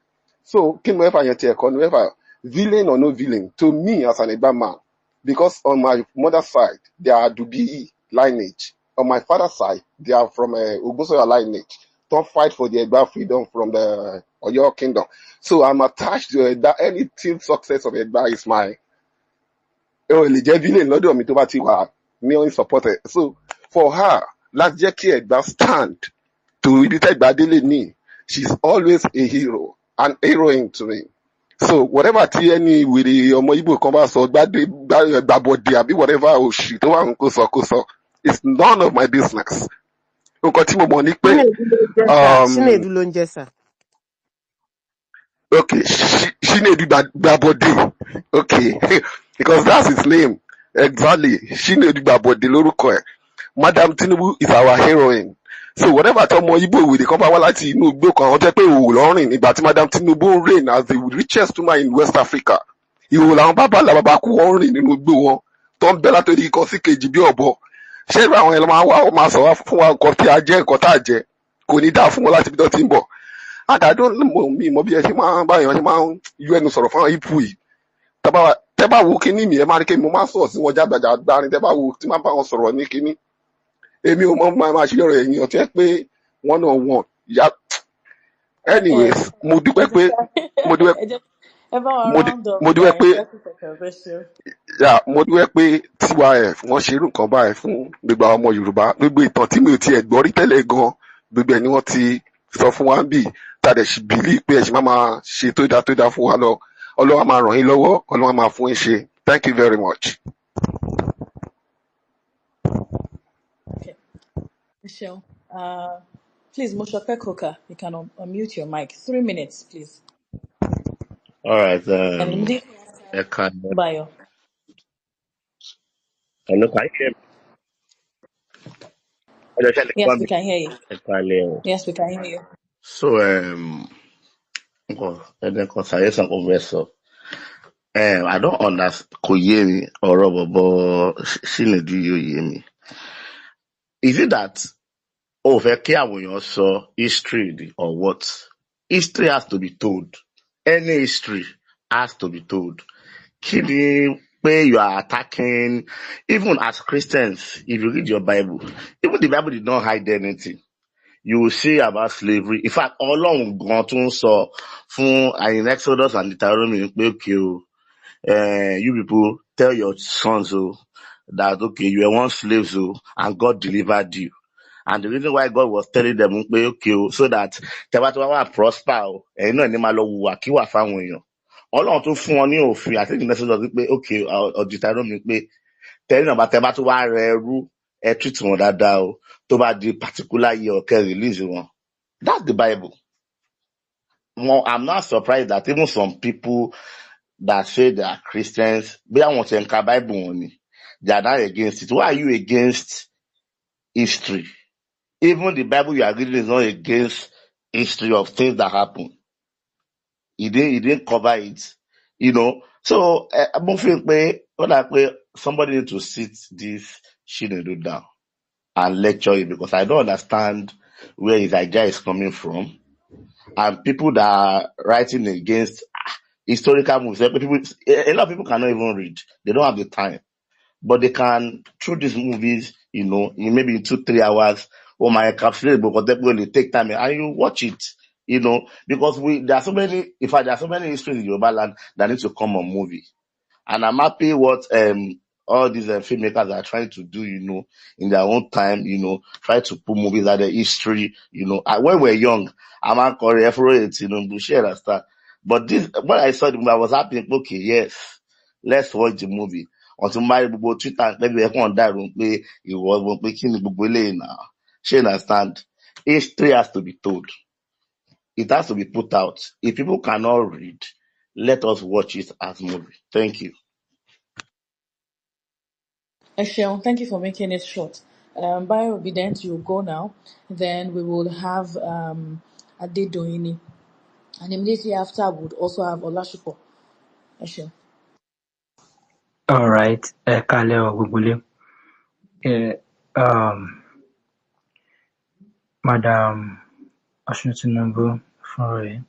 So kí ni mo fẹ́ yẹn ti ẹ̀kọ́ ni mo fẹ́ villain or no villain to me as an Egba man, because on my mother's side they are Dubi lineage, on my father's side they are from Ogunsoya lineage, don't fight for the Egba freedom from the Oyo kingdom. So I'm attached to Egba. Anything success of Egba is my lè jẹ́ villain lọ́dọ̀ mi tó bá ti wà million supported. So for her láti jẹ́ kí Ẹ̀gbá stand to ibi tẹ́ Ẹ̀gbá délé ní, she's always a hero, an heroine to me. So whatever tí ẹni wèrè ọmọ Igbo kan bá sọ gbàbọ̀dé àbí whatever òṣì tó wà ń kó sọ, it's none of my business. Nǹkan tí mo mọ̀ ní pé Chinedu ló ń jẹ́ sà. Okay, Chinedu Gbàbọ̀dé, okay, because that's his name exactly. Chinedu Gbàbọ̀dé lórúkọ ẹ̀. Madam Tinubu is our heroine. So whatever tí ọmọ Igbo wèrè kan bá wá láti inú igbó kan, wọ́n jẹ́ pé ìhòòhò lọ́rìn nígbà tí Madam Tinubu ń reign as the richest woman in West Africa. Ìhòòhò làwọn bàbá kú wọ́n rìn nínú igbó wọn tó ń bẹ́ látòrí ikọ̀ sí kejì bí ọ̀bọ. Ṣé irú àwọn ẹ̀ máa wá máa sọ wá fún wa nǹkan tí a jẹ́ nǹkan tá a jẹ? Kò ní dáa fún wọn láti ibi tó ti ń bọ̀. Àdàdo mi mọ bí ẹ ṣe máa ń bá èèyàn ṣe máa ń yọ ẹnu sọ̀rọ̀ fún ipò yìí. Tẹ́ bá wo kíní mi, ẹ máa rí kí mo máa sọ̀rọ̀ sí wọn jágbàjàgbà ni. Tẹ́ bá wo tí máa bá wọn sọ̀rọ̀ ní kíní. Èmi ò mọ máa ṣe ọ̀rọ̀ ẹ̀yìn ọ̀tí ẹ pé one on one. Anyways, mo dúpẹ́ pé mo dúpẹ́ pé TYF wọ́n ṣe irú nǹkan báyìí fún gbogbo àwọn ọmọ Yorùbá. Gbogbo ìtàn tí mi ò tiẹ̀ gbọ́ rí tẹ́lẹ̀ gan, gbogbo ẹ̀ ni wọ́n ti sọ fún wa bí tàdé ṣì bìlí pé ẹ̀ ṣì máa ṣe tó dá fún wa lọ. Ọlọ́run máa ràn yín lọ́wọ́, Ọlọ́run máa fún yín ṣe. Thank you very much. Okay. Michelle, please, Moshope Koka, you can unmute your mic. 3 minutes, please. All right. And Bayo. Hello, can you hear me? Yes, we can hear you. Yes, we can hear you. So, I don't understand. Kò yé mi ọ̀rọ̀ bọ̀bọ̀ Chinedu yóò yé mi. Is it that fẹ́ kí àwọn èèyàn sọ history or what? History has to be told. Any history has to be told. Kí ni pé you are attacking, even as Christians, if you read your Bible, even the Bible did not hide anything. You will see about slavery. In fact, Ọlọ́run gan tún sọ fún in Exodus and Deuteronomy pé okay, you people tell your sons that okay, you were once slaves and God delivered you. And the reason why God was telling them okay, so that tẹ́bátẹ́bá wà prosper ẹ̀yin náà ní máa lọ wùwà kíwà fáwọn èèyàn. Ọlọ́run tún fún wọn ní òfin, I think in Exodus pé okay, Deuteronomy pé tẹ́bá tó wá rẹ ẹrú ẹ treat wọn dáadáa tó bá di particular year kẹ́ release wọn. That's the Bible. Well, I'm not surprised that even some people that say they are Christians, bí àwọn tí ń ka Bible wọn ni, they are not against it. Why are you against history? Even the Bible you are reading is not against history of things that happen. He didn't cover it, So I'm feeling somebody need to sit this Chinedu down and lecture it, because I don't understand where his idea is coming from. And people that are writing against historical movies, a lot of people cannot even read. They don't have the time. But they can, through these movies, in maybe in 2-3 hours, my encapsulate, because they're going to take time and you watch it, because there are so many histories in Yoruba land that need to come on movie. And I'm happy what all these filmmakers are trying to do, in their own time, try to put movies like the history, when we're young, I'm not calling Efunroye, share and stuff. But when I saw the movie, I was happy, okay, yes, let's watch the movie. Until my Twitter, maybe everyone died, it was making the book now. She understand. History has to be told. It has to be put out. If people cannot read, let us watch it as movie. Thank you. Esheon, thank you for making it short. By obedience, you go now. Then we will have Adedoyini. And immediately after, we would also have Olasupo. Esheon. All right, Kale Ogugule. Um, Madam Osuntinubu Efunroye,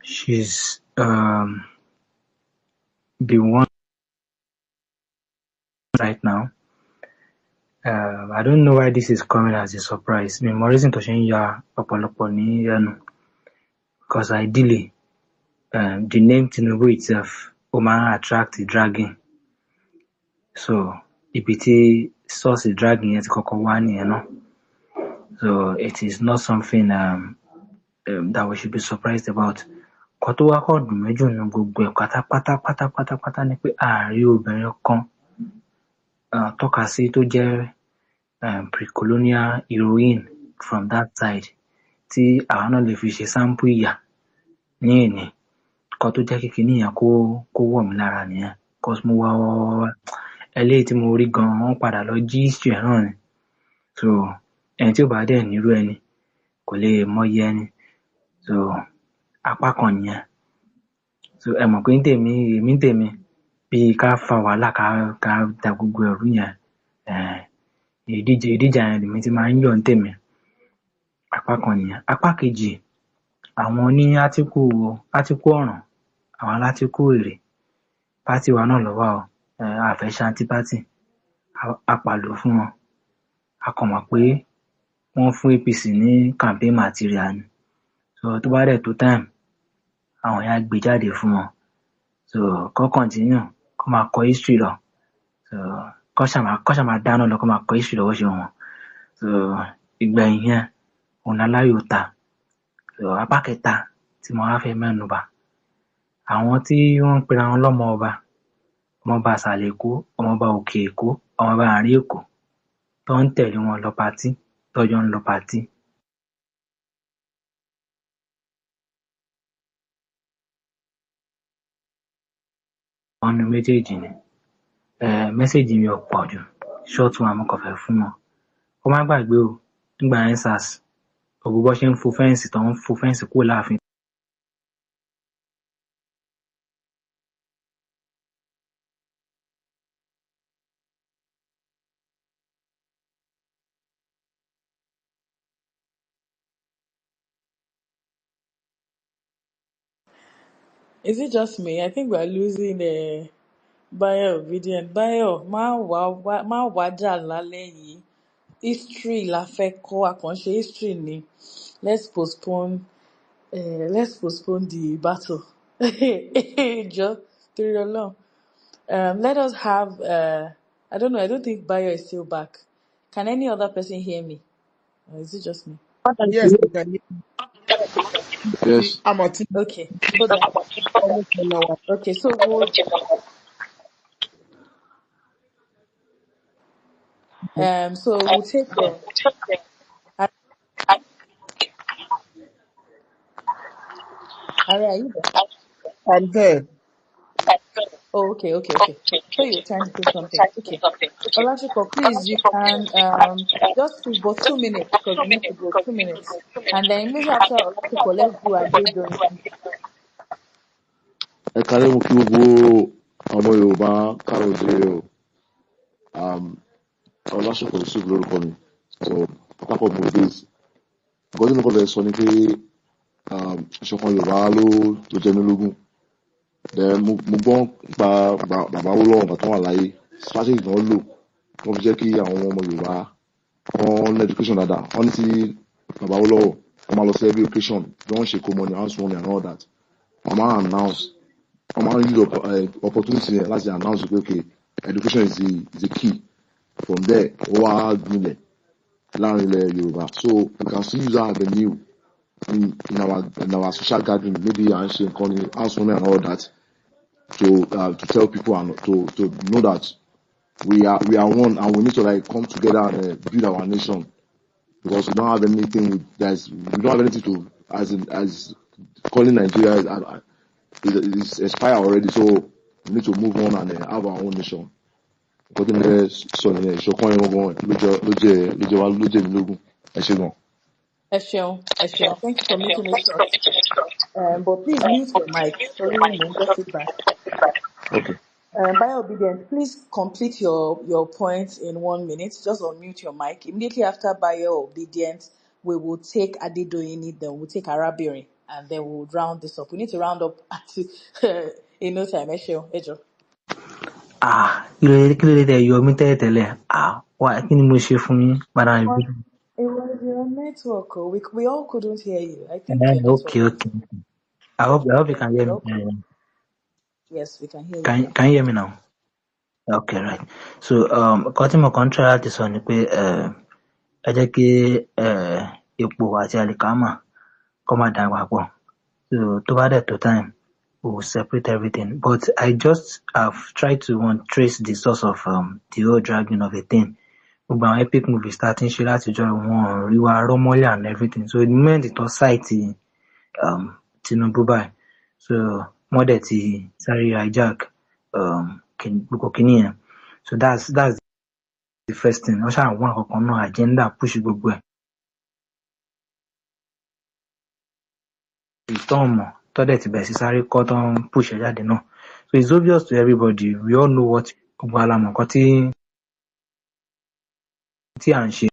she's the one right now. I don't know why this is coming as a surprise. Mi mọ reason tó ṣe ń ya ọ̀pọ̀lọpọ̀ ní ẹnu, because ideally, the name Tinubu itself ó máa ń attract dragging. So ibi tí source dragging yẹn ti kọ́kọ́ wá nìyẹn náà. So it is not something that we should be surprised about. Nǹkan tó wá kọ́ dùn mí jù nínú gbogbo ẹ̀ pátápátá ni pé ààrí obìnrin kan tọ́ka sí tó jẹ́ pre-colonial heroine from that side tí àwa náà lè fi ṣe sample ìyà ní èní. Nǹkan tó jẹ́ kí kiní yẹn kó wọ̀ mí lára nìyẹn. Because mo wá eléyìí tí mo rí gan wọ́n padà lọ jí history ẹ̀ náà ni. So ẹni tí ò bá dẹ̀ nírú ẹni kò lè mọyì ẹni. So apá kan nìyẹn. So ẹ mọ̀ pé èmi ń tèmi bí ká fa wàhálà ká da gbogbo ẹ̀rú yẹn, ìdíjà yẹn lèmi ti máa ń yọ̀ ń tèmi. Apá kan nìyẹn. Apá kejì, àwọn ní átíkù ọ̀ràn, àwọn alátíkù èrè, pátì wa náà ló wà o. A fẹ́ ṣe anti-party, a pàlò fún wọn. A kàn mọ̀ pé wọ́n fún APC ní campaign material ni. So tó bá dẹ̀ tó time, àwọn yẹn á gbé jáde fún wọn. So kọ́ continue, kọ́ máa kọ history lọ. So kọ́ ṣà máa dáná lọ, kọ́ máa kọ history lọ́wọ́ ṣe wọn. So ìgbẹ̀yìn yẹn òun láláyò ta. So apá kẹta tí mo wá fẹ́ mẹ́nu bà, àwọn tí wọ́n ń pera wọn lọ́mọ ọba, ọmọọba àsàlẹ̀ Èkó, ọmọọba òkè Èkó, ọmọọba àárín Èkó, tó ń tẹ̀lé wọn lọ patí, tọ́jọ́ ń lọ patí. Ọ̀nà méjèèjì ni. Mẹ́sẹ̀jì mi ò pọ̀ jù, short one mo kàn fẹ́ fún wọn. Kó má gbàgbé o, nígbà EndSARS, gbogbo bó ṣe ń fo fẹ́ǹsì kúrò láàfin. Is it just me? I think we're losing Bayo obedient. Bayo, má wájà lálẹ́ yìí. History la fẹ́ kọ́, àkànṣe history ni. Let's postpone the battle. Jọ torí Ọlọ́run. Let us have I don't know, I don't think Bayo is still back. Can any other person hear me? Or is it just me? Yes, we can hear you. Yes. I'm a team. Okay, hold on. Okay, so we'll take are you there? I'm there. Oh, okay. So you're trying to say something. Okay. Olashiko, please, you can just speak for 2 minutes because we need to go 2 minutes. And then immediately after Olashiko, let's do a day doing. Ẹ kálẹ́ mo kí gbogbo ọmọ Yorùbá káàárọ̀ oòjíire o. Ọlásùpọ̀ Yusuf lórúkọ mi. So pápákọ̀ mo days. Nǹkan tí mo kọ́ fẹ́ sọ ni pé ìṣọ̀kan Yorùbá ló jẹ mí lógún. Mo gbọ́ pa bàbá Awólọ́wọ̀ bàtà wà láyé strategy náà lò wọ́n fi jẹ́ kí àwọn ọmọ Yorùbá wọ́n ní education dáadáa. Wọ́n ní tí bàbá Awólọ́wọ̀ wọ́n máa lọ sí every occasion bí wọ́n ṣe kó money house money and all that. Wọ́n máa announce, wọ́n máa use opportunity yẹn láti announce pé okay, education is the key. From there ó wá gbilẹ̀ láàrin ilẹ̀ Yorùbá. So we can still use that avenue in our social gathering, maybe à ń ṣe nǹkan ní house money and all that. To tell people and to know that we are one and we need to like come together and build our nation, because we don't have anything as calling Nigeria is expired already. So we need to move on and have our own nation. Nǹkan tí mo fẹ́ sọ nìyẹn, ìṣọ̀kan yẹn gangan ló jẹ́ mi lógún. Ẹ ṣé gan. Eshion, Eshion, thank you for making it short. But please mute your mic. Sorry, won't get feedback. Okay. By obedience, please complete your point in 1 minute. Just unmute your mic. Immediately after bio obedience, we will take Adedoyini, then we'll take Arabiri, and then we'll round this up. We need to round up at in no time. Eshion, Ejo. Kí ló dé tẹ́ yọ mí tẹ́lẹ̀tẹ́lẹ̀? Wá kí ni mo ṣe fún yín? Madam Well, Ibu. it was your network. Oh. We all couldn't hear you. I think your network Okay, was. okay. I hope you can hear We me. all could. Yes, we can hear you now. Can you hear me now? Okay, right. So, nǹkan tí mo kàn ń try láti sọ ni pé ẹ jẹ́ kí epo àti àlìkámà kó má dà papọ̀. So, tó bá dẹ̀ tó time, we will separate everything. But I just have tried to trace the source of the whole dragging of a thing. Gbogbo àwọn epic movies tá a ti ń ṣe látijọ́ wọn rí wa rọ́mọ́lẹ̀ and everything. So, the moment tó site Tinubu báyìí, so wọ́n dẹ̀ ti sáré hijack gbogbo kinní yẹn. So that's the first thing. Wọ́n ṣáà wọ́n àkọ́kọ́ náà agenda push gbogbo ẹ̀. Ìtàn mọ̀ tó dẹ̀ ti bẹ̀rẹ̀ sí sáré kọ́ tó ń push ẹ̀ jáde náà. So it's obvious to everybody. We all know what gbogbo alamọ̀ nǹkan tí à ń ṣe.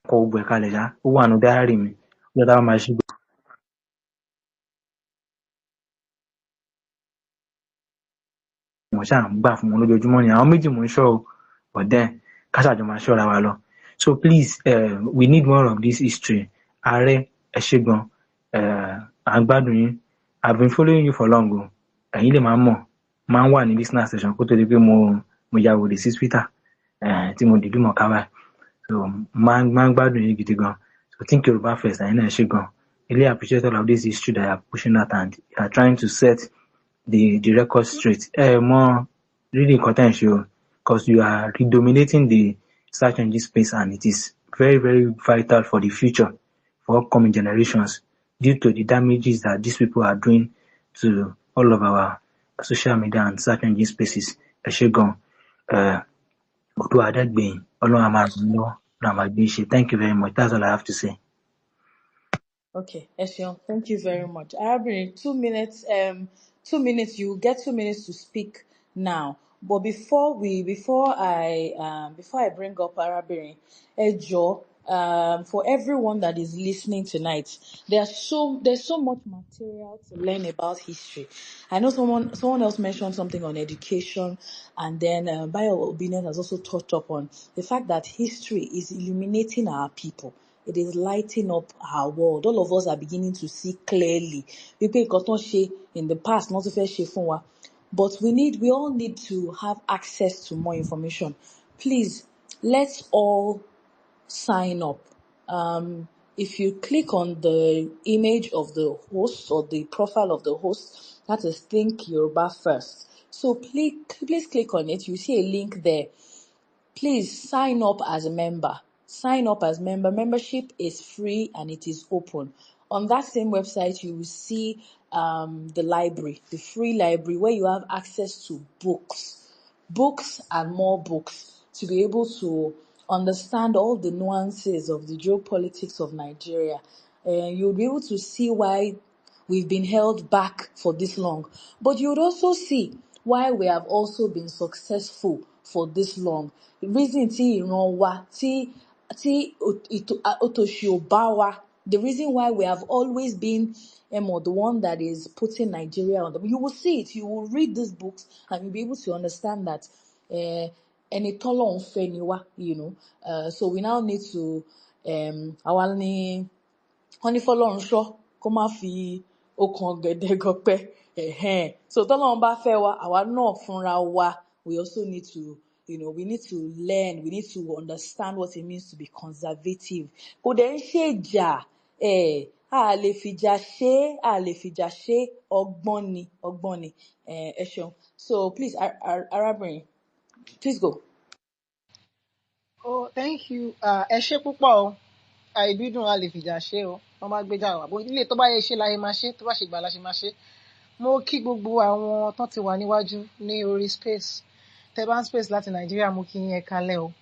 Kọ gbogbo ẹ̀ kalẹ̀ ṣá. Ó wà nínú diary mi. Ọjọ́ tá a bá máa ṣí mo ṣáà ń gbà fún wọn lójoojúmọ́ ni àwọn méjì mò ń ṣọ́ o but then ká ṣàjọ máa ṣọ́ra wa lọ. So please we need more of this history. Ààrẹ ẹ ṣé gan à ń gbádùn yín. I've been following you for long o. Ẹ̀yin lè máa ń wà ní listener session kó tó di pé mo ya wòlé sí Twitter tí mo dìdú mọ̀ ká báyìí. So máa ń gbádùn yín gidi gan. So think Yorùbá first ẹ̀yin náà ẹ ṣé gan. Really appreciate all of this history that you are pushing out and you are trying to set the record straight. More really important show because you are redominating the search engine space and it is very, very vital for the future, for upcoming generations, due to the damages that these people are doing to all of our social media and search engine spaces. Ẹ ṣé gan. Odò Adẹ́gbẹ̀yìn, Ọlọ́run á máa ràn yín lọ́wọ́, Ọlọ́run á máa gbé yín ṣe. Thank you very much. That's all I have to say. Okay, Eshion, thank you very much. Arabin, 2 minutes. 2 minutes. You get 2 minutes to speak now. But before I bring up Arabin, Ejo, for everyone that is listening tonight, there's so much material to learn about history. I know someone else mentioned something on education, and then Bayo Obinet has also touched upon the fact that history is illuminating our people. It is lighting up our world. All of us are beginning to see clearly. Wípé nǹkan tó ń ṣe in the past not to fẹ́ ṣe fún wa. But we all need to have access to more information. Please, let's all sign up. If you click on the image of the host or the profile of the host, that is Think Yoruba First. So please click on it. You see a link there. Please sign up as a member. Sign up as member. Membership is free and it is open. On that same website, you will see the library, the free library, where you have access to books and more books to be able to understand all the nuances of the geopolitics of Nigeria. You'll be able to see why we've been held back for this long. But you would also see why we have also been successful for this long. The reason ìran wa tí òtòṣì ò bá wa, the reason why we have always been the one that is putting Nigeria on the, you will see it, you will read these books and you'll be able to understand that ẹni tọ́lọ́run fẹ́ ni wá, so we now need to àwa ni wọ́n ní fọlọ́runṣọ́ kó má fi okùn ọ̀gẹ̀dẹ̀ gọpẹ́. So tọ́lọ́run bá fẹ́ wa, àwa náà fúnra wa, we also need to, we need to learn, we need to understand what it means to be conservative. Kò dẹ̀ ń ṣèjà, a lè fìjà ṣe, ọgbọ́n ni, ẹ ṣeun. So please, Arábìnrin, please go. Oh, thank you. Ẹ ṣé púpọ̀ o. Àìbídùn a lè fìjà ṣe o. Wọ́n bá gbéjà wá. Bó ilé tó bá yẹ ṣe láyé máa ṣe, tó bá ṣe gbà láṣẹ máa ṣe. Mo kí gbogbo àwọn tán ti wà níwájú ní orí space. Tẹ́ bá ń space láti Nàìjíríà, mo kí yín ẹ kálẹ́ o.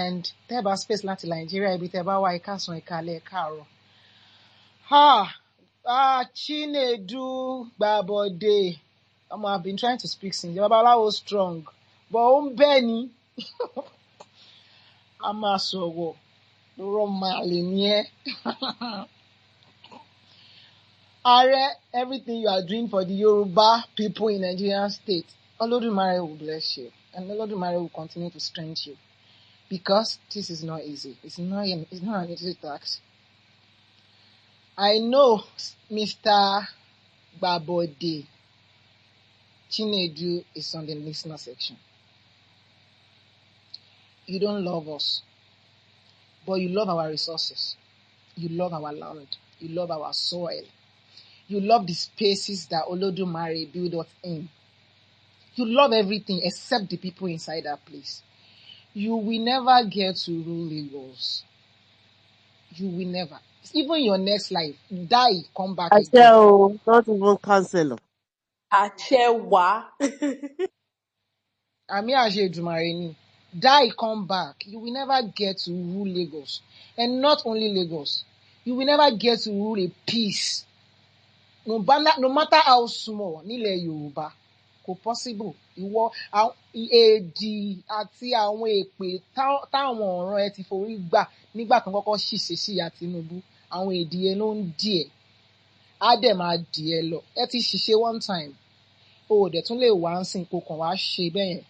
And tẹ́ bá space láti Nàìjíríà, ibi tẹ́ bá wà ẹ káàsán ẹ kálẹ́ ẹ káàárọ̀. Chinedu Gbàbọ̀dé. I've been trying to speak since. Babaláwo strong. But ó ń bẹ́ ni. A máa sọ̀rọ̀. Lọ́rọ̀ máa lè ní ẹ́. Ààrẹ, everything you are doing for the Yoruba people in Nigerian state, Olodumare will bless you. And Olodumare will continue to strengthen you. Because this is not easy. It's not an easy task. I know Mr. Babode Chinedu is on the listener section. You don't love us, but you love our resources. You love our land. You love our soil. You love the spaces that Olodumare build us in. You love everything except the people inside that place. You will never get to rule Lagos. You will never. Even your next life, die, come back I again. tell not even counselor. Achewa. Ami Ashedumare ni. Die, come back. You will never get to rule Lagos. And not only Lagos. You will never get to rule a peace. No matter how small, nílẹ̀ Yorùbá, kò possible. Ìwọ èdì àti àwọn èpè táwọn ọ̀ràn ẹ ti forí gbà nígbà kan kọ́kọ́ ṣìṣe sí ìyá Tinubu, àwọn èdì ẹ ló ń dì ẹ́. Á dẹ̀ máa dì ẹ́ lọ. Ẹ ti ṣìṣe one time. O ò dẹ̀ tún lè wá ń sìn kó kàn wá ṣe bẹ́ẹ̀ yẹn.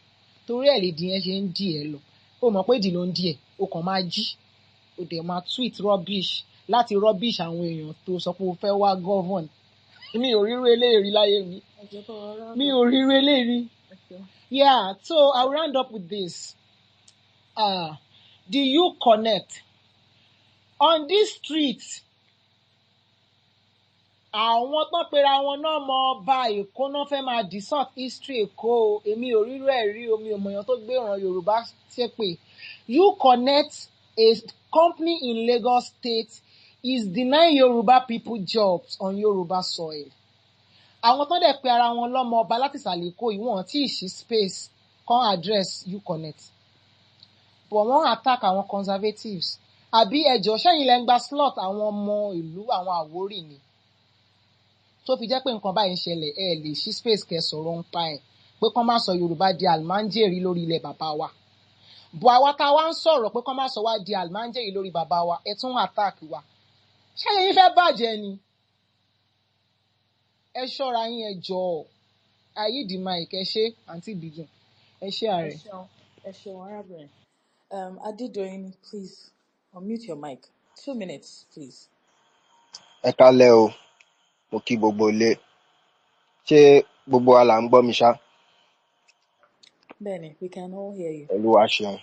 Torí ẹ̀ lè dì yẹn ṣe ń dì ẹ́ lọ. O mọ̀ pé ìdì ló ń dì ẹ́. O kàn máa jí. O dẹ̀ máa tweet rubbish láti rubbish àwọn èèyàn tó sọ pé o fẹ́ wá govern. Mi ò ríru eléyìí láyé mi. Mi ò ríru eléyìí. Yeah, so I'll round up with this. Do you connect? On this street, àwọn tó pera wọn náà mọ ọba Èkó náà fẹ́ máa dissort history Èkó o. Èmi ò ríru ẹ̀ rí o, mi ò mọ̀yàn tó gbé ọ̀ràn Yorùbá ṣépè. You connect, a company in Lagos State is denying Yoruba people jobs on Yoruba soil. Àwọn tó dẹ̀ pe ara wọn lọ́mọ ọba láti ìsàlẹ̀ Èkó yìí wọ́n tí ì ṣí space kan address you connect. But wọ́n attack àwọn conservatives. Àbí ẹjọ́ ṣẹ́yìn lẹ́ ń gba slot àwọn ọmọ ìlú àwọn Àwórì ni. Tó fi jẹ́ pé nǹkan báyìí ń ṣẹlẹ̀ ẹ lè ṣí space kẹ́ sọ̀rọ̀ ń pa ẹ̀ pé kán má sọ Yorùbá di àlùmáńjèrì lórí ilẹ̀ bàbá wa. Bọ̀ àwa tá a wá ń sọ̀rọ̀ pé kán má sọ wá di àlùmáńjèrì lórí bàbá wa ẹ tún attack wa. Ṣẹ́yìn yín fẹ́ bàjẹ́ ni? Ẹ ṣọ́ra yín ẹ jọ̀ọ́. Ayídìí mic ẹ ṣé àǹtí Bídùn. Ẹ ṣé ààrẹ. Ẹ ṣeun arábìnrin. Adedoyin, please unmute your mic. 2 minutes, please. Ẹ kálẹ́ o, mo kí gbogbo ilé. Ṣé gbogbo wa là ń gbọ́ mi ṣá? Bẹ́ẹ̀ni, we can all hear you. Olúwa ṣeun.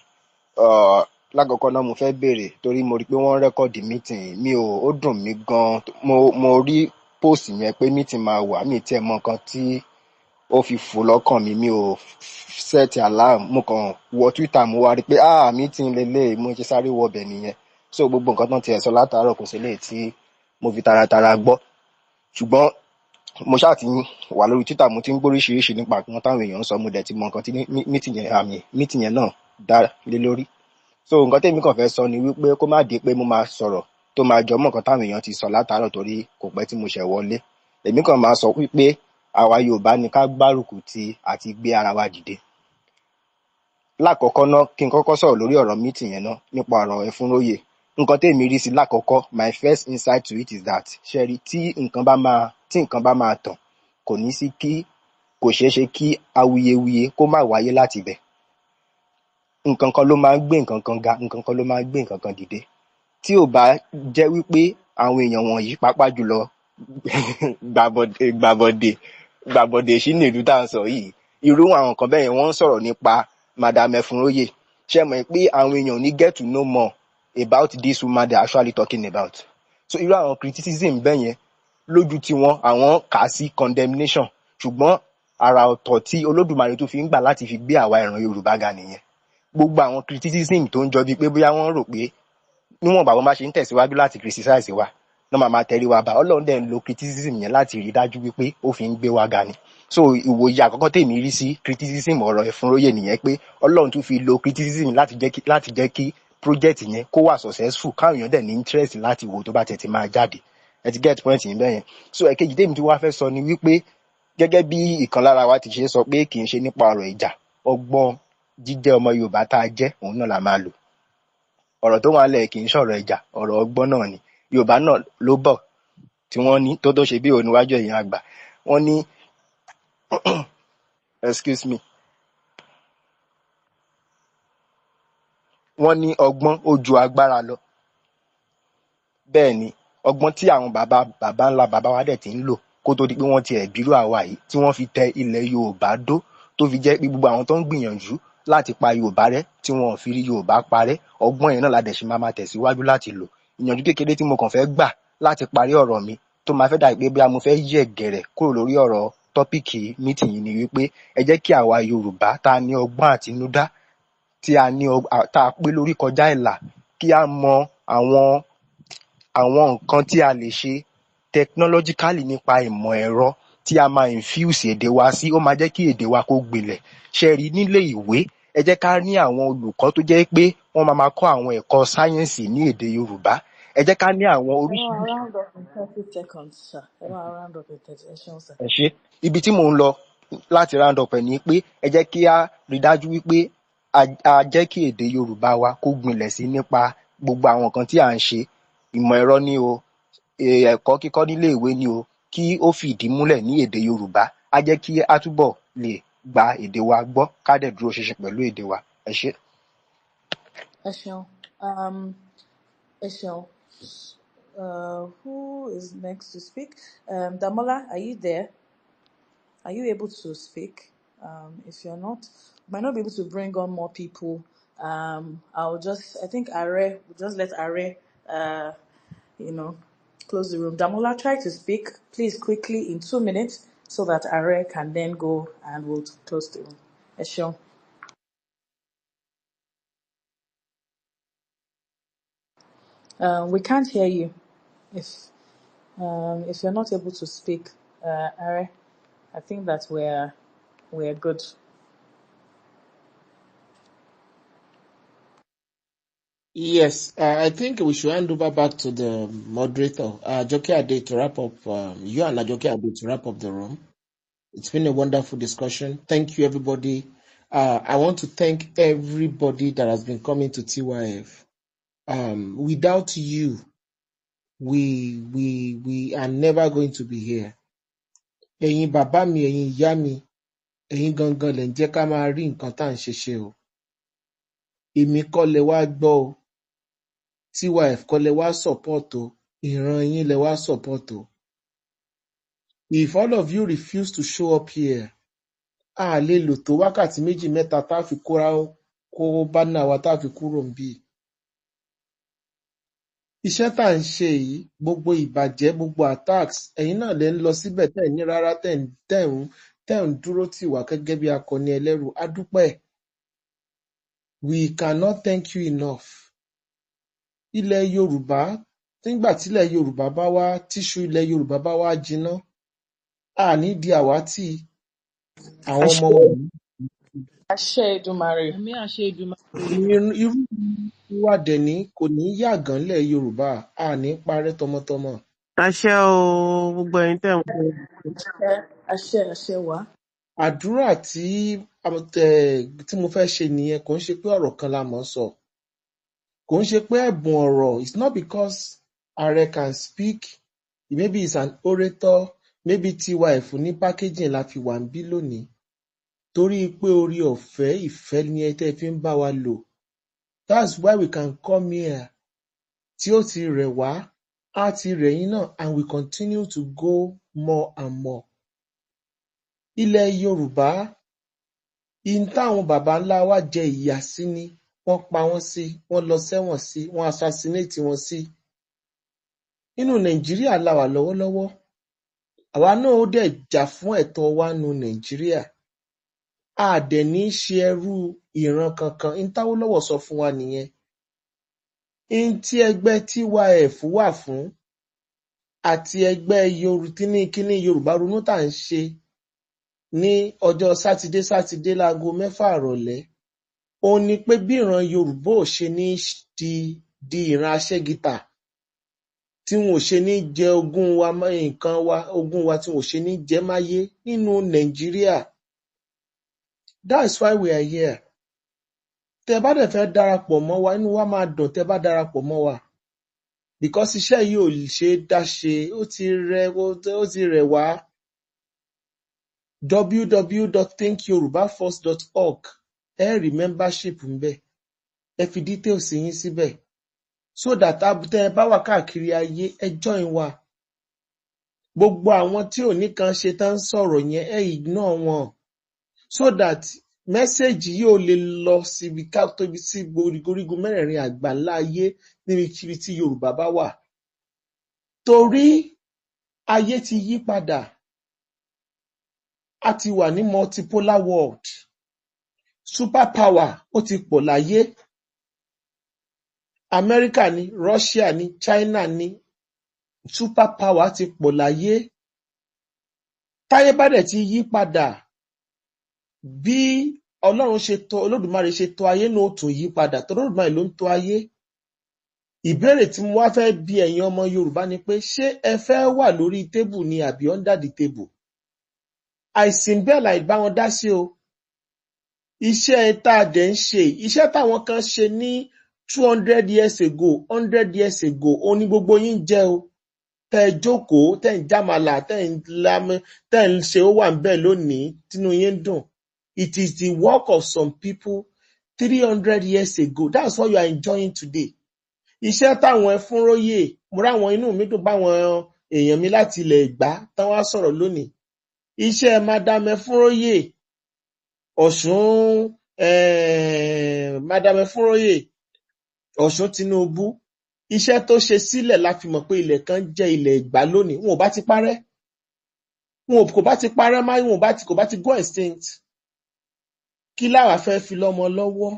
Lákọ̀ọ́kọ́ náà mo fẹ́ béèrè torí mo rí pé wọ́n rẹ́kọ̀dì meeting mi ó dùn mí gan-an. Mo rí post yẹn pé meeting máa wà mí tiẹ̀ mọ nǹkan tí ó fi fò lọ́kàn mi ò set alarm. Mo kàn wọ Twitter mo wá rí pé meeting lélẹ̀ mo ṣe sáré wọ ọbẹ̀ nìyẹn. So gbogbo nǹkan tán tiẹ̀ sọ látàárọ̀ kò sí eléyìí tí mo fi taratara gbọ́. Ṣùgbọ́n mo ṣáà ti wà lórí Twitter mo ti ń gbóríṣiríṣi nípa nǹkan táwọn èèyàn ń sọ mo dẹ̀ ti mọ nǹkan tí meeting yẹn náà dá lé lórí. So nǹkan tèmi kàn fẹ́ sọ ni wípé kó má di pé mo máa sọ̀rọ̀ tó máa jọ mọ́ nǹkan táwọn èèyàn ti sọ látàárọ̀ torí kò pẹ́ tí mo ṣẹ̀ wọlé. Èmi kàn máa sọ wípé àwa Yorùbá ni ká gbárùkù ti àti gbé ara wa dìde. Lákọ̀ọ́kọ́ náà kí n kọ́kọ́ sọ̀rọ̀ lórí ọ̀rọ̀ meeting yẹn náà nípa ọ̀rọ̀ Efunroye. Nǹkan tèmi rí sí lákọ̀ọ́kọ́ my first insight to it is that ṣẹ́rí tí nǹkan bá máa tàn kò ṣeé ṣe kí awuyewuye kó má wáyé láti ibẹ̀. Nǹkan kan ló máa ń gbé nǹkan kan ga, nǹkan kan ló máa ń gbé nǹkan kan dìde. Tí ò bá jẹ́ wípé àwọn èèyàn wọ̀nyí pàápàá jùlọ Gbàbọ̀dé Chinedu tá à ń sọ yìí, irú àwọn nǹkan bẹ́ẹ̀ yẹn wọ́n ń sọ̀rọ̀ nípa Madam Efunroye. Ṣé mọ̀ pé àwọn èèyàn ní get to know more about this woman they are actually talking about. So irú àwọn criticism bẹ́ẹ̀ yẹn lójú tiwọn àwọn kà á sí condemnation, ṣùgbọ́n àrà ọ̀tọ̀ tí Olódùmarè tó fi ń gbà láti fi gbé àwa ìran Yorùbá ga nìyẹn. gbogbo àwọn criticism tó ń jọ bíi pé bóyá wọ́n rò pé níwọ̀n bá wọn bá ṣe ń tẹ̀síwájú láti criticize wa náà máa tẹ̀lé wa bá ọlọ́run dẹ̀ ń lo criticism yẹn láti rí dájú wípé ó fi ń gbé wa ga ni. So ìwòye àkọ́kọ́ tèmi rí sí criticism ọ̀rọ̀ Efunroye nìyẹn pé ọlọ́run tún fi lo criticism láti jẹ́ kí project yẹn kó wà successful káwọn èèyàn dẹ̀ ní interest láti wò tó bá tẹ̀ ti máa jáde. Ẹ ti get point yìí bẹ́yẹn. So ẹ̀kejì tèmi tí wàá fẹ́ sọ ni wípé gẹ́gẹ́ bí ìkan lára wa ti ṣe sọ pé kì í ṣe nípa ọ̀rọ̀ ìjà, ọgbọ́n jíjẹ́ ọmọ Yorùbá tá a jẹ́ òun náà la máa lò. Ọ̀rọ̀ tó wà lẹ̀ kì í ṣọ̀rọ̀ ìjà, ọ̀rọ̀ ọgbọ́n náà ni. Yorùbá náà ló bọ̀ tí wọ́n ní tó ṣe bí òun níwájú èèyàn àgbà. Wọ́n ní excuse me, wọ́n ní ọgbọ́n ó ju agbára lọ. Bẹ́ẹ̀ ni ọgbọ́n tí àwọn bàbá ńlá bàbá wa dẹ̀ ti ń lò kó tó di pé wọ́n ti ẹ̀bírú àwa yìí tí wọ́n fi tẹ ilẹ̀ Yorùbá dó tó fi jẹ́ pé gbogbo àwọn tó ń gbìyànjú láti pa Yorùbá rẹ́ tí wọn ò fi rí Yorùbá parẹ́, ọgbọ́n yẹn náà la dẹ̀ ṣe máa tẹ̀síwájú láti lò. Ìyànjú kékeré tí mo kàn fẹ́ gbà láti parí ọ̀rọ̀ mi tó máa fẹ́ dàbí pé bí a mo fẹ́ yẹ̀ gẹ̀rẹ̀ kúrò lórí ọ̀rọ̀ tọ́pìkì mítìn yìí ni wípé ẹ jẹ́ kí àwa Yorùbá tá a ní ọgbọ́n àtinúdá tá a pé lórí kọjá ìlà kí a mọ àwọn nǹkan tí a lè ṣe technologically nípa ìmọ̀ ẹ̀rọ tí a máa infuse èdè wa sí, ó máa jẹ́ kí èdè wa kó gbilẹ̀. Ṣe rí nílé ìwé ẹ jẹ́ ká ní àwọn olùkọ́ tó jẹ́ pé wọ́n máa kọ́ àwọn ẹ̀kọ́ sáyẹ́ǹsì ní èdè Yorùbá. Ẹ jẹ́ ká ní àwọn oríṣiríṣi. Round up in 30 seconds, sir. Round up in 30 seconds, sir. Ẹ ṣé. Ibi tí mò ń lọ láti round up ẹ̀ ni pé ẹ jẹ́ kí a rí dájú wípé a jẹ́ kí èdè Yorùbá wa kó gbilẹ̀ sí nípa gbogbo àwọn nǹkan tí à ń ṣe. Ìmọ̀ ẹ̀rọ ni o, ẹ̀kọ́ kíkọ́ nílé ìwé ni o, kí ó fìdí múlẹ̀ ní èdè Yorùbá. Á jẹ́ kí a túbọ̀ lè gba èdè wa gbọ́ ká dẹ̀ dúró ṣinṣin pẹ̀lú èdè wa. Ẹ ṣé. Ẹ ṣeun. Ẹ ṣeun. Who is next to speak? Damola, are you there? Are you able to speak? If you're not, might not be able to bring on more people. I think Are, we'll just let Are, close the room. Damola, try to speak, please, quickly in 2 minutes so that Are can then go and we'll close the room. Esho. We can't hear you if you're not able to speak, Are. I think that we're good. Yes, I think we should hand over back to the moderator, Joke Ade, to wrap up. You and Joke Ade to wrap up the room. It's been a wonderful discussion. Thank you, everybody. I want to thank everybody that has been coming to TYF. Without you, we are never going to be here. Ẹ̀yin bàbá mi, ẹ̀yin ìyá mi, ẹ̀yin gangan lẹ ń jẹ́ ká máa rí nǹkan tá à ń ṣe o. Èmi kọ́ lẹ wá gbọ́ o. TYF kọ́ lẹ wá support o. Ìran yín lẹ wá support o. If all of you refuse to show up here, a lè lò tó wákàtí méjì mẹ́ta tá a fi kó bánà wa tá a fi kúrò níbí. Iṣẹ́ tá à ń ṣe yìí, gbogbo ìbàjẹ́, gbogbo attacks, ẹ̀yin náà lẹ ń lọ síbẹ̀ tẹ̀ ní rárá tẹ̀ ń dúró tì wá gẹ́gẹ́ bí akọni ẹlẹ́rù. A dúpẹ́. We cannot thank you enough. Ilẹ̀ Yorùbá, nígbà tílẹ̀ Yorùbá bá wá, tíṣu ilẹ̀ Yorùbá bá wá jiná, a ní di àwátì àwọn ọmọ wọn. Àṣẹ Èdùmàrè. Àmì àṣẹ Èdùmàrè. Irú wa dẹ̀ ní kò ní yàgàn lẹ̀ Yorùbá, a ní parẹ́ tọmọtọmọ. Àṣẹ o, gbogbo ẹ̀yin tẹ́ ń kú. Àṣẹ wá. Àdúrà tí mo fẹ́ ṣe nìyẹn, kò ń ṣe pé ọ̀rọ̀ kan la mọ̀ sọ. Kò ń ṣe pé ẹ̀bùn ọ̀rọ̀. It's not because Ààrẹ can speak, maybe he's an orator, maybe TYF ní packaging la fi wà ń bí lónìí. Torí pé orí ọ̀fẹ́ ìfẹ́ ni ẹ tẹ́ fi ń bá wa lò. That's why we can come here. Tí ó ti rẹ̀ wá, á ti rẹ̀ yín náà, and we continue to go more and more. Ilẹ̀ Yorùbá, in táwọn bàbá ńlá wa jẹ ìyà sí ni, wọ́n pa wọ́n sí, wọ́n lọ sẹ́wọ̀n sí, wọ́n assassinate wọn sí. Nínú Nàìjíríà la wà lọ́wọ́lọ́wọ́. Àwa náà ó dẹ̀ jà fún ẹ̀tọ́ wa nínú Nàìjíríà. a dẹ̀ ní ṣe ẹrú ìran kankan. N t'Awólọ́wọ̀ sọ fún wa nìyẹn. N tí ẹgbẹ́ TYF wà fún àti ẹgbẹ́ kíní Yorùbá Ronú tà ń ṣe ní ọjọ́ sátidé láago 6 ìrọ̀lẹ́. Ó ní pé bí ìran Yorùbá ò ṣe ní di ìran aṣẹ́gità, tí wọn ò ṣe ní jẹ ogún wa tí wọn ò ṣe ní jẹ máyé nínú Nàìjíríà. That's why we are here. Tẹ́ bá dẹ̀ fẹ́ darapọ̀ mọ́ wa, inú wa máa dùn tẹ́ bá darapọ̀ mọ́ wa. Because iṣẹ́ yìí ò ṣe é dá ṣe, ó ti rẹ̀ wá. www.thinkyorubafirst.org ẹ rí membership ńbẹ̀. Ẹ fi details yín síbẹ̀. So that tẹ́ ẹ bá wà káàkiri ayé, ẹ join wa. Gbogbo àwọn tí ò ní kan ṣe tán sọ̀rọ̀ yẹn, ẹ ignore wọn. So that mẹ́sẹ̀jì yìí ò lè lọ síbi tóbi sí orígun mẹ́rẹ̀ẹ̀rin àgbáńlá ayé níbikíbi tí Yorùbá bá wà. Torí ayé ti yí padà. A ti wà ní multipolar world. Super power ó ti pọ̀ láyé. Amẹ́ríkà ni, Russia ni, China ni. Super power ti pọ̀ láyé. Táyé bá dẹ̀ ti yí padà, bí Olódùmarè ṣe tò ayé náà ó tún yí padà. Torí Olódùmarè ló ń tò ayé. Ìbéèrè tí mo wá fẹ́ bi ẹ̀yin ọmọ Yorùbá ni pé ṣé ẹ fẹ́ wà lórí tébù ni àbí under the table? Àìsìn bẹ́ẹ̀ láì bá wọn dá sí o. Iṣẹ́ tá a dẹ̀ ń ṣe, iṣẹ́ táwọn kan ṣe ní 200 years ago, 100 years ago, ó ní gbogbo yín jẹ́ o. Tẹ́ ẹ jókòó, tẹ́ ẹ ń jámàlà, tẹ́ ẹ ń lámẹ́, tẹ́ ẹ ń ṣe ó wà ń bẹ̀ lónìí, tínú yín dùn. It is the work of some people 300 years ago. That's what you are enjoying today. Iṣẹ́ táwọn Efunroye, mo ráwọn inú mi dùn báwọn èèyàn mi láti ilẹ̀ Ẹ̀gbá tán wá sọ̀rọ̀ lónìí. Iṣẹ́ Madam Efunroye, Madam Efunroye, Osuntinubu, iṣẹ́ tó ṣe sílẹ̀ la fi mọ̀ pé ilẹ̀ kan jẹ́ ilẹ̀ Ẹ̀gbá lónìí. Wọn ò bá ti parẹ́. Kò bá ti parẹ́ máa kò bá ti go extinct. Kí láwa fẹ́ fi lọ́mọ lọ́wọ́?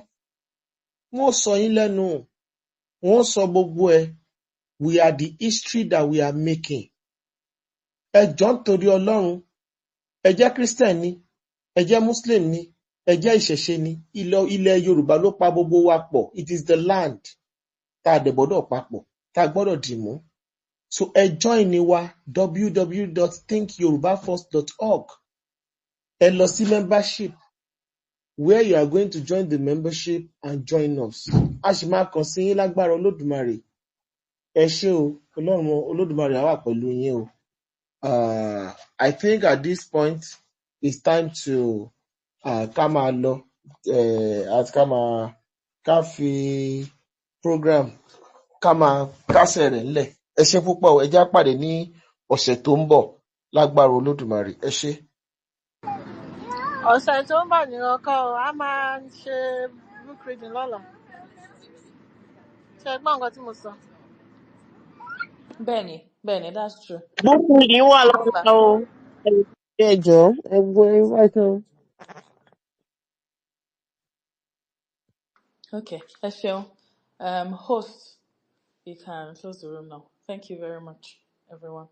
Wọ́n sọ yín lẹ́nu. Wọ́n sọ gbogbo ẹ̀. We are the history that we are making. Ẹ jọ̀ọ́ nítorí Ọlọ́run. Ẹ jẹ́ Christian ni, ẹ jẹ́ Muslim ni, ẹ jẹ́ ìṣẹ̀ṣe ni. Ilẹ̀ Yorùbá ló pa gbogbo wa pọ̀. It is the land tá a dẹ̀ gbọ́dọ̀ papọ̀, tá a gbọ́dọ̀ dì mú. So ẹ join ni wa www.thinkyorubafirst.org. Ẹ lọ sí membership where you are going to join the membership and join us. A sì máa kàn sí yín lágbára Olódùmarè. Ẹ ṣé o, Ọlọ́run Olódùmarè á wà pẹ̀lú yín o. I think at this point it's time to ká máa lọ àti ká fi program ká máa kásẹ̀ rẹ̀ ńlẹ̀. Ẹ ṣé púpọ̀ o, ẹ jẹ́ á pàdé ní ọ̀sẹ̀ tó ń bọ̀ lágbára Olódùmarè. Ẹ ṣé. Ọ̀sẹ̀ tó ń bọ̀ nìkan kọ́ ọ, a máa ń ṣe book reading lọ́la. Ṣé ẹ gbọ́ nǹkan tí mo sọ? Bẹ́ẹ̀ni, that's true. Búkú yìí wà lọ́la o. Ẹ jọ̀ọ́, ẹ gbọ́ invite o. Okay, ẹ ṣeun. Host, you can close the room now. Thank you very much, everyone.